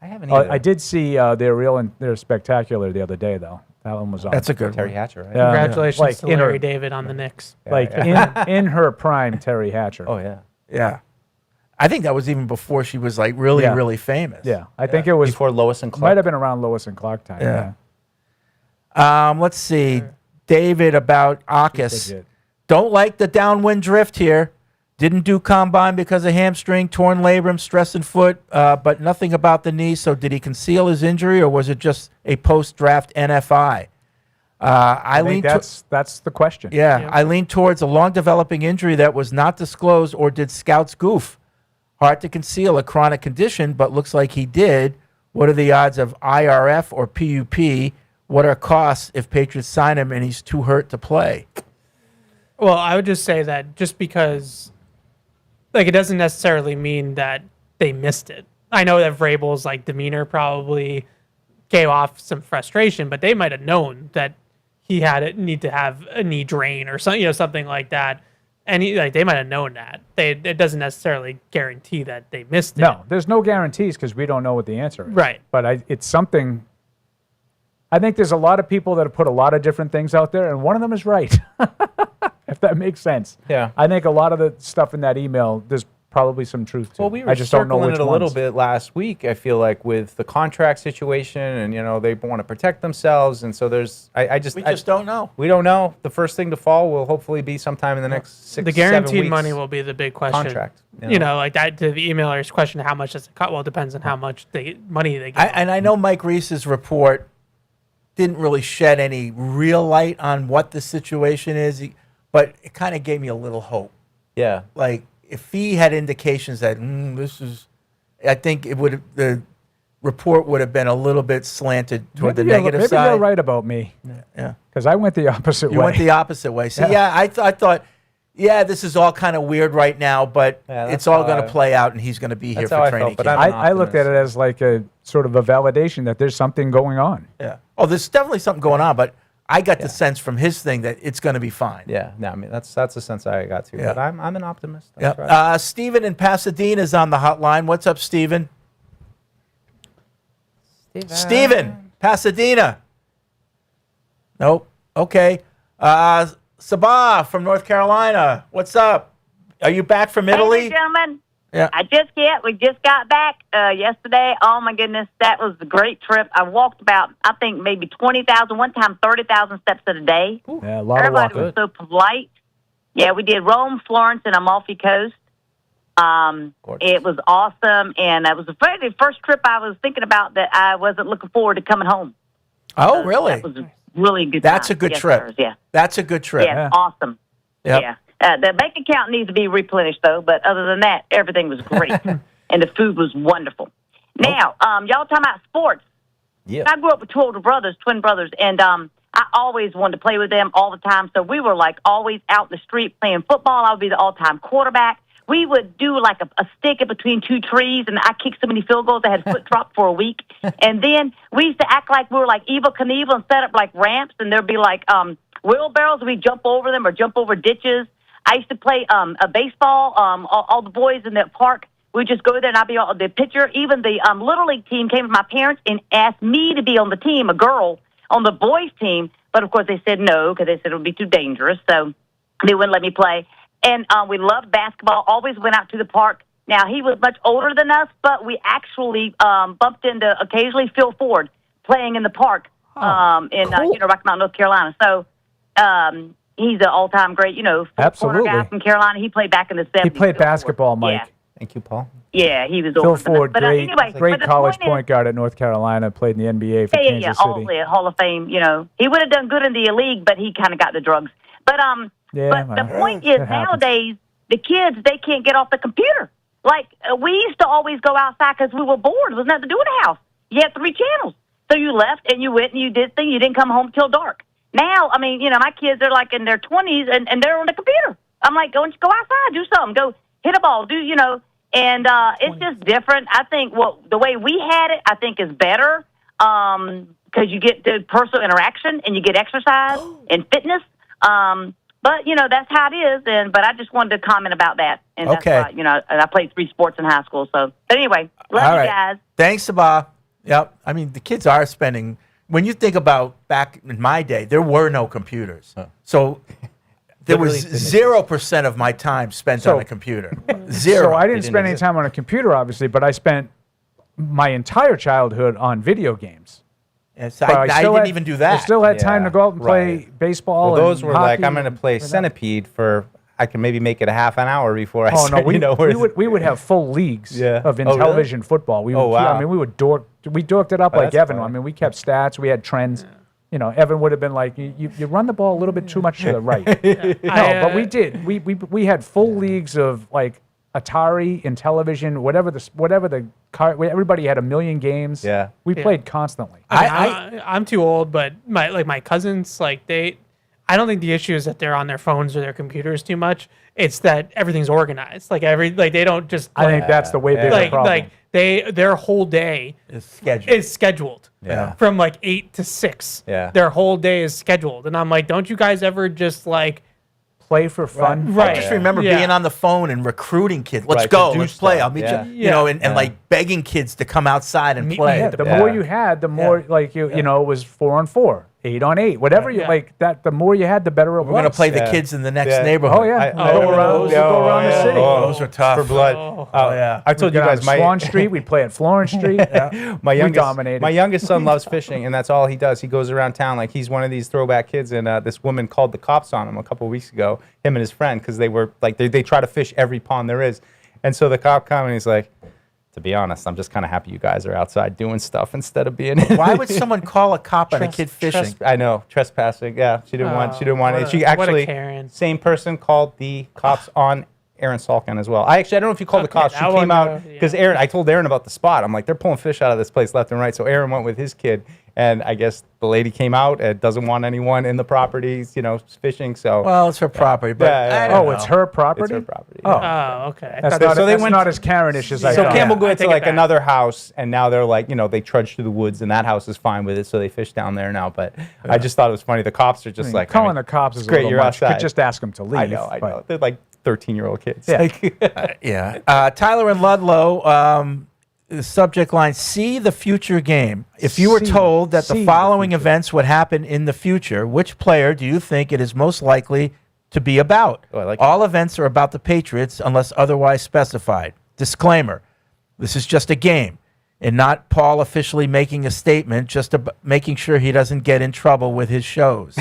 I haven't either. I did see They're Real and They're Spectacular the other day, though. That one was on. That's a good Terry one. Hatcher, right? Congratulations to Larry David on the Knicks. In her prime, Terry Hatcher. Oh, yeah. Yeah. I think that was even before she was like really, really famous. Yeah. I think it was before Lois and Clark. Might have been around Lois and Clark time. Yeah. Let's see. David about Akis. Don't like the downwind drift here. Didn't do combine because of hamstring, torn labrum, stress in foot, but nothing about the knee. So did he conceal his injury or was it just a post-draft NFI? I think that's the question. Yeah, I lean towards a long-developing injury that was not disclosed, or did scouts goof? Hard to conceal a chronic condition, but looks like he did. What are the odds of IRF or PUP? What are costs if Patriots sign him and he's too hurt to play? Well, I would just say that just because, like, it doesn't necessarily mean that they missed it. I know that Vrabel's like demeanor probably gave off some frustration, but they might have known that he need to have a knee drain or something, something like that. And they might have known that. It doesn't necessarily guarantee that they missed it. No, there's no guarantees because we don't know what the answer is. Right. But it's something. I think there's a lot of people that have put a lot of different things out there, and one of them is right. If that makes sense. Yeah. I think a lot of the stuff in that email, there's probably some truth to. Well, we were I just don't know circling which it a little ones. bit last week. I feel like with the contract situation, and they want to protect themselves, and so there's. I just don't know. We don't know. The first thing to fall will hopefully be sometime in the next 6. The 7 guaranteed weeks. money will be the big question. Contract. Like that to the emailer's question, how much does it cut? Well, it depends on how much money they get. And I know Mike Reese's report didn't really shed any real light on what the situation is. but it kind of gave me a little hope. Yeah. Like if he had indications that this is, I think the report would have been a little bit slanted toward the negative side. Maybe you're right about me. Yeah. Because I went the opposite way. You went the opposite way. See, I thought, this is all kind of weird right now, but it's all going to play out, and he's going to be here for training camp. I looked at it as like a sort of a validation that there's something going on. Yeah. Oh, there's definitely something going on, but I got the sense from his thing that it's going to be fine. Yeah. No, I mean that's the sense I got too. Yeah. But I'm an optimist. Yeah. Right. Stephen in Pasadena is on the hotline. What's up, Stephen? Stephen, Pasadena. Nope. Okay. Sabah from North Carolina. What's up? Are you back from Italy? Hey, gentlemen. Yeah. We just got back yesterday. Oh my goodness, that was a great trip. I walked about, I think maybe 20,000, one time 30,000 steps a day. Yeah, a lot Everybody of was so polite. Yeah, we did Rome, Florence, and Amalfi Coast. It was awesome, and it was the first trip I was thinking about that I wasn't looking forward to coming home. Oh, really? That was a really good That's time. a good Yes, trip. sirs, yeah. That's a good trip. Yeah, awesome. Yep. Yeah. The bank account needs to be replenished, though, but other than that, everything was great, and the food was wonderful. Now, y'all talking about sports. Yeah. I grew up with two older brothers, twin brothers, and I always wanted to play with them all the time, so we were, like, always out in the street playing football. I would be the all-time quarterback. We would do, like, a stick in between two trees, and I kicked so many field goals I had foot drop for a week. And then we used to act like we were, like, Evel Knievel and set up, like, ramps, and there'd be, like, wheelbarrows. We'd jump over them or jump over ditches. I used to play a baseball. All the boys in the park, we'd just go there, and I'd be the pitcher. Even the Little League team came with my parents and asked me to be on the team, a girl, on the boys' team. But, of course, they said no because they said it would be too dangerous, so they wouldn't let me play. And we loved basketball, always went out to the park. Now, he was much older than us, but we actually bumped into occasionally Phil Ford playing in the park in Rocky Mount, North Carolina. So he's an all-time great, Absolutely. corner guy from Carolina. He played back in the 70s. He played basketball, Mike. Yeah. Thank you, Paul. Yeah, he was Phil awesome. Ford, But anyway, great the college point is- point guard at North Carolina, played in the NBA for Kansas City. all the Hall of Fame. He would have done good in the league, but he kind of got the drugs. But the point is, nowadays the kids, they can't get off the computer. Like we used to always go outside because we were bored. There was nothing to do in the house. You had 3 channels, so you left and you went and you did things. You didn't come home till dark. Now, I mean, my kids are like in their 20s and they're on the computer. I'm like, go outside, do something, go hit a ball, and it's just different. I think the way we had it, I think is better because you get the personal interaction and you get exercise and fitness. But that's how it is. But I just wanted to comment about that. And Okay. that's why, and I played 3 sports in high school. So, but anyway, love All you right. guys. Thanks, Sabah. Yep. I mean, the kids are spending. When you think about back in my day, there were no computers, so there was 0% of my time spent on a computer. Zero. So I didn't spend any time on a computer, obviously, but I spent my entire childhood on video games. Yes, I didn't even do that. I still had time to go out and play baseball. Well, those and were hockey like, I'm going to play Centipede for, I can maybe make it a half an hour before I start, we would have full leagues of Oh, really? television football. We would, wow. I mean, we dorked it up like that's Evan. fun. I mean, we kept stats, we had trends. Evan would have been like, you run the ball a little bit too much to the right. But we did. We had full leagues of like Atari and television, whatever the car. Everybody had a million games. Yeah, we played constantly. I'm too old, but my cousins, like I don't think the issue is that they're on their phones or their computers too much. It's that everything's organized. They don't just. I think that's the way bigger problem. Their whole day is scheduled. Yeah. From like 8 to 6. Yeah. Their whole day is scheduled, and I'm like, don't you guys ever just like play for fun? I just remember being on the phone and recruiting kids. Let's go. Let's play. I'll meet you. And like begging kids to come outside and play. Yeah, the more you had, the more like it was 4-on-4, 8-on-8, whatever you like. That the more you had, the better it was. We're gonna play the kids in the next neighborhood. Oh yeah, go around the city. Those are tough for blood. yeah. I told you guys, Swan Street. We play at Florence Street. My dominated. My youngest son loves fishing, and that's all he does. He goes around town like he's one of these throwback kids. And this woman called the cops on him a couple of weeks ago, him and his friend, because they were like they try to fish every pond there is. And so the cop comes and he's like, To be honest, I'm just kind of happy you guys are outside doing stuff instead of being in. Why would someone call a cop on a kid fishing? I know, trespassing. Yeah, she didn't want it. She what a actually, Karen. same person called the cops on Aaron Salkin as well. I don't know if you called the cops. She that came one, out because yeah. I told Aaron about the spot. I'm like, they're pulling fish out of this place left and right. So Aaron went with his kid, and I guess the lady came out and doesn't want anyone in the properties, fishing. So Well, it's her property, but I don't know. It's her property? It's her property. Oh, okay. That's not as Karen-ish as I So thought. Campbell go I into take it like back. another house, and now they're like, they trudge through the woods, and that house is fine with it, so they fish down there now. But I just thought it was funny. The cops are just calling the cops is it's great. a little You're much. You outside. could just ask them to leave. I know. They're like 13-year-old kids. Yeah. Yeah. Tyler and Ludlow, the subject line, see the future game. If you were told that the following events would happen in the future, which player do you think it is most likely to be about? All events are about the Patriots unless otherwise specified. Disclaimer, this is just a game and not Paul officially making a statement, just making sure he doesn't get in trouble with his shows.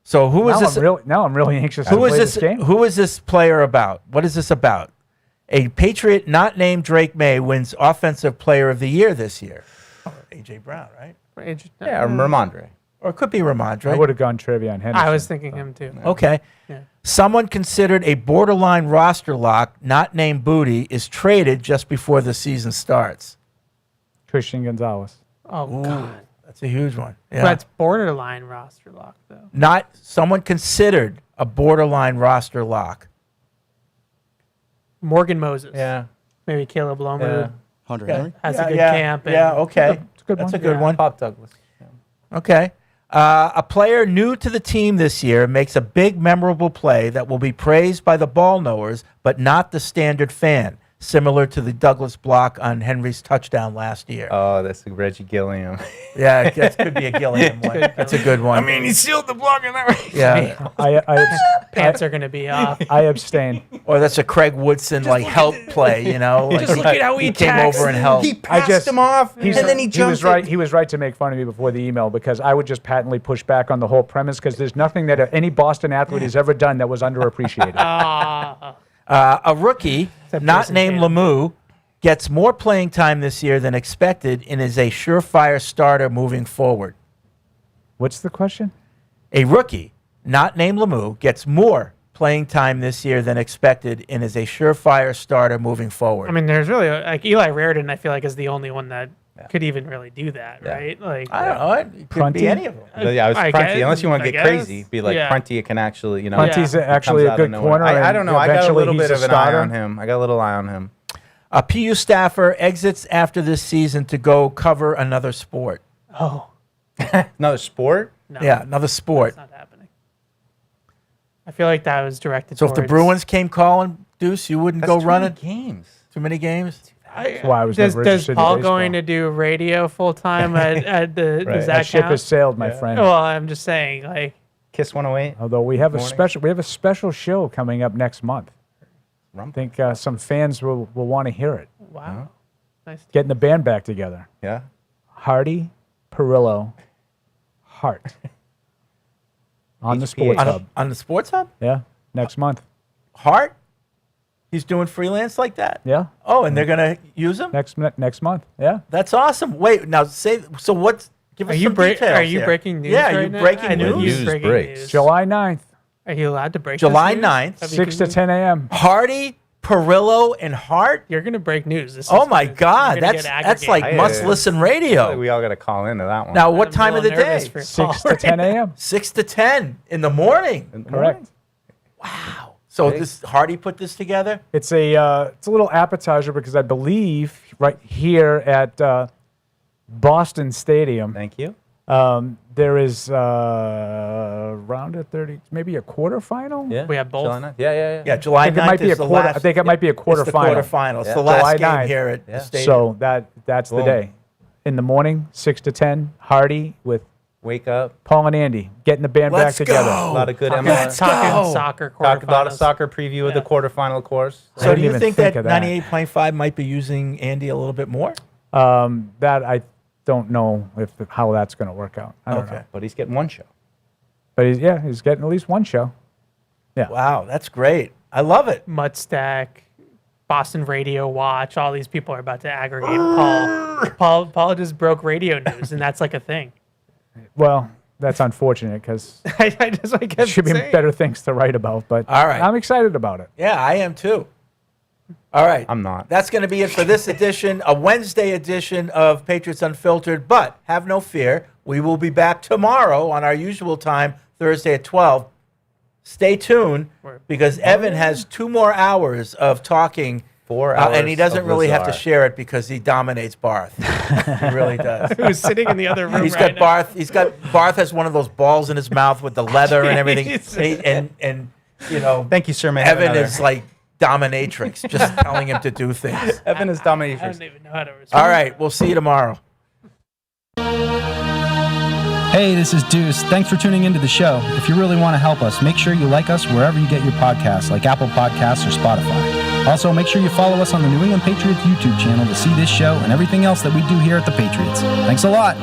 So who is this? Now I'm really anxious to play this game. Who is this player about? What is this about? A Patriot not named Drake May wins Offensive Player of the Year this year. A.J. Brown, right? Yeah, or Ramondre. Or it could be Ramondre. I would have gone trivia on Henderson. I was thinking him too. Okay. Yeah. Someone considered a borderline roster lock, not named Booty, is traded just before the season starts. Christian Gonzalez. Oh, God. That's a huge one. Yeah. That's borderline roster lock, though. Not someone considered a borderline roster lock. Morgan Moses. Yeah. Maybe Caleb Lomu. Yeah. Hunter Yeah. Henry. Has Yeah, a good yeah, camp. And yeah, okay. That's a good one. Pop Douglas. Okay. A player new to the team this year makes a big, memorable play that will be praised by the ball knowers, but not the standard fan, similar to the Douglas block on Henry's touchdown last year. Oh, that's Reggie Gilliam. Yeah, that could be a Gilliam one. That's a good one. he sealed the block in that way. Yeah. Pants are going to be off. I abstain. Or that's a Craig Woodson help play, Like, Just look at how he came attacks. over and helped. He passed him off, and then he He jumped was right. it. He was right to make fun of me before the email because I would just patently push back on the whole premise because there's nothing that any Boston athlete has ever done that was underappreciated. A rookie, not named Lemieux, gets more playing time this year than expected and is a surefire starter moving forward. What's the question? A rookie, not named Lemieux, gets more playing time this year than expected and is a surefire starter moving forward. I mean, there's really, Eli Raridan, I feel like, is the only one that could even really do that, right? Like, I don't know. It could be Prunty? any of them. Yeah, it was I Prunty. guess- Unless you want I to get guess. crazy, be like Yeah. Prunty can actually, Prunty's he actually comes a out good of nowhere. corner. I and don't know. I got a eventually little he's bit a of an eye starter. on him. I got a little eye on him. A PU staffer exits after this season to go cover another sport. Oh, Another sport? no. Yeah, another sport. That's not happening. I feel like that was directed So if the towards- Bruins came calling, Deuce, you wouldn't That's go too running? many games. Too many games? That's why I was Does, never does interested in Paul baseball. going to do radio full time at the Right. Zach That ship count? has sailed, my friend. Well, I'm just saying, like, Kiss 108. Although we have Morning. a special show coming up next month. I think some fans will want to hear it. wow, nice. Getting the band back together. Yeah. Hardy, Perillo, Hart. On the HPH. Sports Hub. On the Sports Hub? Yeah, next month. Hart? He's doing freelance like that? Yeah. Oh, and they're going to use him? Next month. Yeah. That's awesome. Wait, now say, so what's, give us Are you some details Are you here. breaking news? Yeah, right you now? breaking I know news? he's breaking breaks. news. July 9th, Are you allowed to break? July this news? 9th, Have you 6 to con- 10 a.m. Hardy, Perillo, and Hart? You're gonna break news. This Oh is my gonna- God, you're gonna that's get that's like aggregated. must-listen I feel like radio. we all got to call into that one. Now, what I'm time a of the little day? nervous for 6 Paul. to 10 a.m. 6 to 10 in the morning. Correct. So this Hardy put this together? It's a little appetizer because I believe right here at Boston Stadium. Thank you. There is round of 30, maybe a quarterfinal. Yeah. We have both. July 9th. Yeah. Yeah, July I think 9th it might be is a the quarter. last. I think it might be a It's the quarterfinal. quarterfinal. It's Yeah. the last July game 9th. here at Yeah. the stadium. So that's the Boom. day. In the morning, 6 to 10, Hardy with Wake up. Paul and Andy getting the band Let's back together. A lot of good Talking, MLS. talking go. soccer. Talk a lot of quarterfinals. soccer preview of the quarterfinal course. I So didn't do you even think think that of that. 98.5 might be using Andy a little bit more? That I don't know how that's going to work out. I don't know. But he's getting one show. But he's getting at least one show. Yeah. Wow, that's great. I love it. Mutt Stack. Boston Radio Watch. All these people are about to aggregate Paul just broke radio news, and that's like a thing. Well, that's unfortunate because there should be better things to write about. But all right, I'm excited about it. Yeah, I am too. All right. I'm not. That's going to be it for this edition, a Wednesday edition of Patriots Unfiltered. But have no fear. We will be back tomorrow on our usual time, Thursday at 12. Stay tuned because Evan has 2 more hours of talking. 4 hours. And he doesn't of really have to Lazar. share it because he dominates Barth. He really does. Who's sitting in the other room He's right got now. Barth. Barth has one of those balls in his mouth with the leather and everything. And you know, Thank you, sir. Man. Evan is like dominatrix, just telling him to do things. Evan is dominatrix. I don't even know how to respond. All right, we'll see you tomorrow. Hey, this is Deuce. Thanks for tuning into the show. If you really want to help us, make sure you like us wherever you get your podcasts, like Apple Podcasts or Spotify. Also, make sure you follow us on the New England Patriots YouTube channel to see this show and everything else that we do here at the Patriots. Thanks a lot.